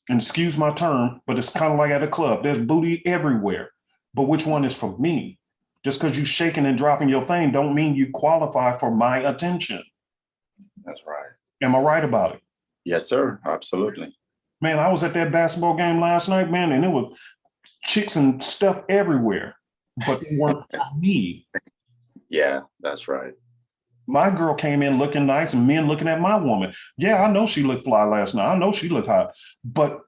And excuse my term, but it's kind of like at a club. There's booty everywhere. But which one is for me? Just because you shaking and dropping your thing don't mean you qualify for my attention. That's right. Am I right about it? Yes, sir. Absolutely. Man, I was at that basketball game last night, man, and it was chicks and stuff everywhere, but they weren't for me. Yeah, that's right. My girl came in looking nice and men looking at my woman. Yeah, I know she looked fly last night. I know she looked hot, but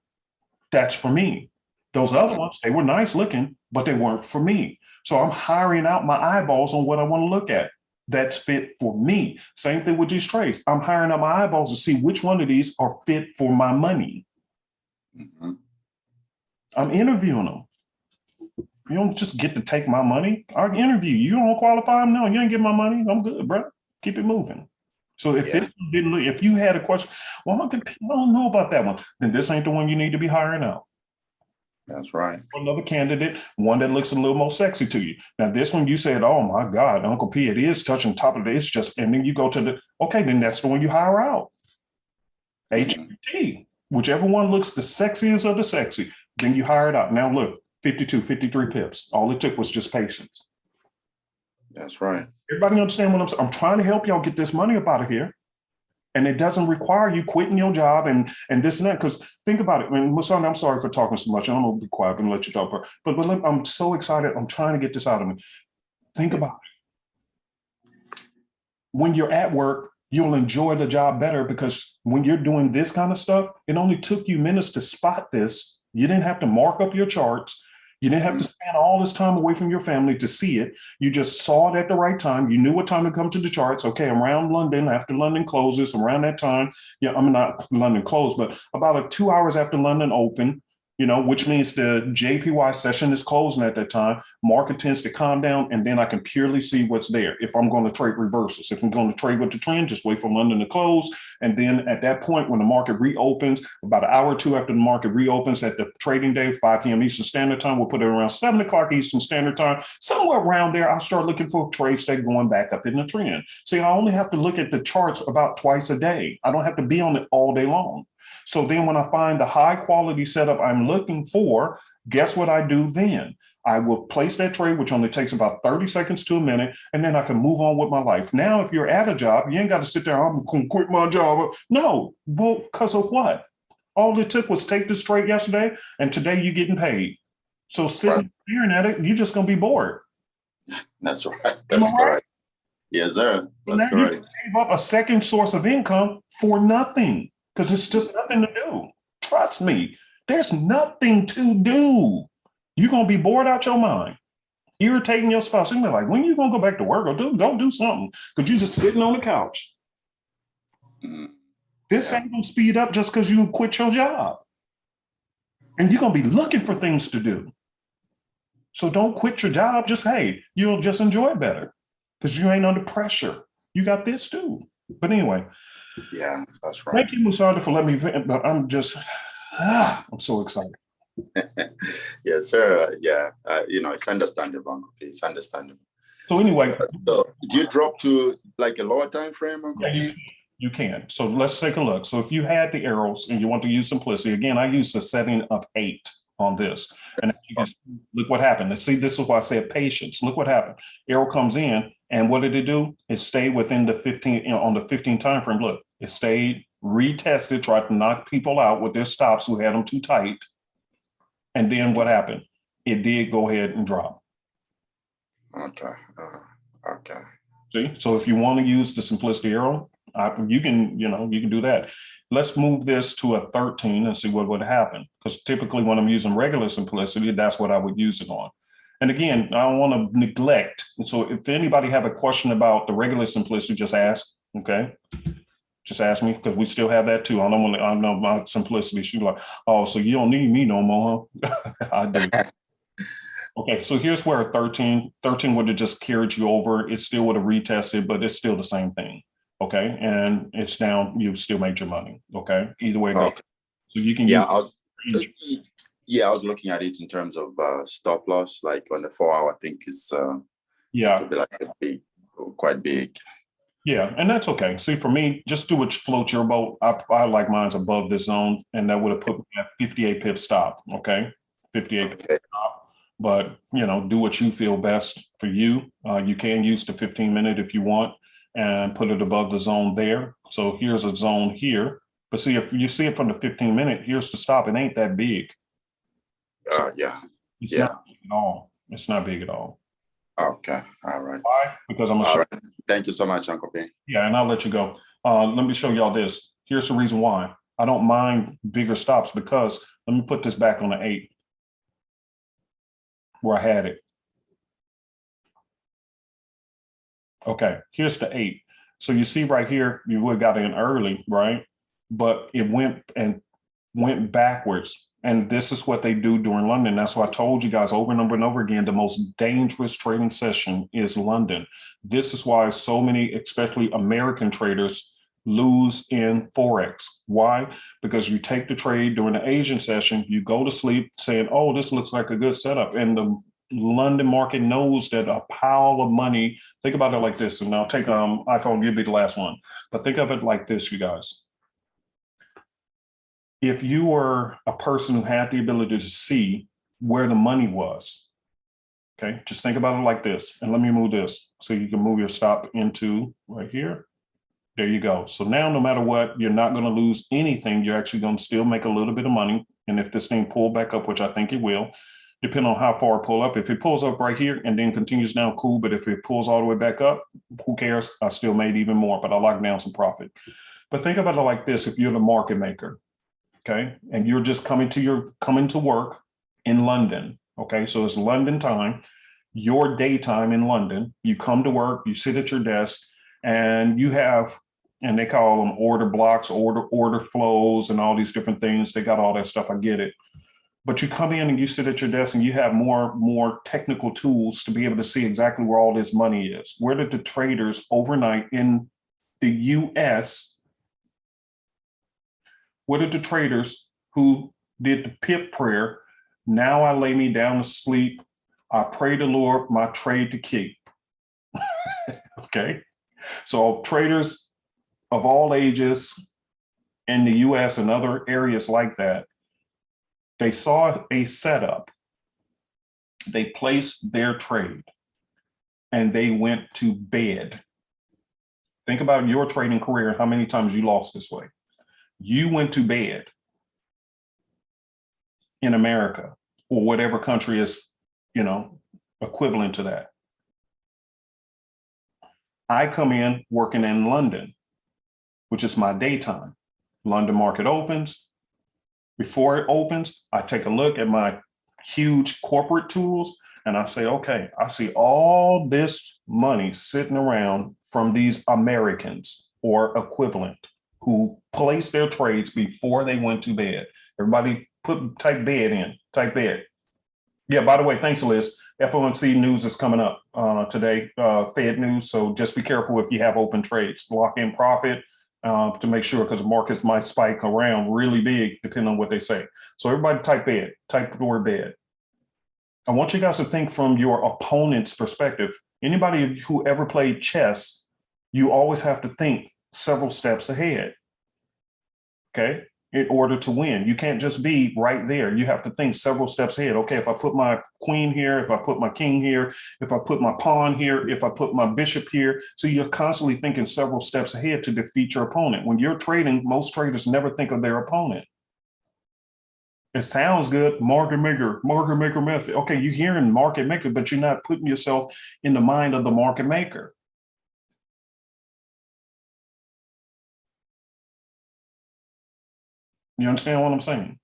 that's for me. Those other ones, they were nice looking, but they weren't for me. So I'm hiring out my eyeballs on what I want to look at. That's fit for me. Same thing with these trades. I'm hiring out my eyeballs to see which one of these are fit for my money. I'm interviewing them. You don't just get to take my money. I interview you. You don't qualify? No, you ain't get my money. I'm good, bro. Keep it moving. So if this didn't look, if you had a question, well, I don't know about that one, then this ain't the one you need to be hiring out. That's right. Another candidate, one that looks a little more sexy to you. Now, this one you said, oh my God, Uncle P, it is touching top of it. It's just, and then you go to okay, then that's the one you hire out. HQT, whichever one looks the sexiest of the sexy, then you hire it out. Now look, 52, 53 pips. All it took was just patience. That's right. Everybody understand what I'm saying? I'm trying to help y'all get this money up out of here. And it doesn't require you quitting your job and this and that. Because think about it. I mean, Musonda, I'm sorry for talking so much. I'm going to be quiet and let you talk. But I'm so excited. I'm trying to get this out of me. Think about it. When you're at work, you'll enjoy the job better, because when you're doing this kind of stuff, it only took you minutes to spot this. You didn't have to mark up your charts. You didn't have to spend all this time away from your family to see it. You just saw it at the right time. You knew what time to come to the charts. Okay, around London, after London closes, around that time. Yeah, I mean, not London closed, but about 2 hours after London open, which means the JPY session is closing at that time. Market tends to calm down, and then I can purely see what's there. If I'm going to trade reversals, if I'm going to trade with the trend, just wait for London to close. And then at that point, when the market reopens, about an hour or two after the market reopens at the trading day, 5 p.m. Eastern Standard Time, we'll put it around 7 o'clock Eastern Standard Time. Somewhere around there, I'll start looking for trades that going back up in the trend. See, I only have to look at the charts about twice a day. I don't have to be on it all day long. So then when I find the high quality setup I'm looking for, guess what I do then? I will place that trade, which only takes about 30 seconds to a minute, and then I can move on with my life. Now, if you're at a job, you ain't got to sit there, I'm going to quit my job. No, well, because of what? All it took was take this trade yesterday, and today you're getting paid. So sitting staring at it, you're just going to be bored. That's right. That's correct. Yes, sir. That's correct. You gave up a second source of income for nothing. Because it's just nothing to do. Trust me, there's nothing to do. You're going to be bored out your mind, irritating your spouse. You're going to be like, when you going to go back to work or go do something? Because you're just sitting on the couch. This ain't going to speed up just because you quit your job. And you're going to be looking for things to do. So don't quit your job. Just, hey, you'll just enjoy it better because you ain't under pressure. You got this too. But anyway. Yeah, that's right. Thank you, Musarda, for letting me vent, but I'm just, I'm so excited. Yes, sir. Yeah, it's understandable. It's understandable. So anyway. So do you drop to like a lower time frame? Yeah, you can. So let's take a look. So if you had the arrows and you want to use simplicity, again, I use a setting of 8 on this. And you can look what happened. And see, this is why I said patience. Look what happened. Arrow comes in, and what did it do? It stayed within the 15, on the 15 time frame. Look, it stayed, retested, tried to knock people out with their stops who had them too tight. And then what happened? It did go ahead and drop. Okay. Okay. See, so if you want to use the simplicity arrow, you can do that. Let's move this to a 13 and see what would happen. Because typically when I'm using regular simplicity, that's what I would use it on. And again, I don't want to neglect. And so if anybody have a question about the regular simplicity, just ask, okay? Just ask me, because we still have that too. I know my simplicity. She's like, oh, so you don't need me no more, huh? I do. Okay, so here's where 13 would have just carried you over. It still would have retested, but it's still the same thing. Okay, and it's down, you still made your money. Okay, either way it goes. So you can I was looking at it in terms of stop loss, like on the 4 hour, I think it's could be like quite big. Yeah, and that's okay. See, for me, just do what floats your boat. I like mine's above this zone, and that would have put me at 58 pip stop. Okay, 58 pip stop. But do what you feel best for you. You can use the 15-minute if you want, and put it above the zone there. So here's a zone here. But see, if you see it from the 15-minute, here's the stop. It ain't that big. It's not big at all. It's not big at all. Okay. All right. Why? Because I'm all right. Thank you so much, Uncle P. Yeah, and I'll let you go. Let me show y'all this. Here's the reason why. I don't mind bigger stops, because let me put this back on the 8 where I had it. Okay, here's the 8. So you see right here, you would have got in early, right? But it went backwards. And this is what they do during London. That's why I told you guys over and over and over again, the most dangerous trading session is London. This is why so many, especially American traders, lose in Forex. Why? Because you take the trade during the Asian session, you go to sleep saying, oh, this looks like a good setup. And the London market knows that a pile of money, think about it like this, and I'll take iPhone, you'll be the last one. But think of it like this, you guys. If you were a person who had the ability to see where the money was, okay, just think about it like this. And let me move this so you can move your stop into right here. There you go. So now, no matter what, you're not going to lose anything. You're actually going to still make a little bit of money. And if this thing pull back up, which I think it will, depending on how far it pull up, if it pulls up right here and then continues down, cool. But if it pulls all the way back up, who cares? I still made even more, but I locked down some profit. But think about it like this. If you're the market maker, okay, and you're just coming to work in London, okay, so it's London time, your daytime in London, you come to work, you sit at your desk, and you have, and they call them order blocks, order flows, and all these different things. They got all that stuff. I get it. But you come in and you sit at your desk and you have more technical tools to be able to see exactly where all this money is. Where did the traders overnight in the US, where did the traders who did the pip prayer, now I lay me down to sleep, I pray the Lord my trade to keep. Okay. So traders of all ages in the US and other areas like that, they saw a setup, they placed their trade, and they went to bed. Think about your trading career, how many times you lost this way. You went to bed in America or whatever country is, equivalent to that. I come in working in London, which is my daytime. London market opens. Before it opens, I take a look at my huge corporate tools and I say, okay, I see all this money sitting around from these Americans or equivalent who placed their trades before they went to bed. Everybody type bed in, type bed. Yeah, by the way, thanks, Liz. FOMC news is coming up today, Fed news. So just be careful if you have open trades, lock in profit to make sure, because the markets might spike around really big depending on what they say. So everybody type bed, type the word bed. I want you guys to think from your opponent's perspective. Anybody who ever played chess, you always have to think several steps ahead, okay, in order to win. You can't just be right there. You have to think several steps ahead. Okay, if I put my queen here, if I put my king here, if I put my pawn here, if I put my bishop here. So you're constantly thinking several steps ahead to defeat your opponent. When you're trading, most traders never think of their opponent. It sounds good, market maker method. Okay, you're hearing market maker, but you're not putting yourself in the mind of the market maker. You understand what I'm saying?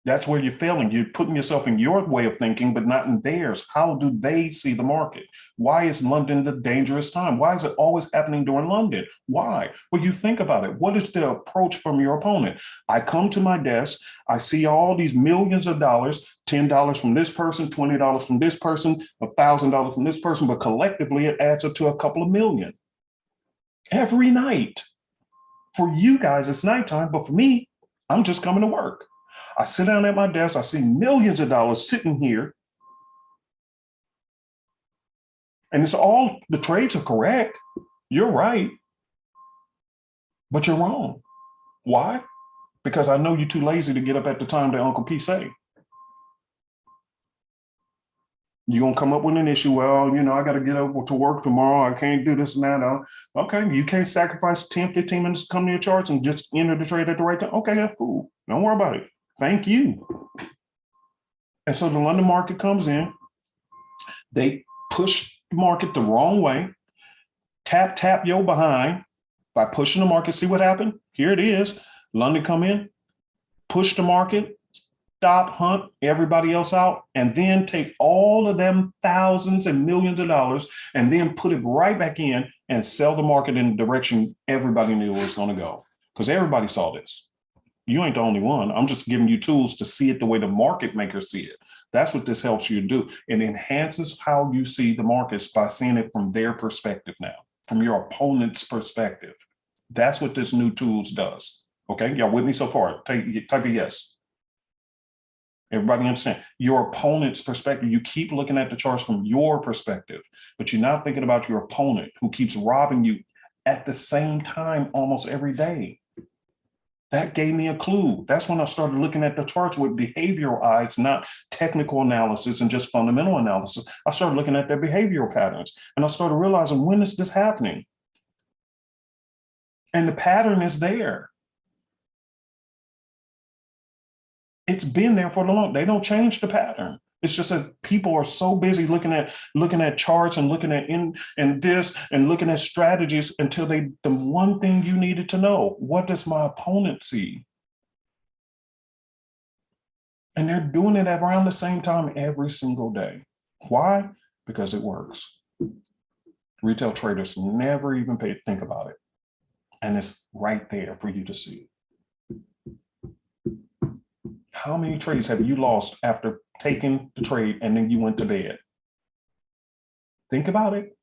That's where you're failing. You're putting yourself in your way of thinking, but not in theirs. How do they see the market? Why is London the dangerous time? Why is it always happening during London? Why? Well, you think about it. What is the approach from your opponent? I come to my desk, I see all these millions of dollars, $10 from this person, $20 from this person, $1,000 from this person, but collectively it adds up to a couple of million every night. For you guys, it's nighttime, but for me, I'm just coming to work. I sit down at my desk, I see millions of dollars sitting here. And it's all, the trades are correct. You're right. But you're wrong. Why? Because I know you're too lazy to get up at the time that Uncle P say. You're going to come up with an issue. Well, I got to get up to work tomorrow. I can't do this and that. Okay, you can't sacrifice 10, 15 minutes to come to your charts and just enter the trade at the right time. Okay, that's cool. Don't worry about it. Thank you. And so the London market comes in. They push the market the wrong way. Tap your behind by pushing the market. See what happened? Here it is. London come in, push the market, stop, hunt everybody else out, and then take all of them thousands and millions of dollars and then put it right back in and sell the market in the direction everybody knew it was going to go. Because everybody saw this. You ain't the only one. I'm just giving you tools to see it the way the market makers see it. That's what this helps you do. It enhances how you see the markets by seeing it from their perspective now, from your opponent's perspective. That's what this new tools does. Okay, y'all with me so far? Type a yes. Everybody understand? Your opponent's perspective, you keep looking at the charts from your perspective, but you're not thinking about your opponent who keeps robbing you at the same time almost every day. That gave me a clue. That's when I started looking at the charts with behavioral eyes, not technical analysis and just fundamental analysis. I started looking at their behavioral patterns and I started realizing, when is this happening? And the pattern is there. It's been there for the long. They don't change the pattern. It's just that people are so busy looking at charts and looking at this and looking at strategies until the one thing you needed to know, what does my opponent see? And they're doing it around the same time every single day. Why? Because it works. Retail traders never even think about it. And it's right there for you to see. How many trades have you lost after taking the trade and then you went to bed? Think about it.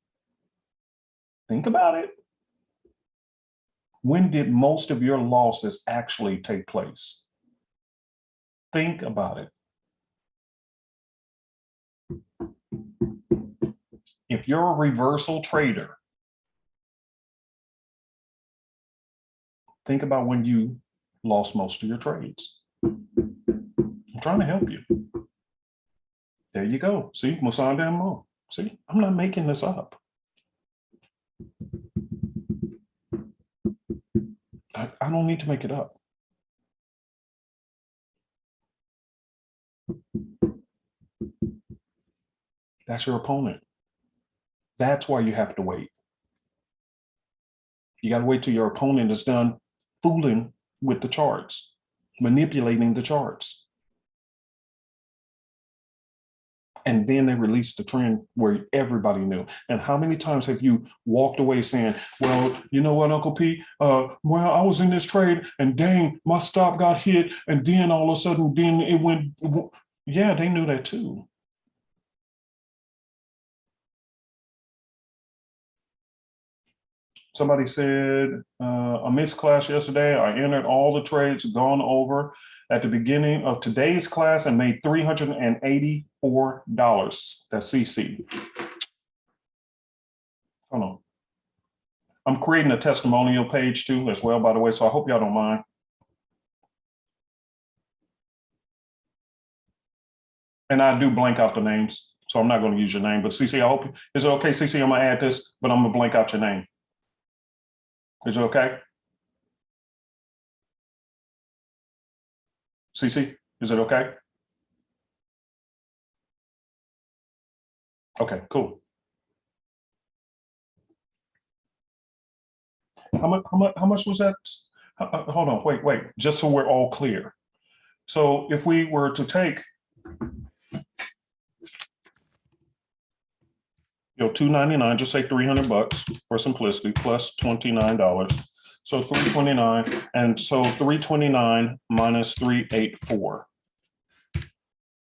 Think about it. When did most of your losses actually take place? Think about it. If you're a reversal trader, think about when you lost most of your trades. I'm trying to help you. There you go. See, Musanda and Mo. See, I'm not making this up. I don't need to make it up. That's your opponent. That's why you have to wait. You got to wait till your opponent is done fooling with the charts, manipulating the charts. And then they released the trend where everybody knew. And how many times have you walked away saying, well, you know what, Uncle P, well, I was in this trade and dang, my stop got hit. And then all of a sudden, then it went, yeah, they knew that too. Somebody said, I missed class yesterday. I entered all the trades gone over at the beginning of today's class and made $384. That's CC. Hold on. I'm creating a testimonial page too as well, by the way, so I hope y'all don't mind. And I do blank out the names, so I'm not going to use your name. But CC, I hope, is it okay, CC? I'm going to add this, but I'm going to blank out your name. Is it okay? CC, is it okay? Okay, cool. How much was that? Hold on, wait, just so we're all clear. So if we were to take, $299, just say $300 for simplicity, plus $29. So $329, and so $329 minus 384.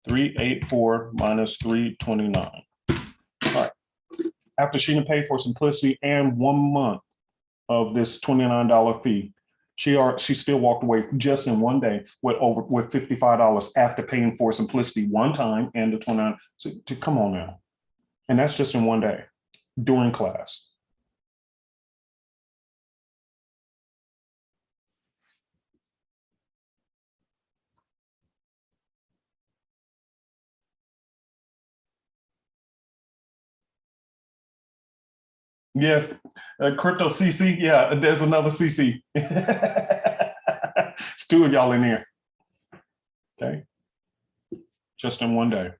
384 minus 329. All right. After she didn't pay for simplicity and 1 month of this $29 fee, she still walked away just in one day with $55 after paying for simplicity one time and the 29. So come on now. And that's just in one day during class. Yes, crypto CC. Yeah, there's another CC. It's two of y'all in here. Okay. Just in one day.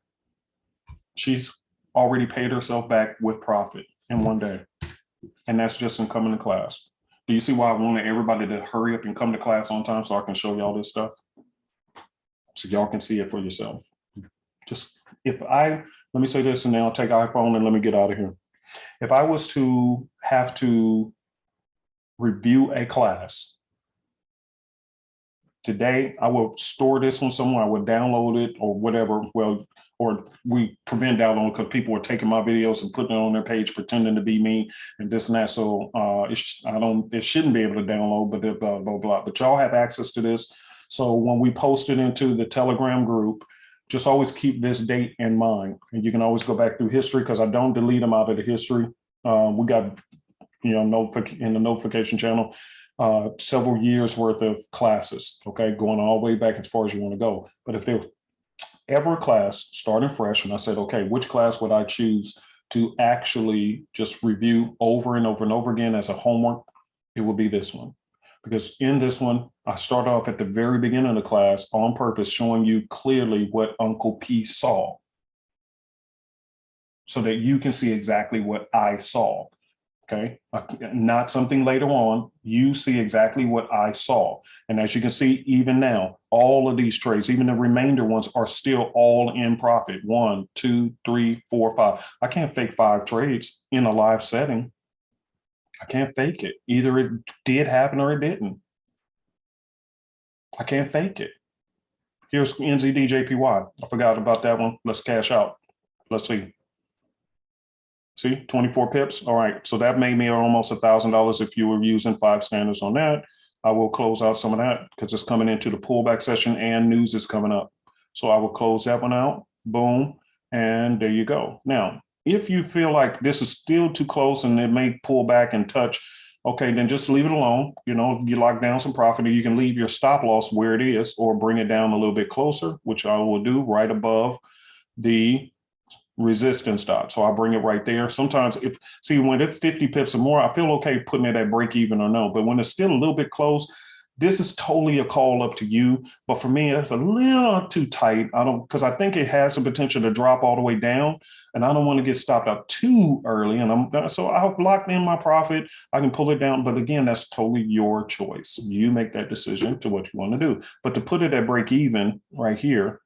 She's already paid herself back with profit in one day. And that's just in coming to class. Do you see why I wanted everybody to hurry up and come to class on time so I can show y'all this stuff? So y'all can see it for yourself. Just let me say this and then I'll take iPhone and let me get out of here. If I was to have to review a class today, I will store this one somewhere. I would download it or whatever. Well, or we prevent downloading because people are taking my videos and putting it on their page, pretending to be me and this and that. So it shouldn't be able to download, but blah, blah, blah. But y'all have access to this. So when we post it into the Telegram group, just always keep this date in mind. And you can always go back through history because I don't delete them out of the history. We got, in the notification channel, several years worth of classes, okay, going all the way back as far as you want to go. But if there was ever a class starting fresh and I said, okay, which class would I choose to actually just review over and over and over again as a homework, it would be this one. Because in this one, I start off at the very beginning of the class on purpose, showing you clearly what Uncle P saw so that you can see exactly what I saw. Okay, not something later on. You see exactly what I saw. And as you can see, even now, all of these trades, even the remainder ones, are still all in profit. 1, 2, 3, 4, 5. I can't fake 5 trades in a live setting. I can't fake it. Either it did happen or it didn't. I can't fake it. Here's NZDJPY. I forgot about that one. Let's cash out. Let's see. See, 24 pips. All right. So that made me almost $1,000 if you were using 5 standards on that. I will close out some of that because it's coming into the pullback session and news is coming up. So I will close that one out. Boom. And there you go. Now, if you feel like this is still too close and it may pull back and touch, okay, then just leave it alone. You know, you lock down some profit, or you can leave your stop loss where it is or bring it down a little bit closer, which I will do right above the resistance dot. So I'll bring it right there. Sometimes when it's 50 pips or more, I feel okay putting it at break even or no. But when it's still a little bit close, this is totally a call up to you. But for me, it's a little too tight. Because I think it has the potential to drop all the way down, and I don't want to get stopped out too early. And so I'll lock in my profit. I can pull it down. But again, that's totally your choice. You make that decision to what you want to do. But to put it at break even right here,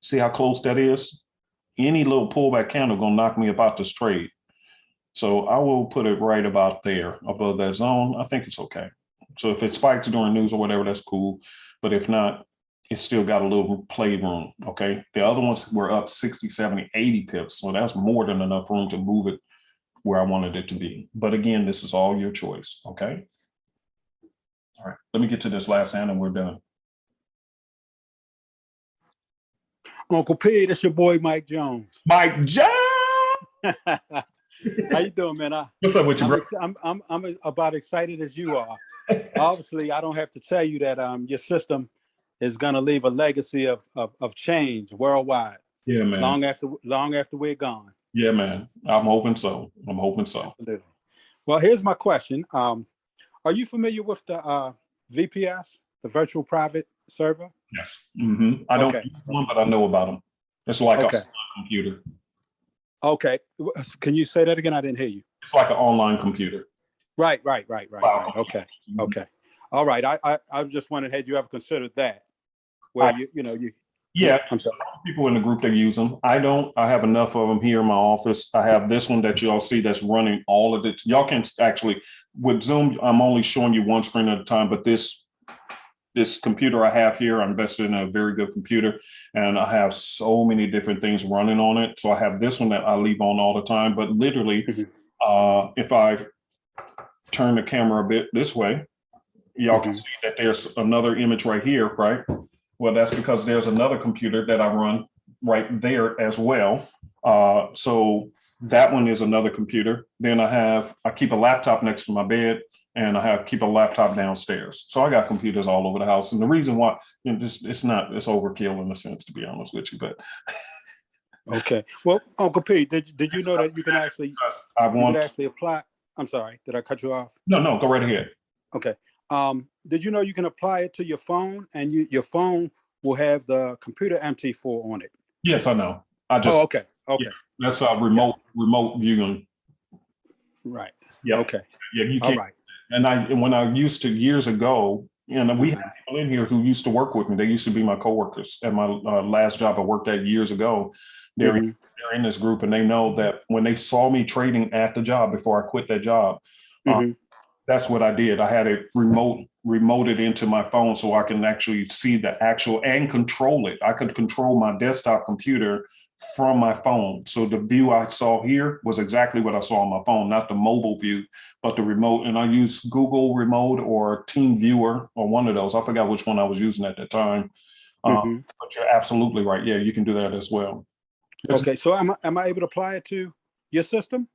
see how close that is? Any little pullback candle gonna knock me about this trade. So I will put it right about there above that zone. I think it's okay. So if it spikes during news or whatever, that's cool. But if not, it's still got a little play room, okay? The other ones were up 60, 70, 80 pips. So that's more than enough room to move it where I wanted it to be. But again, this is all your choice, okay? All right, let me get to this last hand and we're done. Uncle P, that's your boy Mike Jones. Mike Jones! How you doing, man? What's up with you, bro? I'm about excited as you are. Obviously, I don't have to tell you that your system is going to leave a legacy of change worldwide. Yeah, man. Long after we're gone. Yeah, man. I'm hoping so. Absolutely. Well, here's my question. Are you familiar with the VPS, the virtual private server? Yes. Mm-hmm. I don't use one, but I know about them. It's like an online computer. Okay. Can you say that again? I didn't hear you. It's like an online computer. Right. Okay. Mm-hmm. All right. I just wondered, had you ever considered that? Where Yeah, I'm sorry. People in the group, they use them. I don't. I have enough of them here in my office. I have this one that you all see that's running all of it. Y'all can actually, with Zoom, I'm only showing you one screen at a time, but this computer I have here, I invested in a very good computer, and I have so many different things running on it. So I have this one that I leave on all the time, but literally, if I turn the camera a bit this way, y'all can see that there's another image right here, right? Well, that's because there's another computer that I run right there as well. So that one is another computer. Then I keep a laptop next to my bed, and I keep a laptop downstairs. So I got computers all over the house. And the reason why, it's overkill in a sense, to be honest with you, but. Okay. Well, Uncle P, did you know that you can actually, apply? I'm sorry, did I cut you off? No, go right ahead. Okay. Did you know you can apply it to your phone, and your phone will have the computer MT4 on it? Yes, I know. Okay. Yeah, that's remote viewing. Right. Yeah. Okay. Yeah, you can. All right. And when I used to years ago, we have people in here who used to work with me. They used to be my coworkers at my last job I worked at years ago. They're in this group, and they know that when they saw me trading at the job before I quit that job, that's what I did. I had it remoted into my phone so I can actually see the actual and control it. I could control my desktop computer from my phone. So the view I saw here was exactly what I saw on my phone, not the mobile view, but the remote. And I used Google Remote or Team Viewer or one of those. I forgot which one I was using at the time. But you're absolutely right. Yeah, you can do that as well. Okay, so am I able to apply it to your system?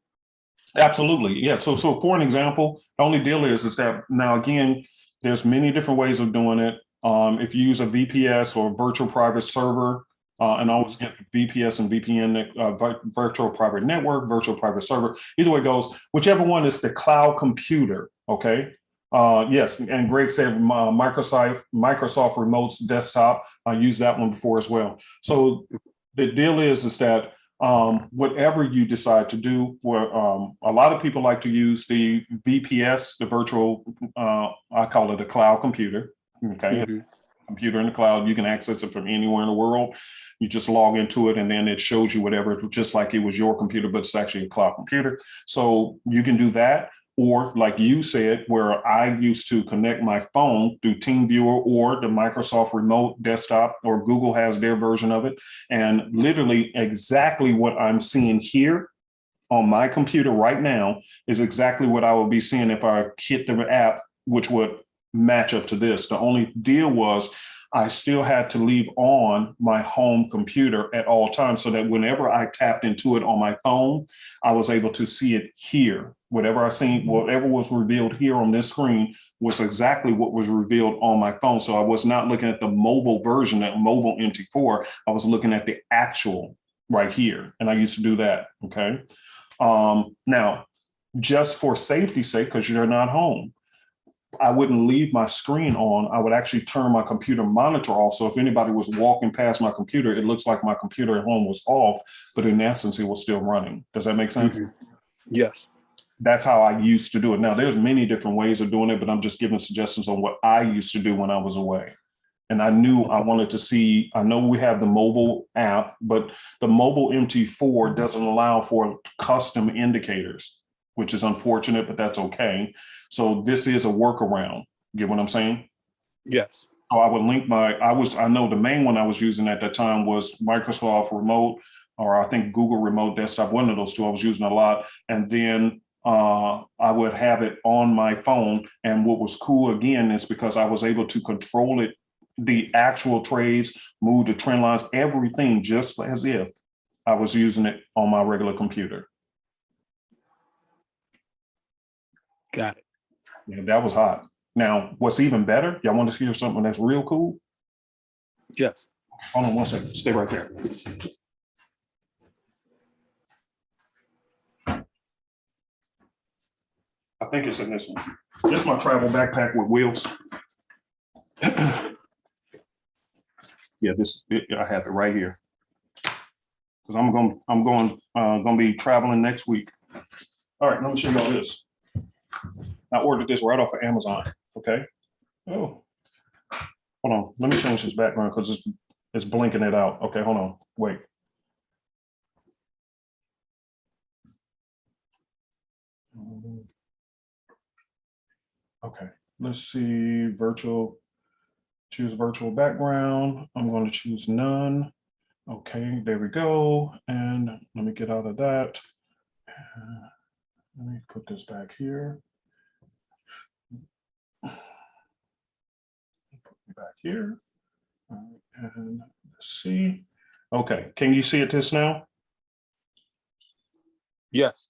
Absolutely. Yeah. So for an example, the only deal is that now, again, there's many different ways of doing it. If you use a VPS or virtual private server, and always get VPS and VPN, virtual private network, virtual private server, either way it goes, whichever one is the cloud computer. Okay. Yes. And Greg said Microsoft Remote's desktop. I used that one before as well. So the deal is that whatever you decide to do, a lot of people like to use the VPS, the virtual, I call it a cloud computer. Okay. Computer in the cloud, you can access it from anywhere in the world. You just log into it and then it shows you whatever, just like it was your computer, but it's actually a cloud computer. So you can do that. or like you said, where I used to connect my phone through TeamViewer or the Microsoft Remote Desktop, or Google has their version of it. And literally exactly what I'm seeing here on my computer right now is exactly what I would be seeing if I hit the app, which would match up to this. The only deal was I still had to leave on my home computer at all times, so that whenever I tapped into it on my phone, I was able to see it here. Whatever I seen, whatever was revealed here on this screen was exactly what was revealed on my phone. So I was not looking at the mobile version, that mobile MT4. I was looking at the actual right here. And I used to do that. Okay. Now, just for safety's sake, because you're not home, I wouldn't leave my screen on. I would actually turn my computer monitor off. So if anybody was walking past my computer, it looks like my computer at home was off, but in essence, it was still running. Does that make sense? Yes. That's how I used to do it. Now, there's many different ways of doing it, but I'm just giving suggestions on what I used to do when I was away. And I knew I wanted to see, I know we have the mobile app, but the mobile MT4 doesn't allow for custom indicators, which is unfortunate, but that's okay. So this is a workaround. Get what I'm saying? Yes. So I would link I know the main one I was using at that time was Microsoft Remote, or I think Google Remote Desktop, one of those two I was using a lot. And then I would have it on my phone. And what was cool again is because I was able to control it, the actual trades, move the trend lines, everything just as if I was using it on my regular computer. Got it. Yeah, that was hot. Now, what's even better, y'all want to hear something that's real cool? Yes. Hold on one second. Stay right there. I think it's in this one. This is my travel backpack with wheels. Yeah, I have it right here. Because I'm going to be traveling next week. All right, let me show you all this. I ordered this right off of Amazon. Okay. Oh, hold on. Let me change this background because it's blinking it out. Okay, hold on. Wait. Okay, let's see. Choose virtual background. I'm going to choose none. Okay, there we go. And let me get out of that. Let me put this back here. Put it back here. All right, and let's see. Okay, can you see it this now? Yes.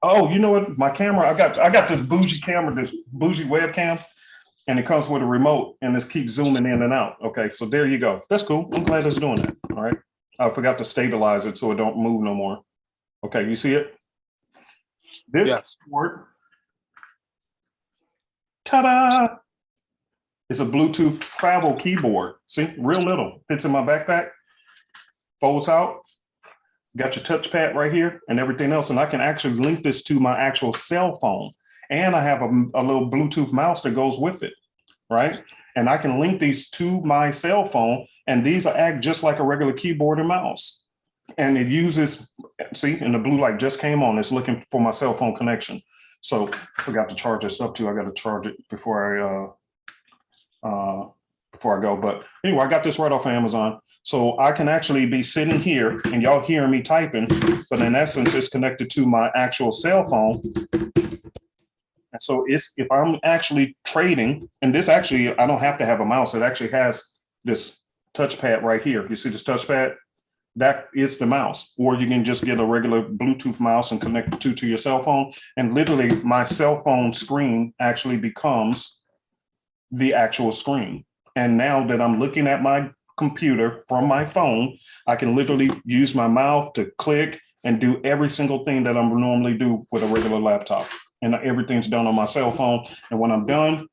Oh, you know what? My camera, I got this bougie camera, this bougie webcam, and it comes with a remote and this keeps zooming in and out. Okay, so there you go. That's cool. I'm glad it's doing that. All right. I forgot to stabilize it so it don't move no more. Okay, you see it? This keyboard, ta-da! It's a Bluetooth travel keyboard. See, real little. Fits in my backpack, folds out. Got your touchpad right here and everything else. And I can actually link this to my actual cell phone. And I have a little Bluetooth mouse that goes with it, right? And I can link these to my cell phone, and these act just like a regular keyboard and mouse. And it uses, see, and the blue light just came on. It's looking for my cell phone connection. So I forgot to charge this up too. I got to charge it before I go. But anyway, I got this right off of Amazon. So I can actually be sitting here and y'all hearing me typing, but in essence, it's connected to my actual cell phone. And so if I'm actually trading, and this actually, I don't have to have a mouse. It actually has this touchpad right here. You see this touchpad? That is the mouse. Or you can just get a regular Bluetooth mouse and connect the two to your cell phone. And literally my cell phone screen actually becomes the actual screen. And now that I'm looking at my computer from my phone, I can literally use my mouth to click and do every single thing that I normally do with a regular laptop. And everything's done on my cell phone. And when I'm done,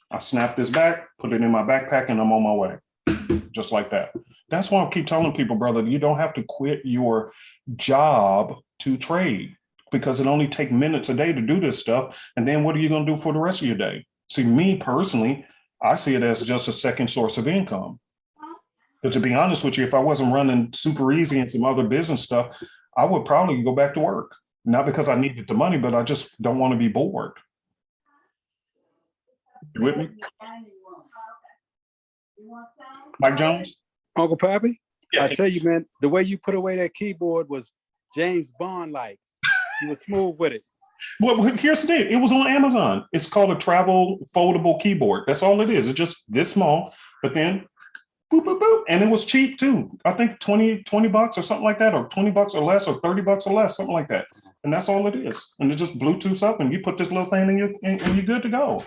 I snap this back, put it in my backpack, and I'm on my way. Just like that. That's why I keep telling people, brother, you don't have to quit your job to trade, because it only takes minutes a day to do this stuff. And then what are you going to do for the rest of your day? See, me personally, I see it as just a second source of income. But to be honest with you, if I wasn't running Super Easy and some other business stuff, I would probably go back to work. Not because I needed the money, but I just don't want to be bored. You with me? Mike Jones? Uncle Pappy, Yeah. I tell you, man, the way you put away that keyboard was James Bond-like. You were smooth with it. Well, here's the thing. It was on Amazon. It's called a travel foldable keyboard. That's all it is. It's just this small, but then boop, boop, boop. And it was cheap too. I think 20 bucks or something like that, or 20 bucks or less, or 30 bucks or less, something like that. And that's all it is. And it just Bluetooths up and you put this little thing in you and you're good to go.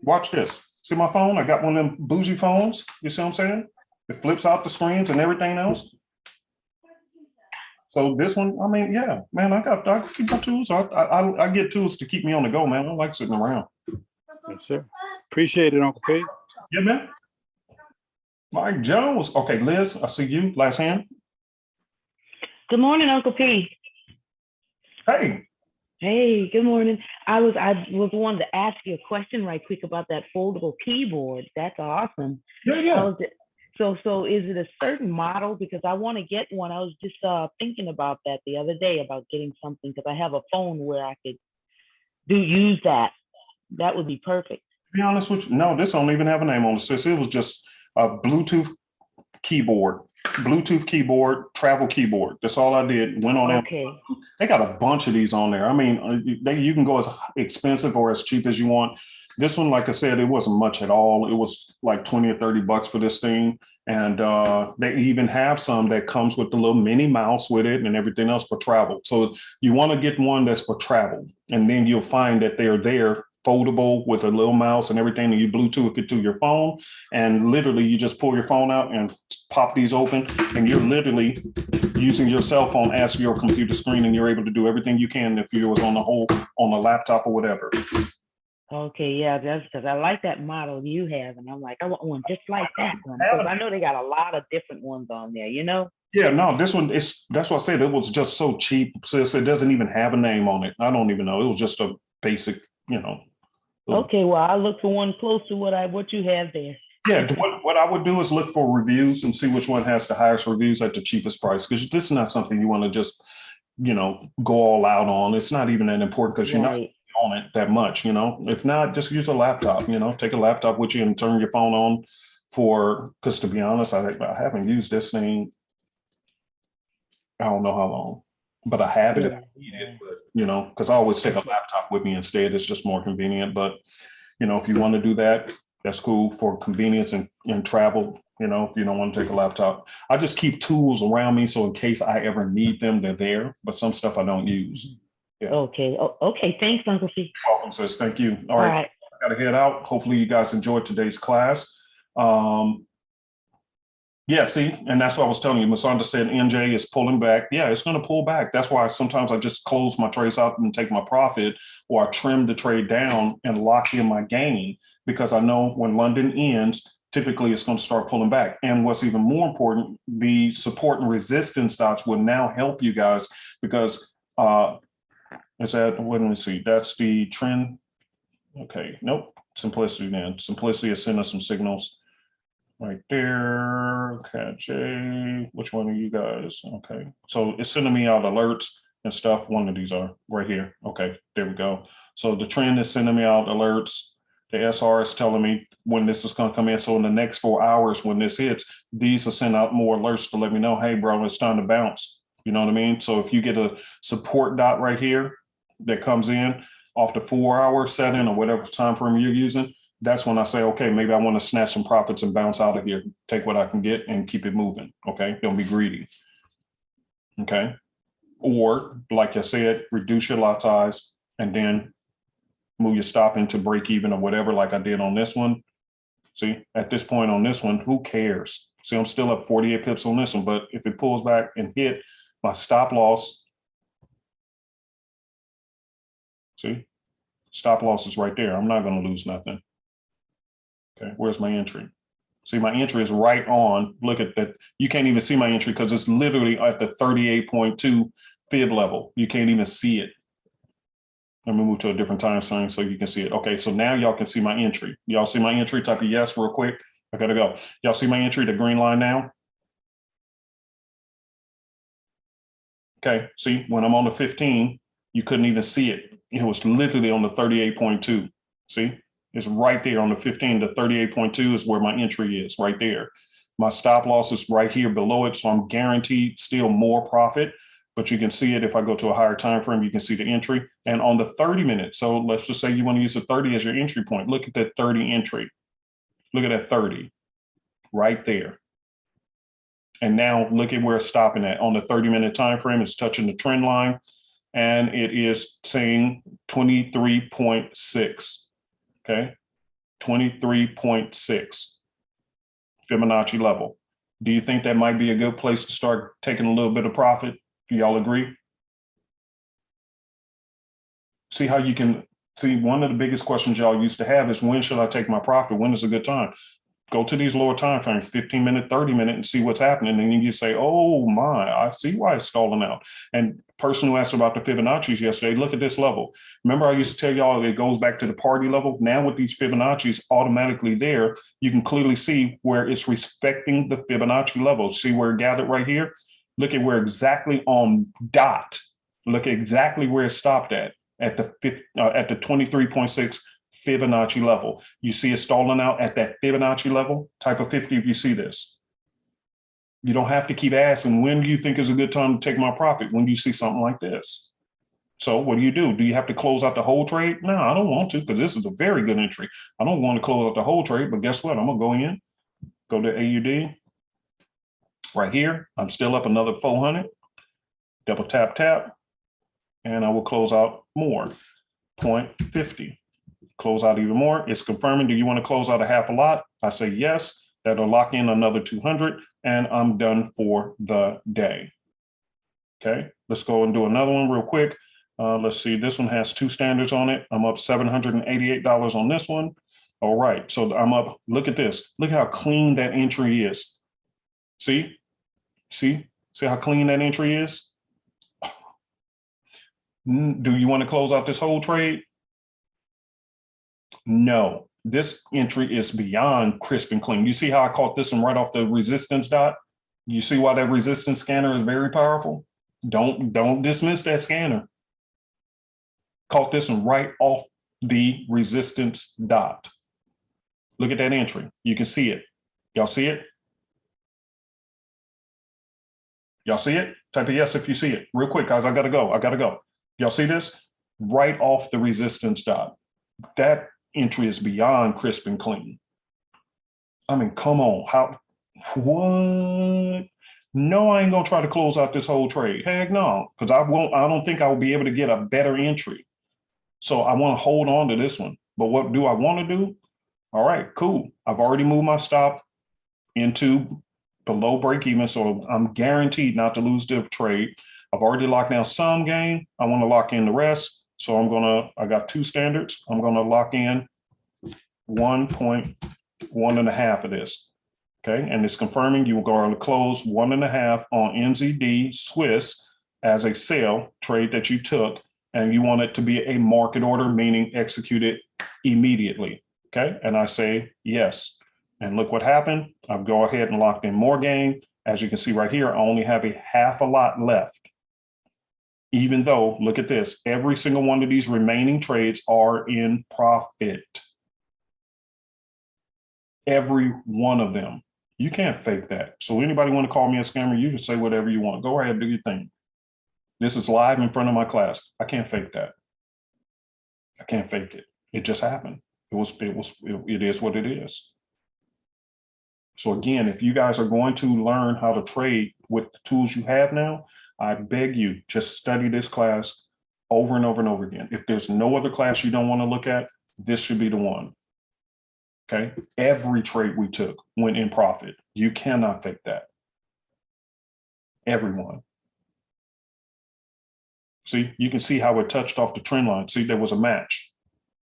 Watch this. See my phone? I got one of them bougie phones. You see what I'm saying? It flips out the screens and everything else. So this one, I mean, yeah, man, I keep my tools. I get tools to keep me on the go, man. I don't like sitting around. Yes, sir. Appreciate it, Uncle P. Yeah, man. Mike Jones. Okay, Liz, I see you. Last hand. Good morning, Uncle P. Hey. Hey, good morning. I was wanting to ask you a question right quick about that foldable keyboard. That's awesome. Yeah. How is it? So is it a certain model? Because I want to get one. I was just thinking about that the other day about getting something because I have a phone where I could use that. That would be perfect. To be honest with you, no, this don't even have a name on it. Sis. It was just a Bluetooth keyboard, travel keyboard. That's all I did. Went on Okay. Amazon. They got a bunch of these on there. I mean, you can go as expensive or as cheap as you want. This one, like I said, it wasn't much at all. It was like 20 or 30 bucks for this thing. And they even have some that comes with the little mini mouse with it and everything else for travel. So you want to get one that's for travel. And then you'll find that they're there foldable with a little mouse and everything, and you Bluetooth it to your phone. And literally you just pull your phone out and pop these open. And you're literally using your cell phone as your computer screen, and you're able to do everything you can if you was on a laptop or whatever. Okay, yeah, that's because I like that model you have, and I'm like, I want one just like that one because I know they got a lot of different ones on there, you know? Yeah, no, this one that's what I said. It was just so cheap. Sis, it doesn't even have a name on it. I don't even know. It was just a basic, Okay, well, I'll look for one close to what you have there. Yeah, what I would do is look for reviews and see which one has the highest reviews at the cheapest price, because this is not something you want to just, go all out on. It's not even that important because you're not on it that much, If not, just use a laptop, take a laptop with you and turn your phone on because to be honest, I haven't used this thing, I don't know how long, but I have it if I need it, but, because I always take a laptop with me instead. It's just more convenient. But, if you want to do that, that's cool for convenience and travel. If you don't want to take a laptop, I just keep tools around me. So in case I ever need them, they're there. But some stuff I don't use. Yeah. Okay. Okay. Thanks, Uncle C. Welcome, sis. Thank you. All right. I got to head out. Hopefully you guys enjoyed today's class. Yeah, see, and that's what I was telling you. Masanda said NJ is pulling back. Yeah, it's going to pull back. That's why sometimes I just close my trades out and take my profit, or I trim the trade down and lock in my gain, because I know when London ends, typically it's going to start pulling back. And what's even more important, the support and resistance dots will now help you guys, because it's at, let me see, that's the trend. Okay, nope, Simplicity then. Simplicity is sending us some signals. Right there, Jay. Which one are you guys? Okay, so it's sending me out alerts and stuff. One of these are right here. Okay, there we go. So the trend is sending me out alerts. The SR is telling me when this is going to come in. So in the next 4 hours, when this hits, these will send out more alerts to let me know, hey, bro, it's time to bounce. You know what I mean? So if you get a support dot right here that comes in off the 4 hour setting or whatever time frame you're using, that's when I say, okay, maybe I want to snatch some profits and bounce out of here, take what I can get and keep it moving. Okay. Don't be greedy. Okay. Or like I said, reduce your lot size and then move your stop into break even or whatever, like I did on this one. See, at this point on this one, who cares? See, I'm still up 48 pips on this one, but if it pulls back and hit my stop loss, see, stop loss is right there. I'm not going to lose nothing. Okay, where's my entry? See, my entry is right on. Look at that. You can't even see my entry because it's literally at the 38.2 fib level. You can't even see it. Let me move to a different time frame so you can see it. Okay, so now y'all can see my entry. Y'all see my entry? Type of yes real quick. I gotta go. Y'all see my entry, the green line now? Okay, see, when I'm on the 15, you couldn't even see it. It was literally on the 38.2. See, it's right there on the 15 to 38.2 is where my entry is right there. My stop loss is right here below it. So I'm guaranteed still more profit, but you can see it. If I go to a higher time frame, you can see the entry. And on the 30 minutes, so let's just say you want to use the 30 as your entry point. Look at that 30 entry. Look at that 30 right there. And now look at where it's stopping at. On the 30-minute time frame, it's touching the trend line, and it is saying 23.6. Okay, 23.6 Fibonacci level. Do you think that might be a good place to start taking a little bit of profit? Do y'all agree? See how you can see, one of the biggest questions y'all used to have is, when should I take my profit? When is a good time? Go to these lower time frames, 15-minute, 30-minute, and see what's happening. And then you say, oh my, I see why it's stalling out. And person who asked about the Fibonacci's yesterday, look at this level. Remember, I used to tell y'all it goes back to the party level. Now with these Fibonacci's automatically there, you can clearly see where it's respecting the Fibonacci level. See where it gathered right here? Look at where exactly on dot. Look at exactly where it stopped at the 23.6 Fibonacci level. You see it stalling out at that Fibonacci level, type of 50 if you see this. You don't have to keep asking, when do you think is a good time to take my profit? When you see something like this. So what do? Do you have to close out the whole trade? No, I don't want to, because this is a very good entry. I don't want to close out the whole trade, but guess what? I'm going to go in, go to AUD. Right here, I'm still up another 400. Double tap, tap, and I will close out more, 0.50. Close out even more. It's confirming, do you want to close out a half a lot? I say yes. That'll lock in another 200, and I'm done for the day. Okay, let's go and do another one real quick. Let's see, this one has 2 standards on it. I'm up $788 on this one. All right, so I'm up, look at this. Look how clean that entry is. See how clean that entry is? Do you want to close out this whole trade? No, this entry is beyond crisp and clean. You see how I caught this one right off the resistance dot? You see why that resistance scanner is very powerful? Don't dismiss that scanner. Caught this one right off the resistance dot. Look at that entry. You can see it. Y'all see it? Y'all see it? Type a yes if you see it. Real quick, guys, I gotta go. Y'all see this? Right off the resistance dot. That entry is beyond crisp and clean. I mean, come on. What? No, I ain't gonna try to close out this whole trade. Heck no, because I don't think I will be able to get a better entry. So I want to hold on to this one. But what do I want to do? All right, cool. I've already moved my stop into below break even, so I'm guaranteed not to lose the trade. I've already locked down some gain. I want to lock in the rest. So I got 2 standards. I'm gonna lock in 1.1.5 of this. Okay, and it's confirming you will go to close 1.5 on NZD Swiss as a sell trade that you took, and you want it to be a market order, meaning execute it immediately. Okay, and I say yes. And look what happened. I'll go ahead and lock in more gain. As you can see right here, I only have a half a lot left. Even though, look at this, every single one of these remaining trades are in profit. Every one of them. You can't fake that. So anybody want to call me a scammer, you can say whatever you want. Go ahead, do your thing. This is live in front of my class. I can't fake that. I can't fake it. It just happened. It is what it is. So again, if you guys are going to learn how to trade with the tools you have now, I beg you, just study this class over and over and over again. If there's no other class you don't want to look at, this should be the one. Okay. Every trade we took went in profit. You cannot fake that. Everyone. See, you can see how it touched off the trend line. See, there was a match.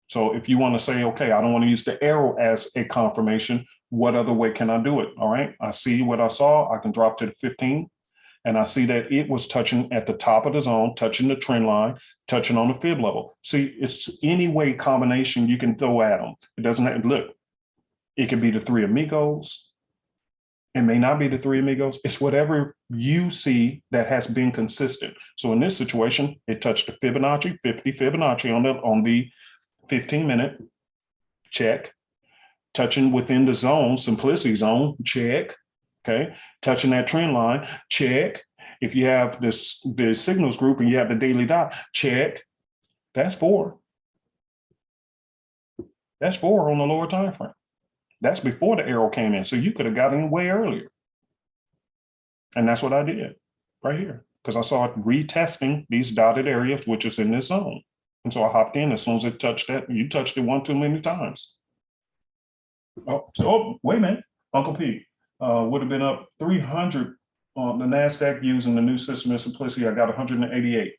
So if you want to say, okay, I don't want to use the arrow as a confirmation, what other way can I do it? All right. I see what I saw. I can drop to the 15. And I see that it was touching at the top of the zone, touching the trend line, touching on the fib level. See, it's any way combination you can throw at them. It doesn't have, look, it could be the 3 amigos. It may not be the 3 amigos. It's whatever you see that has been consistent. So in this situation, it touched the Fibonacci, 50 Fibonacci on the 15 minute. check. Touching within the zone, simplicity zone, check. Okay, touching that trend line, check. If you have this the signals group and you have the daily dot, check. That's 4. That's 4 on the lower time frame. That's before the arrow came in. So you could have got in way earlier. And that's what I did right here, because I saw it retesting these dotted areas, which is in this zone. And so I hopped in as soon as it touched that. You touched it one too many times. Oh, wait a minute. Uncle P would have been up 300 on the NASDAQ using the new system of simplicity. I got 188.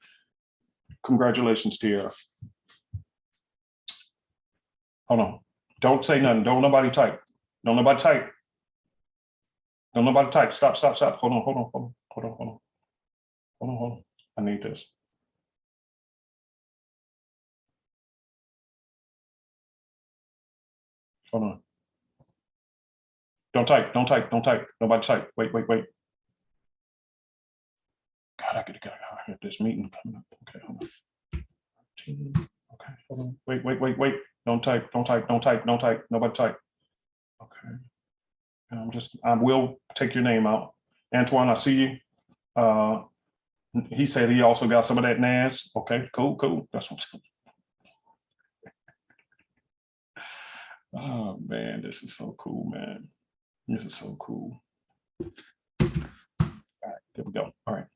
Congratulations, Tierra. Hold on. Don't say nothing. Don't nobody type. Don't nobody type. Don't nobody type. Stop. Hold on. I need this. Hold on. Don't type. Nobody type. Wait. God, I got this meeting coming up. Okay, hold on. Okay, hold on. Wait. Don't type. Nobody type. Okay. I will take your name out. Antoine, I see you. He said he also got some of that NAS. Okay, cool. That's what's cool. Oh man, this is so cool, man. This is so cool. All right, there we go. All right.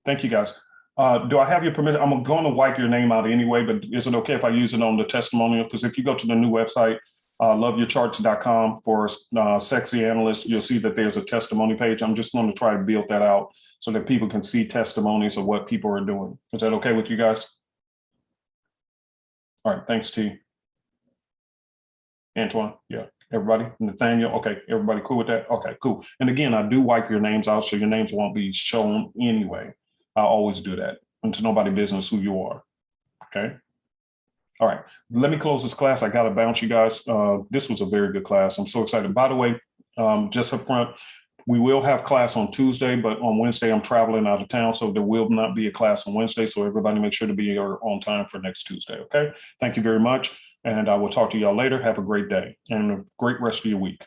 Thank you, guys. Do I have your permission? I'm going to wipe your name out anyway, but is it okay if I use it on the testimonial? Because if you go to the new website, loveyourcharts.com for sexy analysts, you'll see that there's a testimony page. I'm just going to try to build that out so that people can see testimonies of what people are doing. Is that okay with you guys? All right, thanks, T. Antoine, yeah. Everybody, Nathaniel, okay, everybody cool with that? Okay, cool. And again, I do wipe your names out so your names won't be shown anyway. I always do that. It's nobody's business who you are, okay? All right, let me close this class. I gotta bounce you guys. This was a very good class. I'm so excited. By the way, just up front, we will have class on Tuesday, but on Wednesday, I'm traveling out of town, so there will not be a class on Wednesday. So everybody make sure to be here on time for next Tuesday, okay? Thank you very much. And I will talk to y'all later. Have a great day and a great rest of your week.